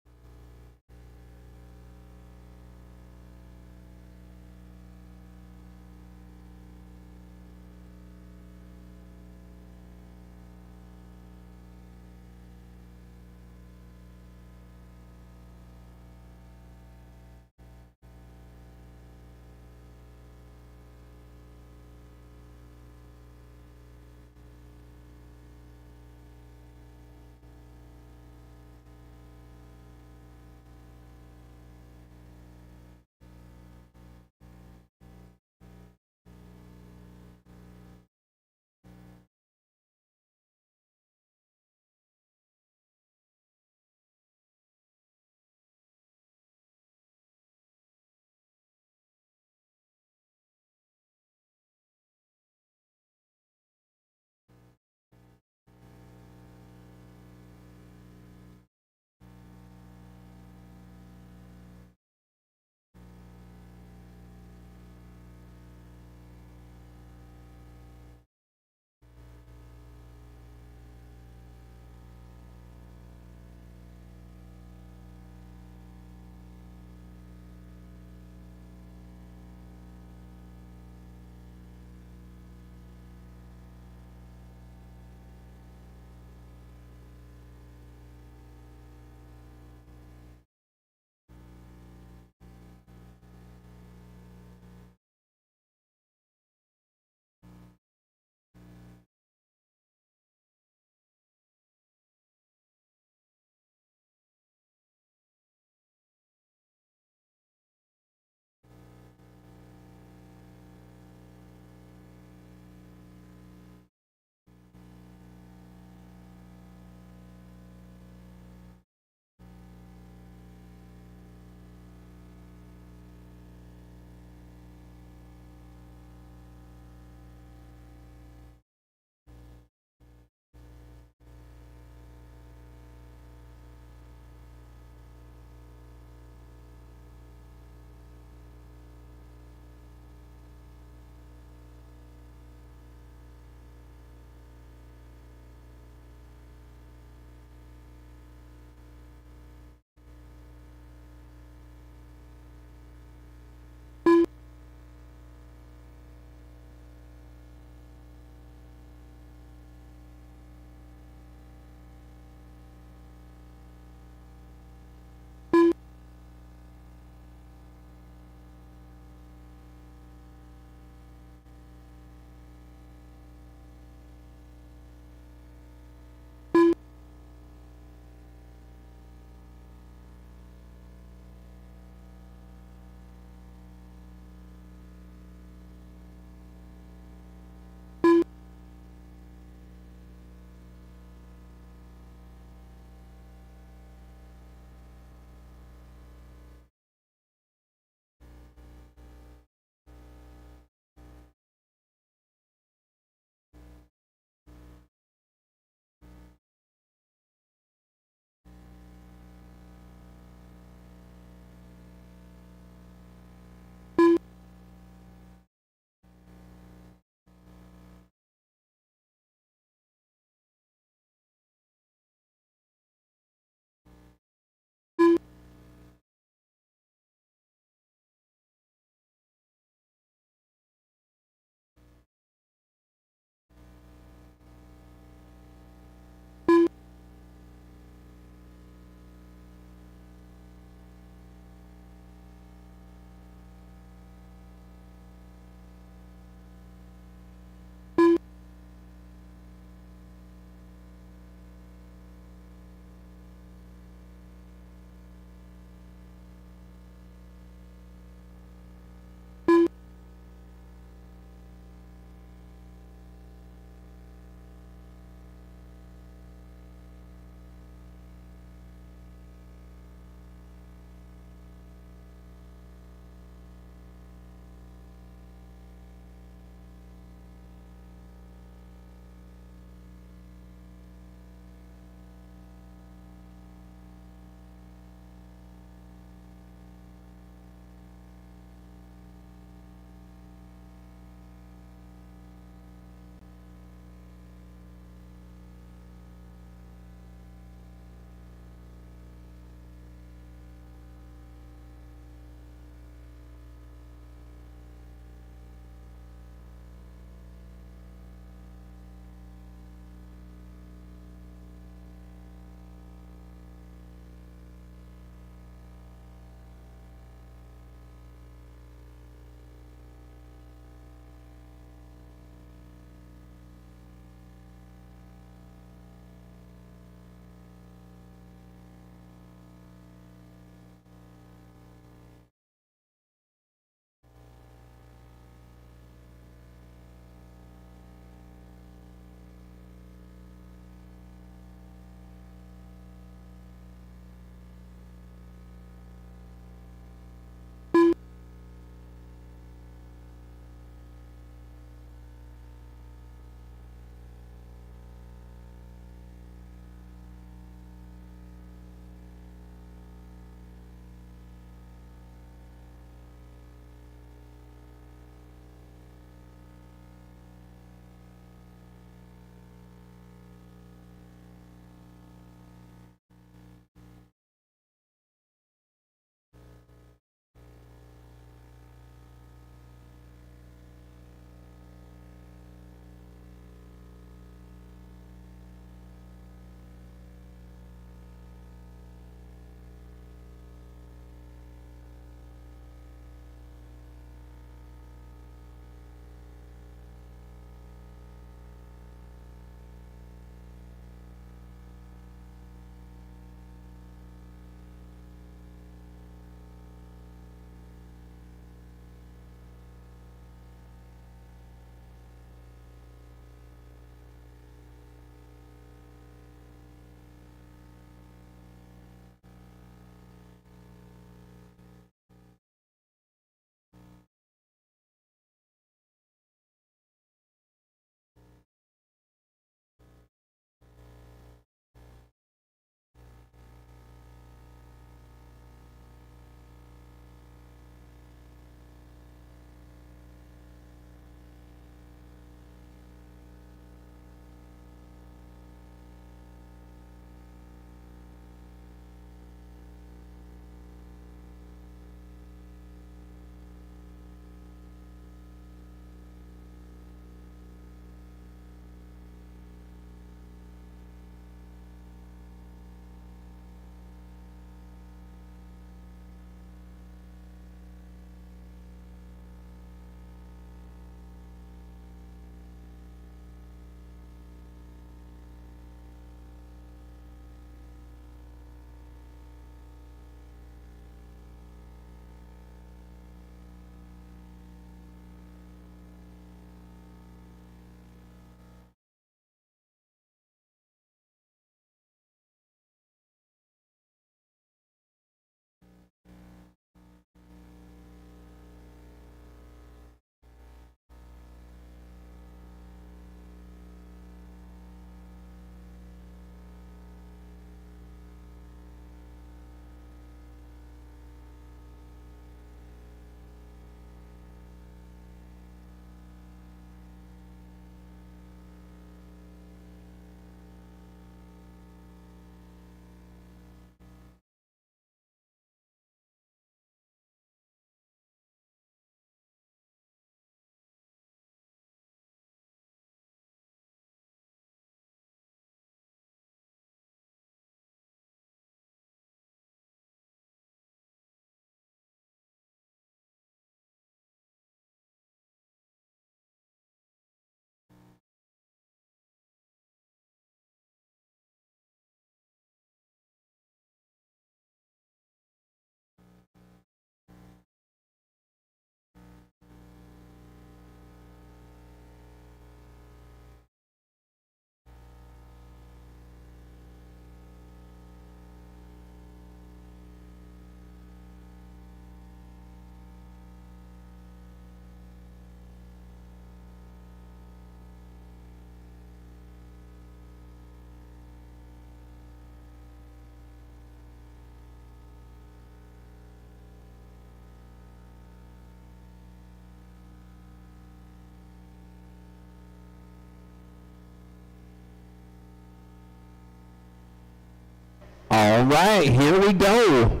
All right, here we go.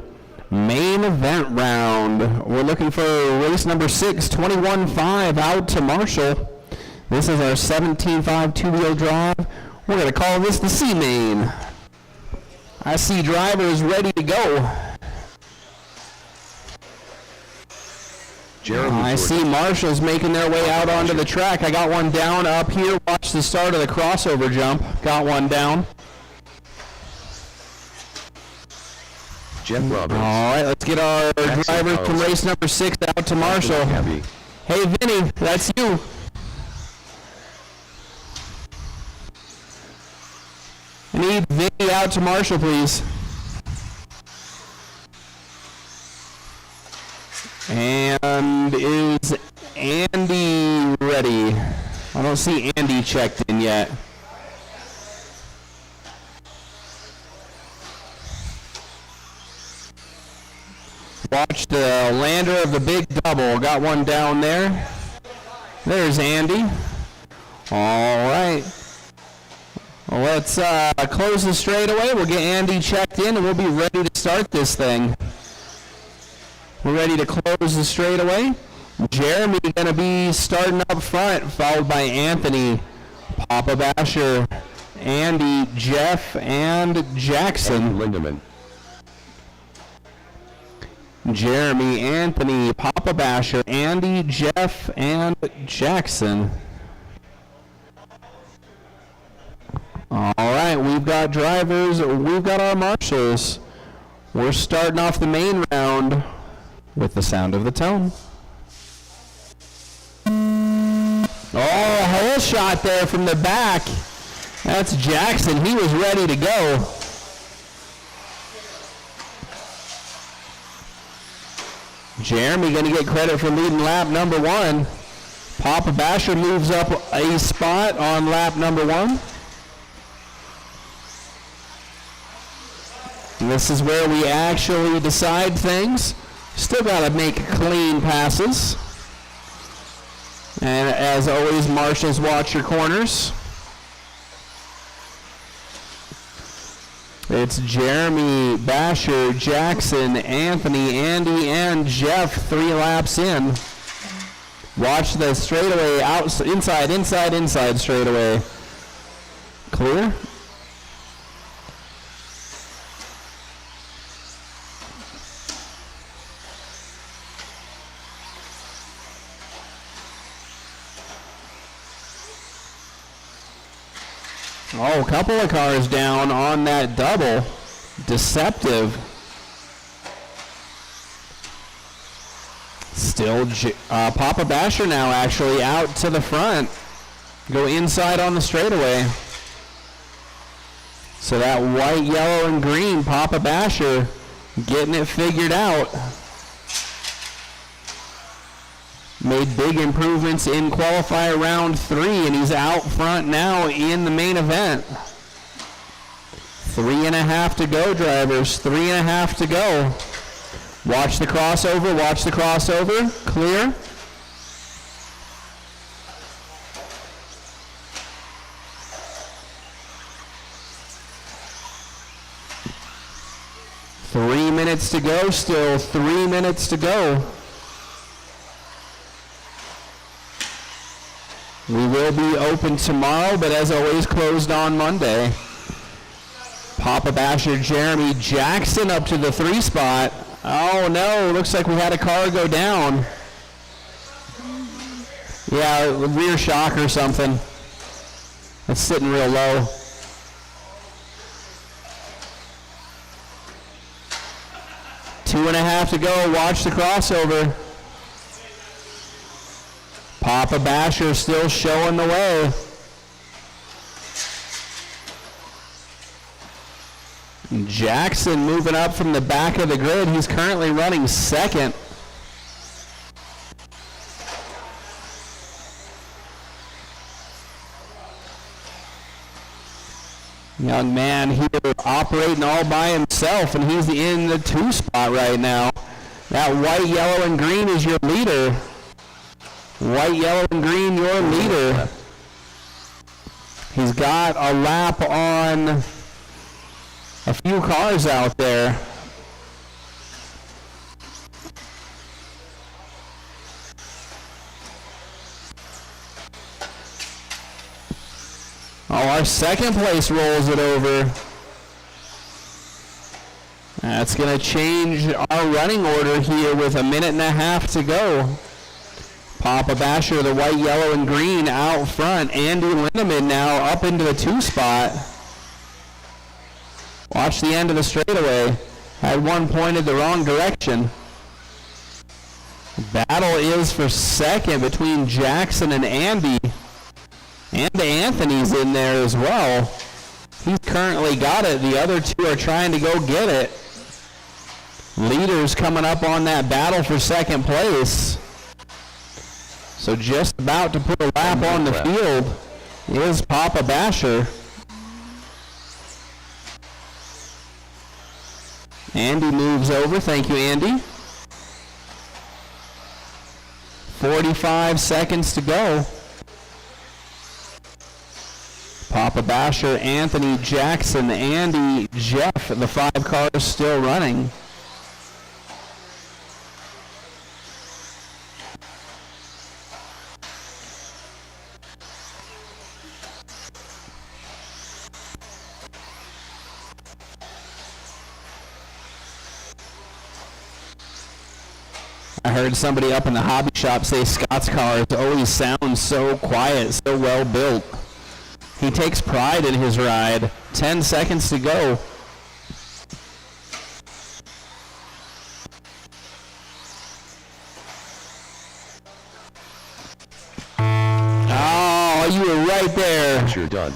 Main event round. We're looking for race number 6, 21.5 out to Marshall. This is our 17.5 two-wheel drive. We're going to call this the C-Main. I see drivers ready to go. Jeremy I see Marshall's making their way out onto the track. I got one down up here. Watch the start of the crossover jump. Got one down. Jeff Roberts. All right, let's get our drivers from race number 6 out to Marshall. Gabby. Hey, Vinny, that's you. I need Vinny out to Marshall, please. And is Andy ready? I don't see Andy checked in yet. Watch the lander of the big double. Got one down there. There's Andy. All right. Well, let's close the straightaway. We'll get Andy checked in, and we'll be ready to start this thing. We're ready to close the straightaway. Jeremy going to be starting up front, followed by Anthony, Papa Basher, Andy, Jeff, and Jackson. Lindemann. Jeremy, Anthony, Papa Basher, Andy, Jeff, and Jackson. All right, we've got drivers, we've got our marshals. We're starting off the main round with the sound of the tone. Oh, hole shot there from the back. That's Jackson. He was ready to go. Jeremy going to get credit for leading lap number 1. Papa Basher moves up a spot on lap number 1. And this is where we actually decide things. Still got to make clean passes. And as always, marshals, watch your corners. It's Jeremy, Basher, Jackson, Anthony, Andy, and Jeff 3 laps in. Watch the straightaway, inside straightaway. Clear? Oh, a couple of cars down on that double. Deceptive. Still Papa Basher now actually out to the front. Go inside on the straightaway. So that white, yellow, and green, Papa Basher getting it figured out. Made big improvements in qualifier round 3, and he's out front now in the main event. 3.5 to go, drivers. 3.5 to go. Watch the crossover. Watch the crossover. Clear. Three minutes to go. Still 3 minutes to go. We will be open tomorrow, but as always, closed on Monday. Papa Basher, Jeremy, Jackson up to the 3 spot. Oh no, looks like we had a car go down. Yeah, rear shock or something. It's sitting real low. Two and a half to go. Watch the crossover. Papa Basher still showing the way. Jackson moving up from the back of the grid. He's currently running second. Young man here operating all by himself, and he's in the 2 spot right now. That white, yellow, and green is your leader. White, yellow, and green, your leader. He's got a lap on a few cars out there. Oh, our second place rolls it over. That's going to change our running order here with 1.5 minutes to go. Papa Basher, the white, yellow, and green out front. Andy Lindemann now up into the 2 spot. Watch the end of the straightaway. Had one pointed the wrong direction. Battle is for second between Jackson and Andy. And Anthony's in there as well. He's currently got it. The other 2 are trying to go get it. Leaders coming up on that battle for second place. So just about to put a lap on the field is Papa Basher. Andy moves over. Thank you, Andy. 45 seconds to go. Papa Basher, Anthony, Jackson, Andy, Jeff, the 5 cars still running. I heard somebody up in the hobby shop say Scott's cars always sound so quiet, so well built. He takes pride in his ride. 10 seconds to go. Oh, you were right there. Basher done.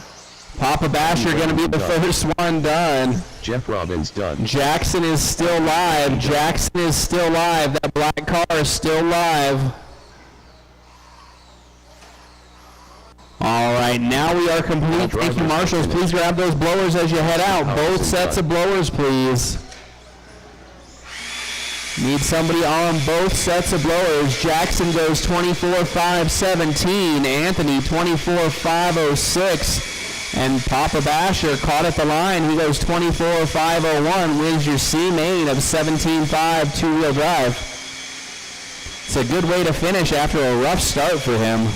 Papa Basher going to be the first one done. Jeff Robbins done. Jackson is still live. Jackson is still live. That black car is still live. All right, now we are complete. Thank you, marshals. Please grab those blowers as you head out. Both sets of blowers, please. Need somebody on both sets of blowers. Jackson goes 24.517. Anthony 24.506. And Papa Basher caught at the line. He goes 24.501. Wins your C main of 17.5 two-wheel drive. It's a good way to finish after a rough start for him.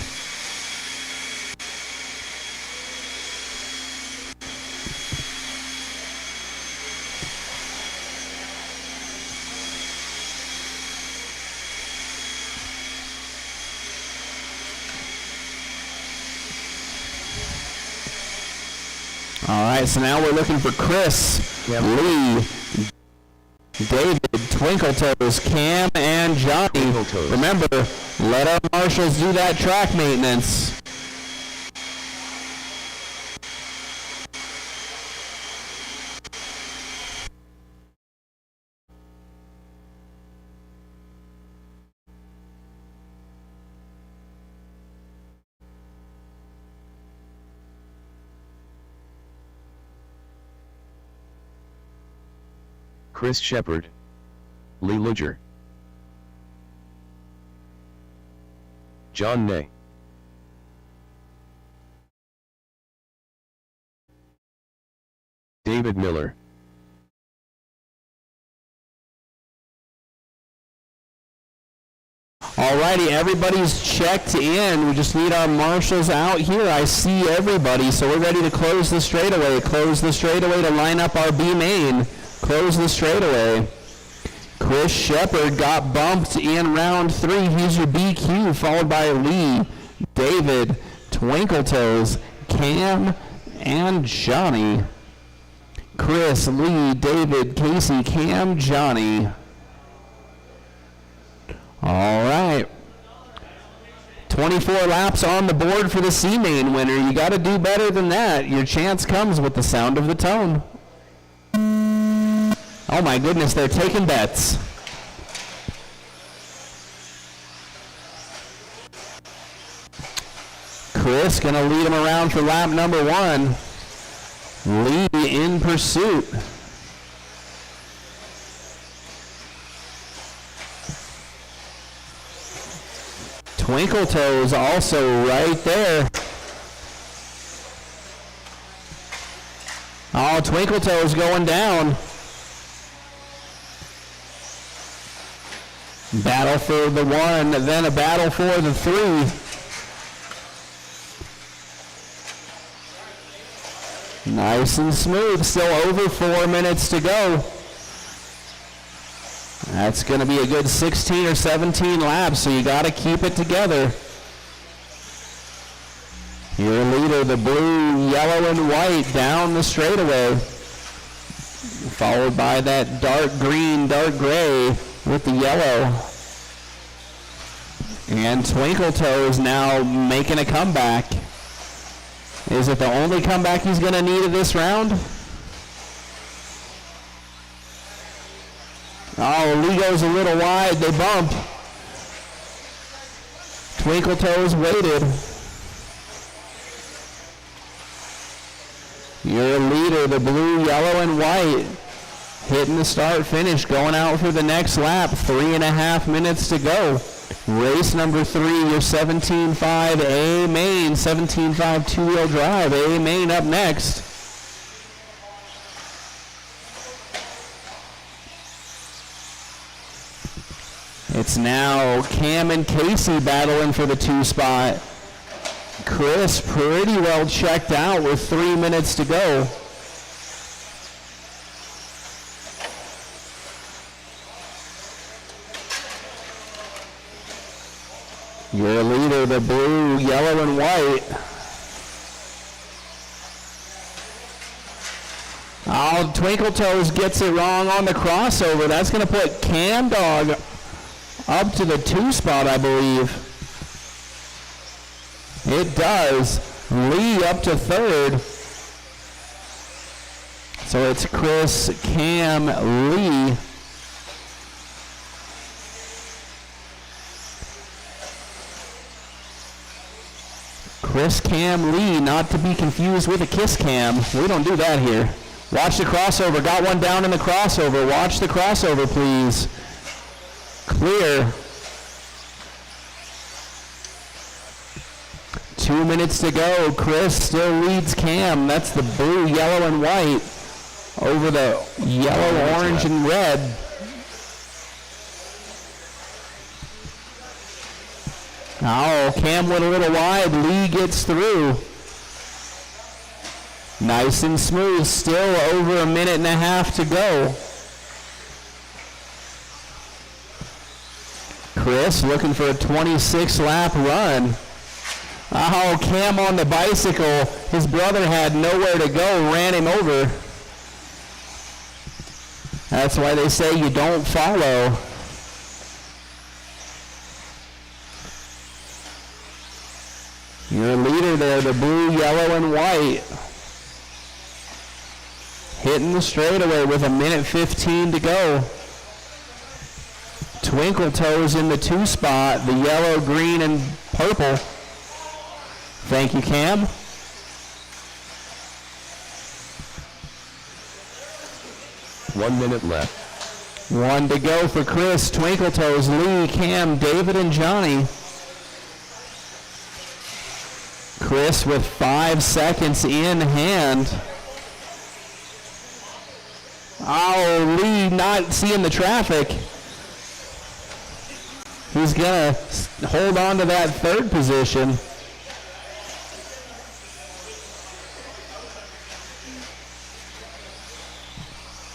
All right, so now we're looking for Chris, Lee, David, Twinkletoes, Cam, and Johnny. Remember, let our marshals do that track maintenance. Chris Shepard, Lee Luger, John Ney, David Miller, Alrighty, everybody's checked in. We just need our marshals out here. I see everybody, so we're ready to close the straightaway. Close the straightaway to line up our B main. Close the straightaway. Chris Shepard got bumped in round 3. He's your BQ, followed by Lee, David, Twinkletoes, Cam, and Johnny. Chris, Lee, David, Casey, Cam, Johnny. All right. 24 laps on the board for the C main winner. You got to do better than that. Your chance comes with the sound of the tone. Oh my goodness, they're taking bets. Chris gonna lead him around for lap number 1. Lee in pursuit. Twinkletoes also right there. Oh, Twinkle Toes going down. Battle for the 1, then a battle for the 3. Nice and smooth, still over 4 minutes to go. That's going to be a good 16 or 17 laps, so you got to keep it together. Your leader, the blue, yellow, and white down the straightaway. Followed by that dark green, dark gray with the yellow. And Twinkle Toes now making a comeback. Is it the only comeback he's going to need of this round? Oh, Lee goes a little wide. They bump. Twinkle Toes waited. Your leader, the blue, yellow, and white, hitting the start finish, going out for the next lap. 3.5 minutes to go. Race number 3, your 17.5 A main, 17.5 two-wheel drive. A main up next. It's now Cam and Casey battling for the 2 spot. Chris pretty well checked out with 3 minutes to go. Your leader, the blue, yellow, and white. Oh, Twinkle Toes gets it wrong on the crossover. That's going to put Cam Dog up to the 2 spot, I believe. It does. Lee up to 3rd. So it's Chris, Cam, Lee. Chris, Cam, Lee, not to be confused with a Kiss Cam. We don't do that here. Watch the crossover. Got one down in the crossover. Watch the crossover, please. Clear. 2 minutes to go. Chris still leads Cam. That's the blue, yellow, and white over the yellow, orange, and red. Oh, Cam went a little wide. Lee gets through. Nice and smooth. Still over 1.5 minutes to go. Chris looking for a 26-lap run. Oh, Cam on the bicycle. His brother had nowhere to go, ran him over. That's why they say you don't follow. Your leader there, the blue, yellow, and white. Hitting the straightaway with 1:15 to go. Twinkle Toes in the 2 spot, the yellow, green, and purple. Thank you, Cam. One minute left. 1 to go for Chris, Twinkle Toes, Lee, Cam, David, and Johnny. Chris with 5 seconds in hand. Oh, Lee not seeing the traffic. He's going to hold on to that 3rd position.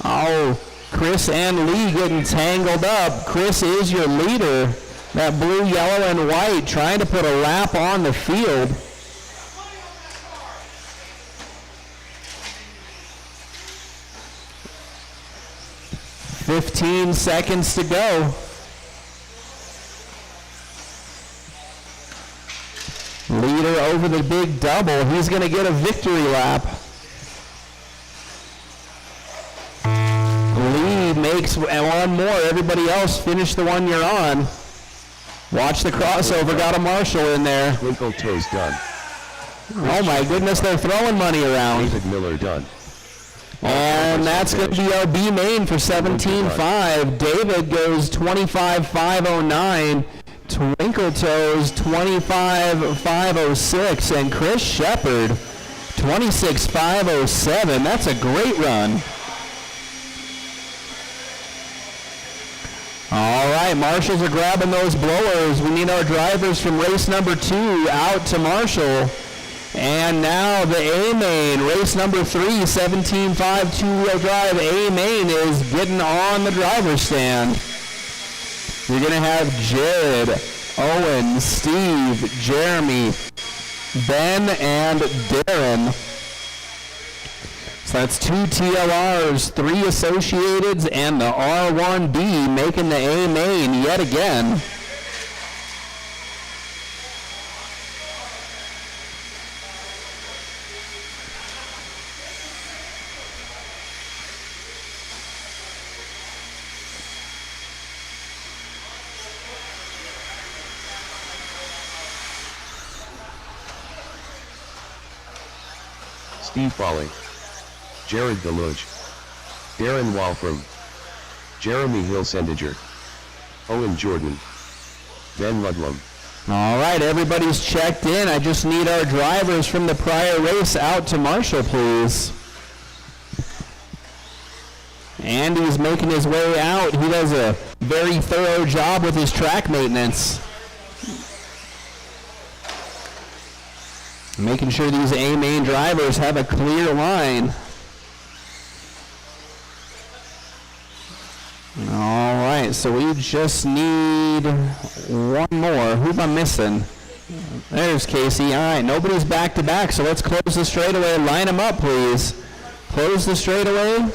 Oh, Chris and Lee getting tangled up. Chris is your leader. That blue, yellow, and white trying to put a lap on the field. $15 seconds to go. Leader over the big double. He's going to get a victory lap. Lee makes one more. Everybody else finish the one you're on. Watch the crossover. Got a Marshall in there. Twinkle Toes done. Oh my goodness, they're throwing money around. David Miller done. And that's going to be our B main for 17.5. David goes 25.509. Twinkle Toes 25.506. And Chris Shepard 26.507. That's a great run. All right, marshals are grabbing those blowers. We need our drivers from race number 2 out to marshal. And now the A-Main, race number 3, 17.5 two-wheel drive. A-Main is getting on the driver's stand. You're going to have Jared, Owen, Steve, Jeremy, Ben, and Darren. So that's 2 TLRs, 3 Associateds, and the R1D making the A-Main yet again. Steve Foley, Jared Deluge, Darren Walfram, Jeremy Hilsendiger, Owen Jordan, Ben Ludlum. All right, everybody's checked in. I just need our drivers from the prior race out to marshal, please. Andy's making his way out. He does a very thorough job with his track maintenance. Making sure these A-Main drivers have a clear line. All right, so we just need one more. Who am I missing? There's Casey. All right, nobody's back to back, so let's close the straightaway. Line them up, please. Close the straightaway.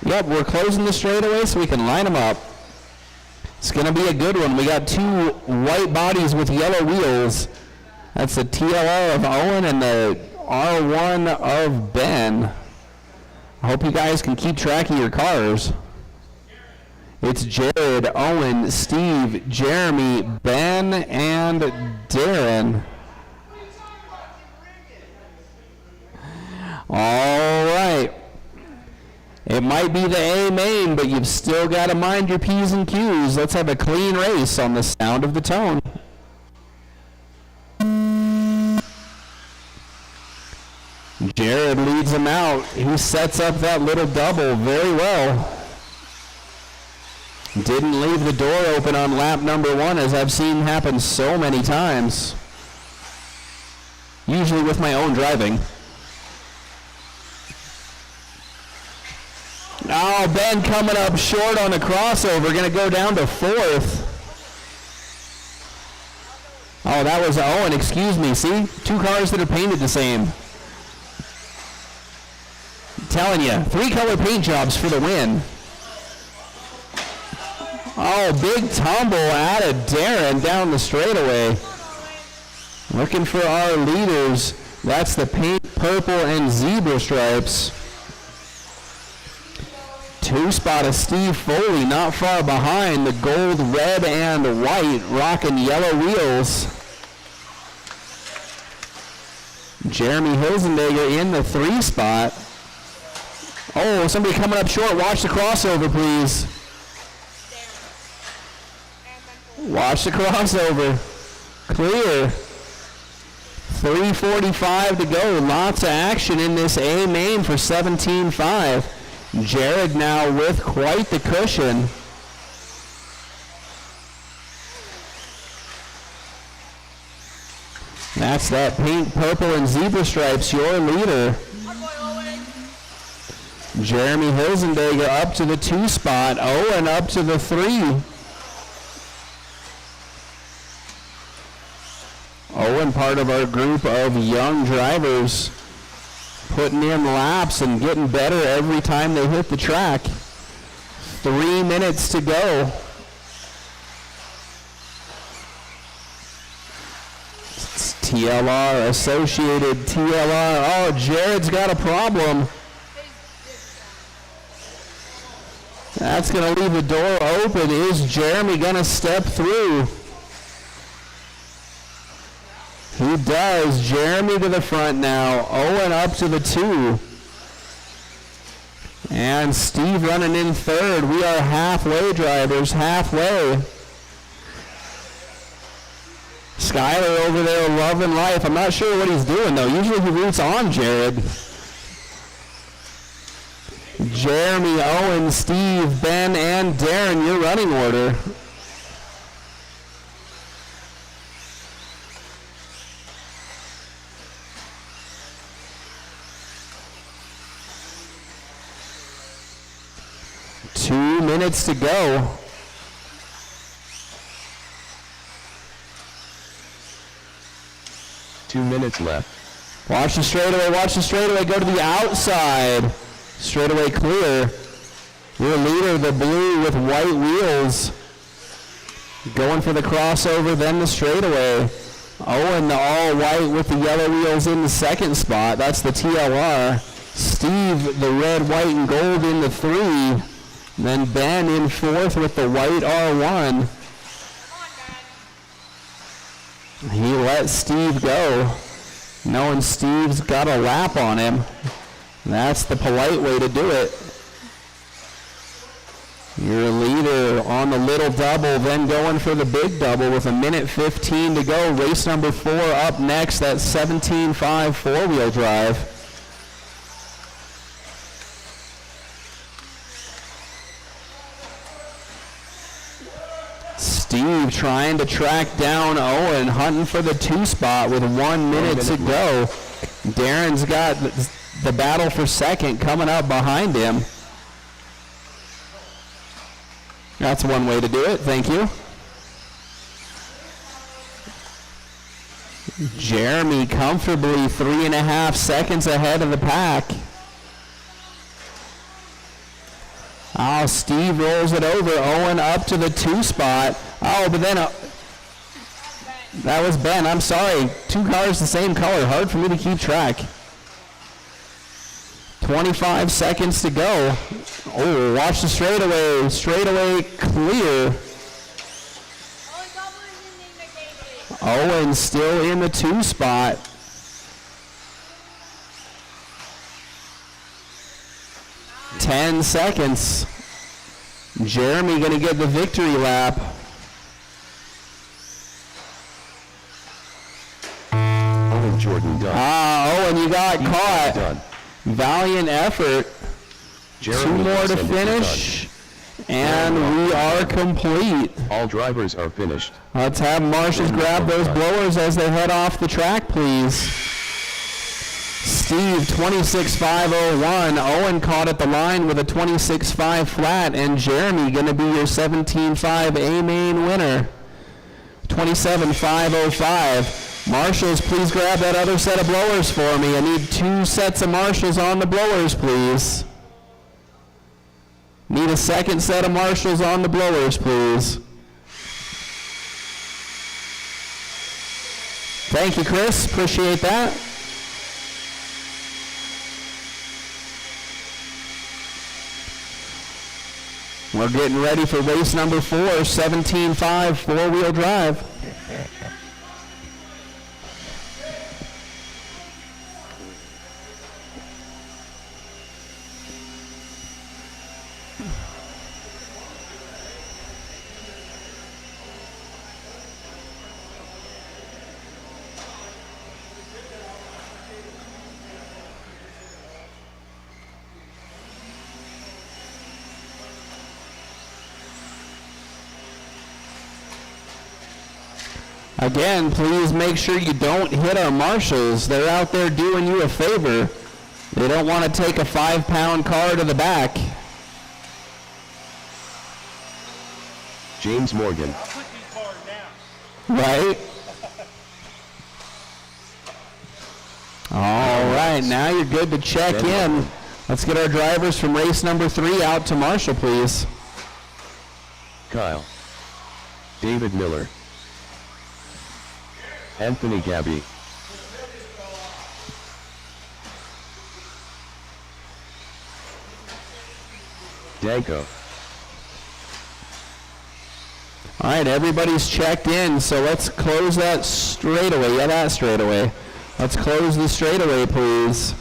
Yep, we're closing the straightaway so we can line them up. It's going to be a good one. We got 2 white bodies with yellow wheels. That's the TLR of Owen and the R1 of Ben. I hope you guys can keep track of your cars. It's Jared, Owen, Steve, Jeremy, Ben, and Darren. All right. It might be the A-Main, but you've still got to mind your P's and Q's. Let's have a clean race on the sound of the tone. Jared leads him out. He sets up that little double very well. Didn't leave the door open on lap number 1, as I've seen happen so many times. Usually with my own driving. Oh, Ben coming up short on a crossover. Going to go down to 4th. Oh, that was Owen. Excuse me. See? 2 cars that are painted the same. I'm telling you, 3 color paint jobs for the win. Oh, big tumble out of Darren down the straightaway. Looking for our leaders. That's the pink, purple, and zebra stripes. 2 spot of Steve Foley not far behind. The gold, red, and white rocking yellow wheels. Jeremy Hilsendager in the 3 spot. Oh, somebody coming up short. Watch the crossover, please. Watch the crossover. Clear. 3:45 to go. Lots of action in this A-Main for 17.5. Jared now with quite the cushion. That's that pink, purple, and zebra stripes, your leader. Jeremy Hilsendager up to the 2 spot. Owen up to the 3. Owen, part of our group of young drivers, putting in laps and getting better every time they hit the track. 3 minutes to go. It's TLR, Associated, TLR. Oh, Jared's got a problem. That's going to leave the door open. Is Jeremy going to step through? He does. Jeremy to the front now. Owen up to the 2. And Steve running in 3rd. We are halfway, drivers, halfway. It's Skyler over there loving life. I'm not sure what he's doing, though. Usually he roots on Jared. Jeremy, Owen, Steve, Ben, and Darren, your running order. Two minutes to go. Two minutes left. Watch the straightaway, go to the outside. Straightaway clear. Your leader, the blue with white wheels. Going for the crossover, then the straightaway. Owen, the all white with the yellow wheels in the second spot. That's the TLR. Steve, the red, white, and gold in the 3. Then Ben in 4th with the white R1. He let Steve go, knowing Steve's got a lap on him. That's the polite way to do it. Your leader on the little double, then going for the big double with 1:15 to go. Race number 4 up next, that 17.5 four-wheel drive. Steve trying to track down Owen, hunting for the 2 spot with 1 minute to go. Darren's got the battle for second coming up behind him. That's one way to do it, thank you. Jeremy comfortably 3.5 seconds ahead of the pack. Oh, Steve rolls it over. Owen up to the 2 spot. Oh, but then that was Ben. I'm sorry. 2 cars the same color. Hard for me to keep track. 25 seconds to go. Oh, watch the straightaway. Straightaway clear. Owen still in the 2 spot. Ten seconds. Jeremy going to get the victory lap. Owen Jordan done. Owen, you got caught. Done. Valiant effort. Jeremy 2 more to Wilson finish. And we are complete. All drivers are finished. Let's have marshals grab those blowers as they head off the track, please. Steve, 26.501. Owen caught at the line with a 26.5 flat, and Jeremy going to be your 17.5 A-main winner. 27.505. Marshals, please grab that other set of blowers for me. I need 2 sets of marshals on the blowers, please. Need a second set of marshals on the blowers, please. Thank you, Chris. Appreciate that. We're getting ready for race number 4, 17.5 four-wheel drive. Again, please make sure you don't hit our marshals. They're out there doing you a favor. They don't want to take a 5-pound car to the back. James Morgan. I'll put these bars down. Right? All right, now you're good to check in. Let's get our drivers from race number 3 out to marshal, please. Kyle. David Miller. Anthony Gabby. Danko. All right, everybody's checked in, so let's close that straightaway. Yeah, that straightaway. Let's close the straightaway, please.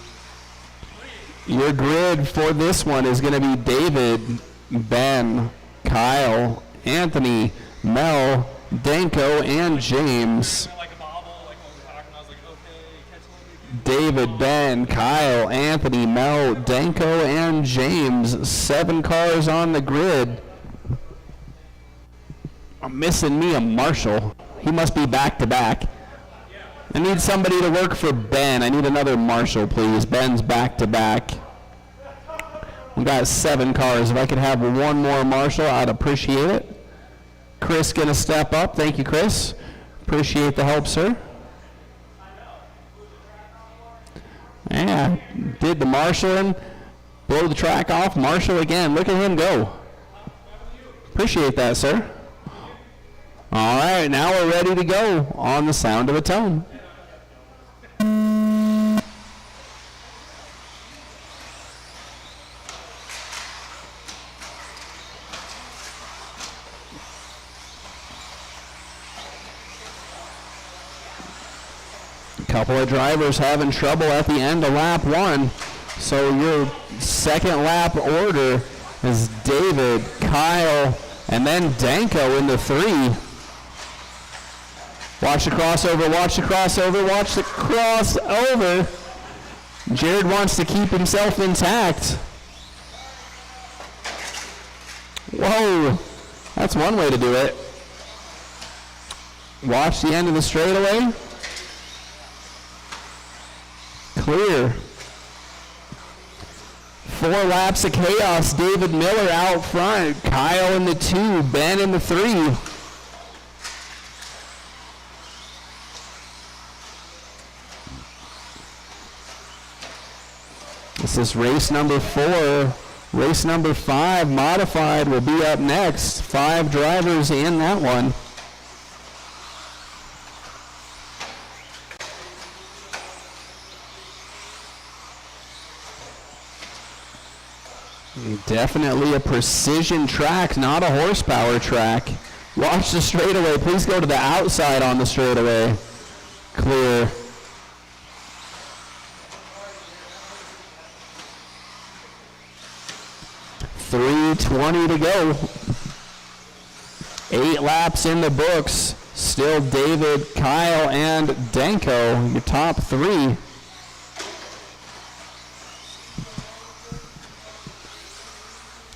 Your grid for this one is going to be David, Ben, Kyle, Anthony, Mel, Danko, and James. Like a bobble, like when we were talking, I was like, okay, catch one. David, Ben, Kyle, Anthony, Mel, Danko, and James. 7 cars on the grid. I'm missing me a Marshall. He must be back to back. I need somebody to work for Ben. I need another Marshall, please. Ben's back to back. We got 7 cars. If I could have one more Marshall, I'd appreciate it. Chris gonna step up. Thank you, Chris. Appreciate the help, sir. Yeah, did the Marshall and blow the track off. Marshall again. Look at him go. Appreciate that, sir. All right, now we're ready to go on the sound of a tone. Couple of drivers having trouble at the end of lap 1. So your second lap order is David, Kyle, and then Danko in the 3. Watch the crossover, watch the crossover, watch the crossover. Jared wants to keep himself intact. Whoa, that's one way to do it. Watch the end of the straightaway. Clear. 4 laps of chaos. David Miller out front. Kyle in the 2. Ben in the 3. This is race number 4. Race number 5, modified, will be up next. 5 drivers in that one. Definitely a precision track, not a horsepower track. Watch the straightaway. Please go to the outside on the straightaway. Clear. .320 to go. 8 laps in the books. Still David, Kyle, and Danko, your top 3.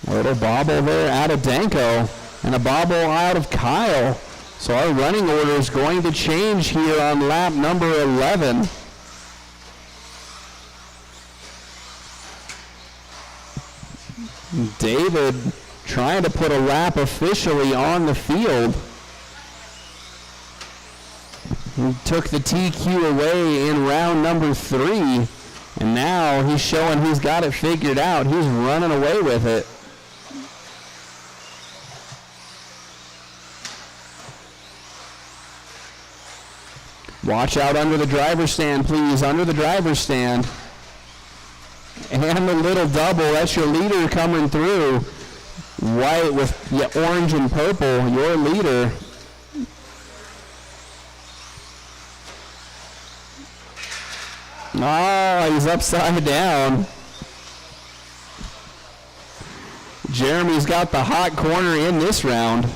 Little bobble there out of Danko and a bobble out of Kyle. So our running order is going to change here on lap number 11. David trying to put a lap officially on the field. He took the TQ away in round number 3, and now he's showing he's got it figured out. He's running away with it. Watch out under the driver's stand, please. Under the driver's stand. And the little double. That's your leader coming through. White with orange and purple. Your leader. Oh, he's upside down. Jeremy's got the hot corner in this round.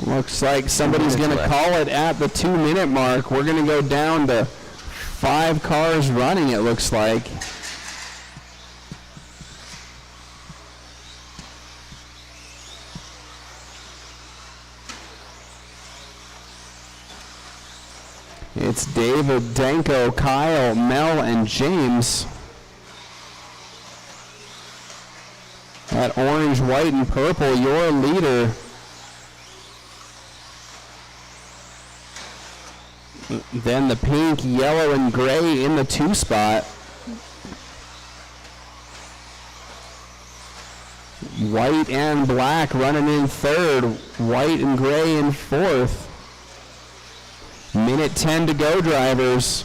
Looks like somebody's going to call it at the 2-minute mark. We're going to go down to 5 cars running, it looks like. It's David, Danko, Kyle, Mel, and James. That orange, white, and purple, your leader. Then the pink, yellow, and gray in the 2 spot. White and black running in 3rd. White and gray in 4th. Minute 10 to go, drivers.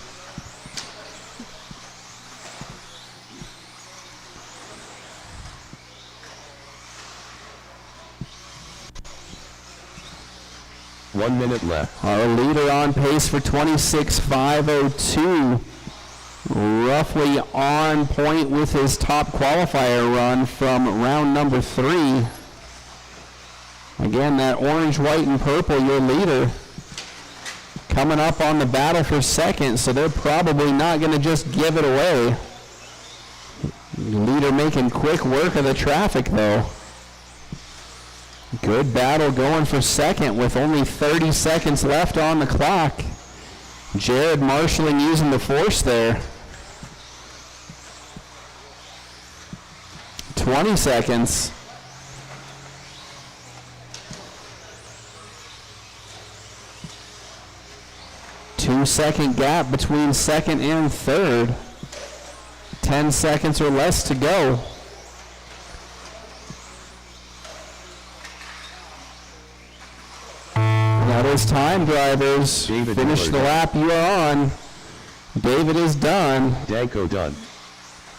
One minute left. Our leader on pace for 26.502. roughly on point with his top qualifier run from round number 3. Again, that orange, white, and purple, your leader, coming up on the battle for second, so they're probably not going to just give it away. The leader making quick work of the traffic, though. Good battle going for second with only 30 seconds left on the clock. Jared marshaling using the force there. 20 seconds. Two-second gap between second and third. 10 seconds or less to go. That is time, drivers. David Finish Miller the done. lap you are on. David is done. Danko done.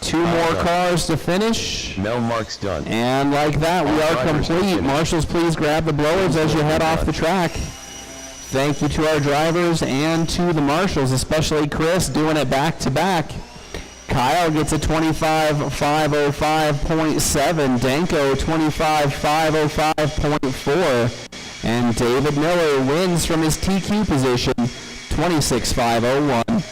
2 more done. cars to finish. Mel Marks done. And like that, we All are drivers have complete. finished. Marshals, please grab the blowers as you head off the track. Thank you to our drivers and to the marshals, especially Chris doing it back to back. Kyle gets a 25.505.7. Danko 25.505.4. And David Miller wins from his TQ position, 26.501.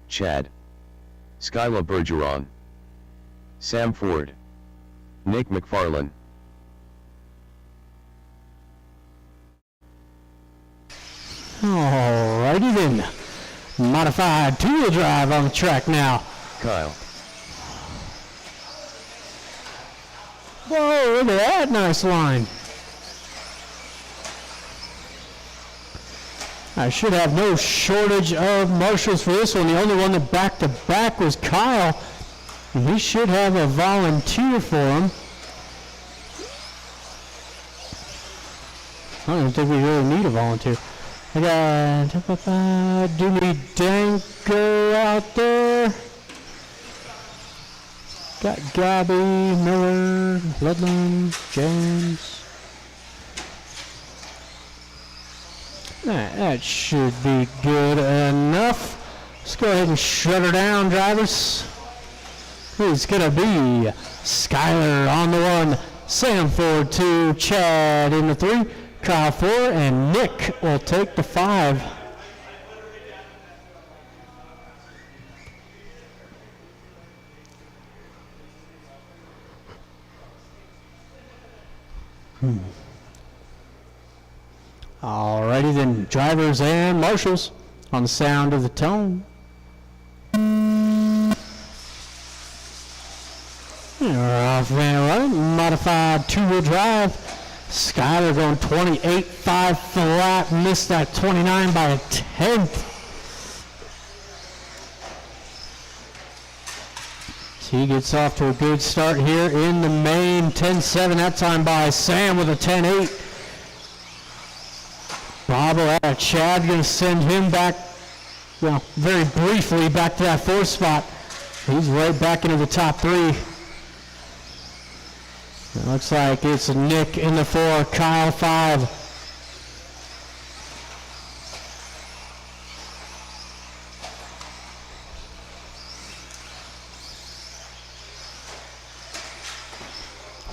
Chad. Skyla Bergeron. Sam Ford. Nick McFarlane. Alrighty then. Modified two-wheel drive on the track now. Kyle. Whoa, look at that nice line. I should have no shortage of marshals for this one. The only one that back to back was Kyle. And he should have a volunteer for him. I don't think we really need a volunteer. I got Dooney Danko out there. Got Gabby, Miller, Ludlam, James. That should be good enough. Let's go ahead and shut her down, drivers. It's going to be Skyler on the 1, Sam Ford 2, Chad in the 3, Kyle 4, and Nick will take the 5. Alrighty then, drivers and marshals on the sound of the tone. We're off and running, modified two-wheel drive. Skyler going 28.5 flat, missed that 29 by a tenth. So he gets off to a good start here in the main. 10.7 that time by Sam with a 10.8. Bobble out. Chad going to send him back, well, very briefly back to that 4th spot. He's right back into the top 3. It looks like it's Nick in the 4, Kyle 5.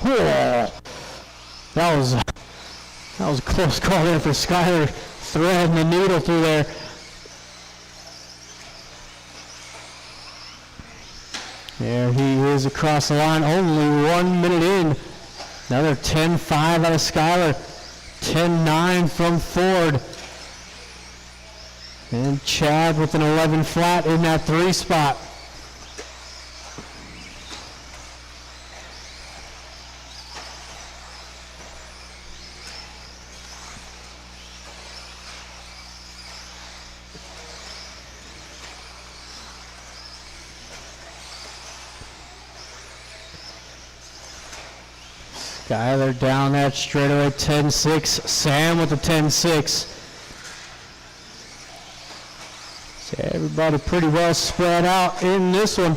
Whoa. That was a close call there for Skyler, threading the needle through there. There he is across the line, only 1 minute in. Another 10.5 out of Skyler, 10.9 from Ford. And Chad with an 11 flat in that 3 spot. Skyler down that straightaway, 10-6. Sam with the 10-6. So everybody pretty well spread out in this one.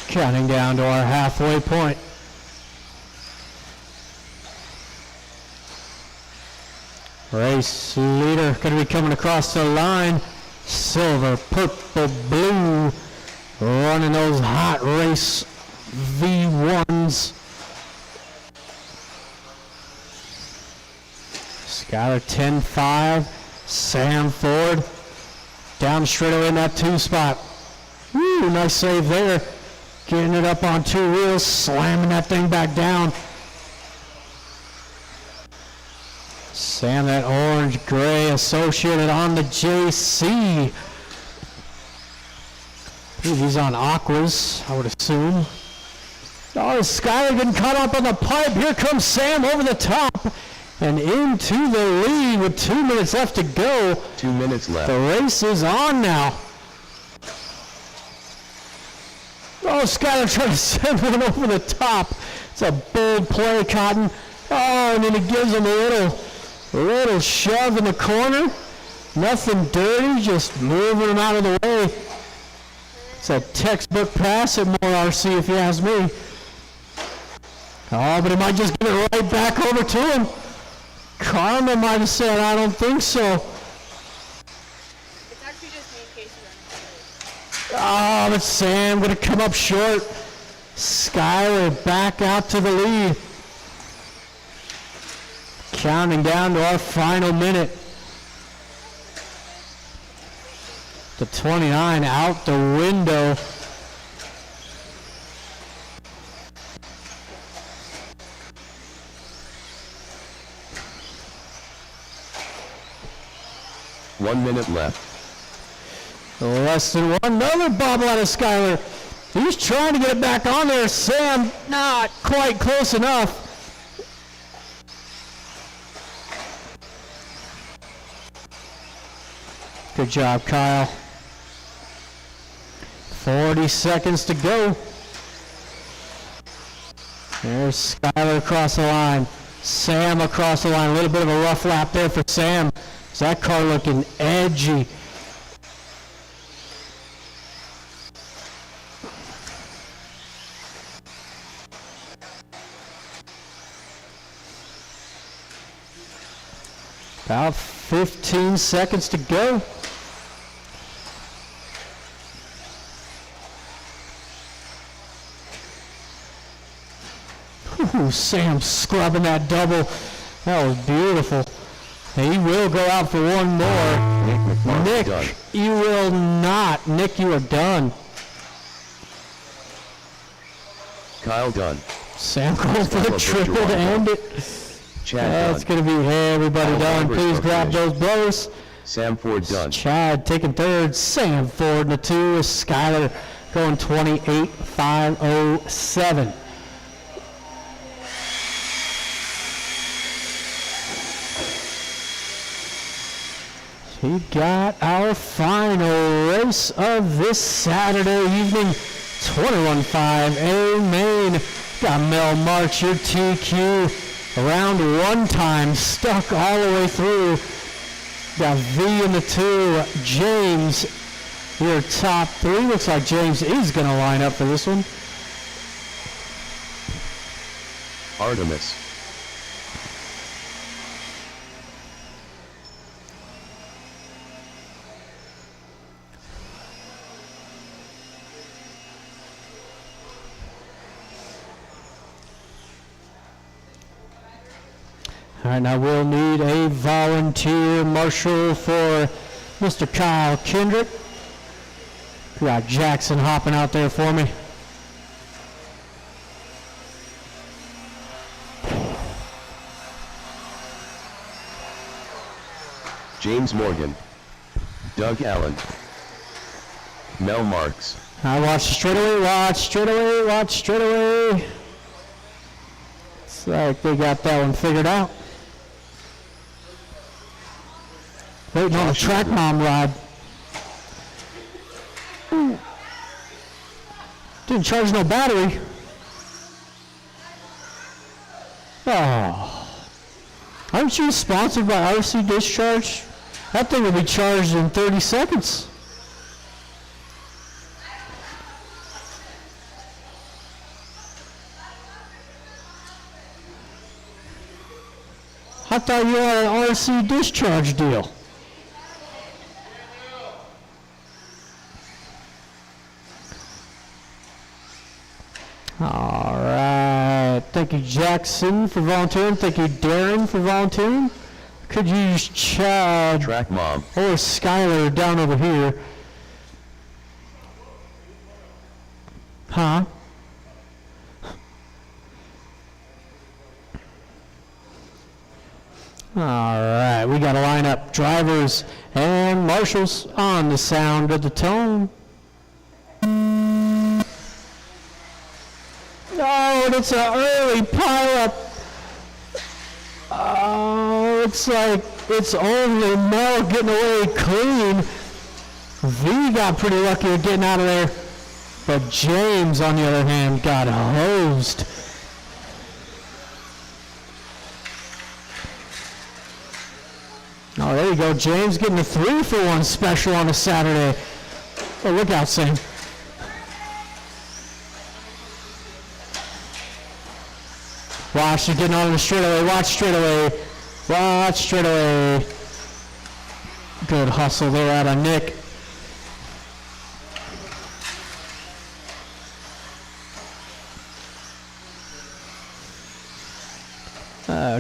Counting down to our halfway point. Race leader going to be coming across the line. Silver, purple, blue. Running those hot race V1s. Skyler 10-5. Sam Ford down straightaway in that 2 spot. Woo, nice save there. Getting it up on 2 wheels, slamming that thing back down. Sam, that orange-gray associated on the JC. I believe he's on aquas, I would assume. Oh, Skyler getting caught up on the pipe. Here comes Sam over the top and into the lead with 2 minutes left to go. 2 minutes left. The race is on now. Oh, Skyler trying to send one over the top. It's a bold play, Cotton. Oh, and then he gives him a little shove in the corner. Nothing dirty, just moving him out of the way. It's a textbook pass at MHOR RC, if you ask me. Oh, but he might just give it right back over to him. Karma might have said, I don't think so. It's actually just me in case you run into it. Oh, but Sam going to come up short. Skyler back out to the lead. Counting down to our final minute. The 29 out the window. One minute left. Less than one. Another bobble out of Skyler. He's trying to get it back on there. Sam, not quite close enough. Good job, Kyle. 40 seconds to go. There's Skyler across the line. Sam across the line. A little bit of a rough lap there for Sam. Is that car looking edgy? About 15 seconds to go. Ooh, Sam scrubbing that double. That was beautiful. He will go out for one more. Nick, done. you will not. Nick, you are done. Kyle done. Sam going for the triple to end it. Chad That's done. going to be everybody Kyle done. Roberts Please for grab finish. those blowers. Sam Ford done. Chad taking third. Sam Ford in the 2. Skyler going 28.507. We got our final race of this Saturday evening. 21.5 A main. Got Mel March, your TQ. Around 1 time, stuck all the way through. Got V in the 2. James, your top 3. Looks like James is going to line up for this one. Artemis. All right, now we'll need a volunteer marshal for Mr. Kyle Kendrick. We got Jackson hopping out there for me. James Morgan. Doug Allen. Mel Marks. I watch the straightaway, watch straightaway, watch straightaway. It's like they got that one figured out. Waiting on a track mom ride. Ooh. Didn't charge no battery. Oh. Aren't you sponsored by RC Discharge? That thing will be charged in 30 seconds. I thought you had an RC Discharge deal. All right. Thank you, Jackson, for volunteering. Thank you, Darren, for volunteering. Could you use Chad Track mom. or Skylar down over here? Huh? All right, we got to line up drivers and marshals on the sound of the tone. Oh, and it's an early pileup. Oh, it's like it's only Mel getting away clean. V got pretty lucky at getting out of there, but James, on the other hand, got hosed. Oh, there you go. James getting a 3-for-1 special on a Saturday. Oh, look out, Sam. Watch, you're getting on the straightaway. Watch straightaway. Watch straightaway. Good hustle there out of Nick.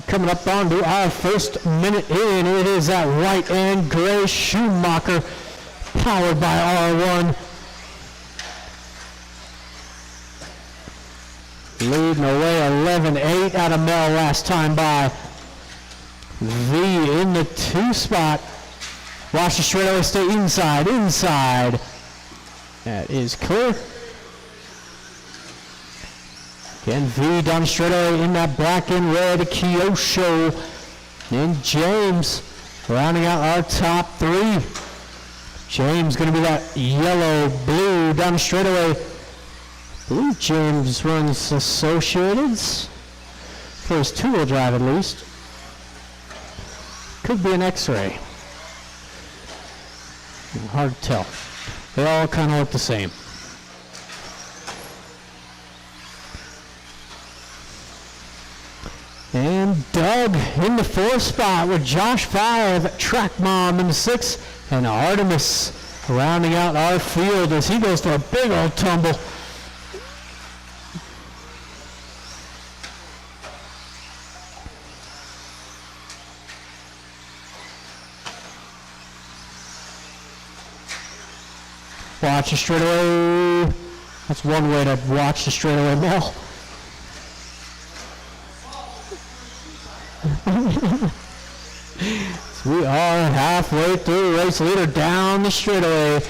Coming up on to our first minute in, it is that white and gray Schumacher, powered by R1. Leading away 11-8 out of Mel last time by. V in the 2 spot. Watch the straightaway, stay inside, inside. That is clear. Again, V down straightaway in that black and red Kyosho. And James rounding out our top 3. James going to be that yellow-blue down straightaway. I believe James runs Associateds for his 2-wheel drive at least. Could be an X-ray. Hard to tell. They all kind of look the same. And Doug in the 4th spot with Josh 5, Track Mom in the 6th, and Artemis rounding out our field as he goes for a big old tumble. Watch the straightaway. That's one way to watch the straightaway ball. So we are halfway through. Race leader down the straightaway.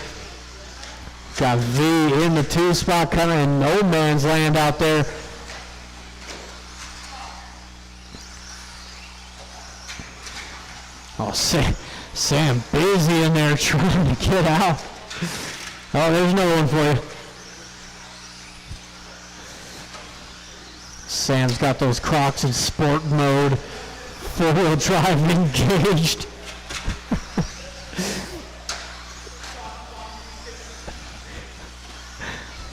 Got V in the 2 spot, kind of in no man's land out there. Oh, Sam busy in there trying to get out. Oh, there's another one for you. Sam's got those Crocs in sport mode. 4-wheel drive engaged.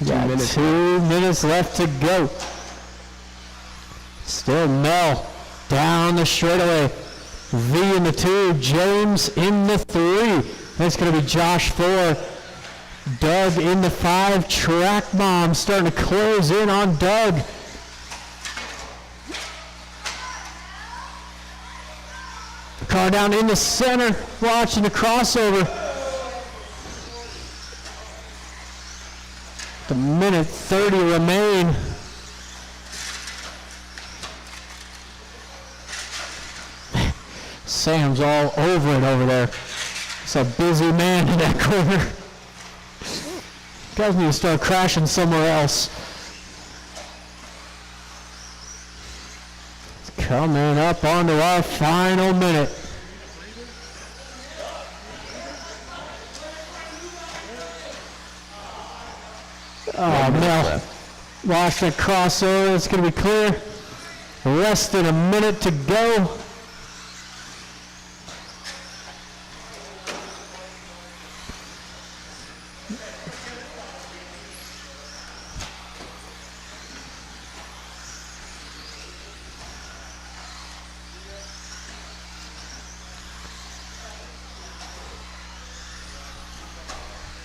Got 2 minutes left to go. Still Mel down the straightaway. V in the 2, James in the 3. That's going to be Josh 4. Doug in the 5. Track Mom starting to close in on Doug. Car down in the center, watching the crossover. The minute 30 remain. Sam's all over it over there. It's a busy man in that corner. Guys need to start crashing somewhere else. Coming up onto our final minute. Oh, Mel. Watch that crossover. It's going to be clear. Less than a minute to go.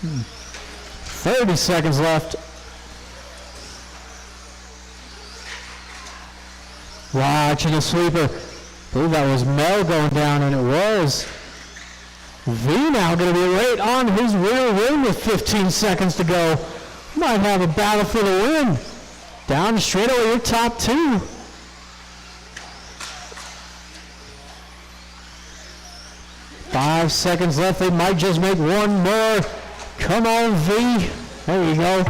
Hmm. 30 seconds left. Watching a sweeper. I believe that was Mel going down, and it was. V now going to be right on his rear wing with 15 seconds to go. Might have a battle for the win. Down the straightaway, your top two. Five seconds left. They might just make one more. Come on, V. There you go.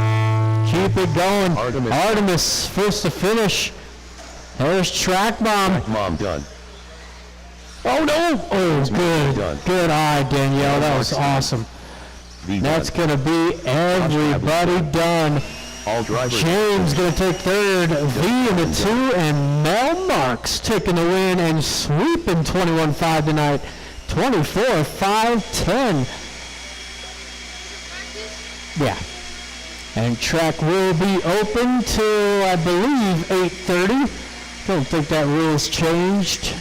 Keep it going. Artemis first to finish. There's Track Bomb. Track Mom done. Oh no! Oh, good. Done. Good eye, Danielle. That was awesome. V That's done. going to be everybody done. All drivers. James going to take third. V in the two, and Mel Marks taking the win and sweeping 21-5 tonight. 24-5-10. Yeah. And track will be open till, I believe, 8:30. Don't think that rule's changed.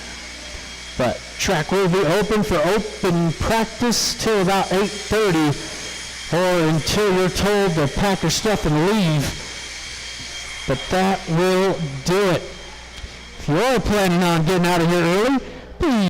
But track will be open for open practice till about 8:30, or until you're told to pack your stuff and leave. But that will do it. If you're planning on getting out of here early, please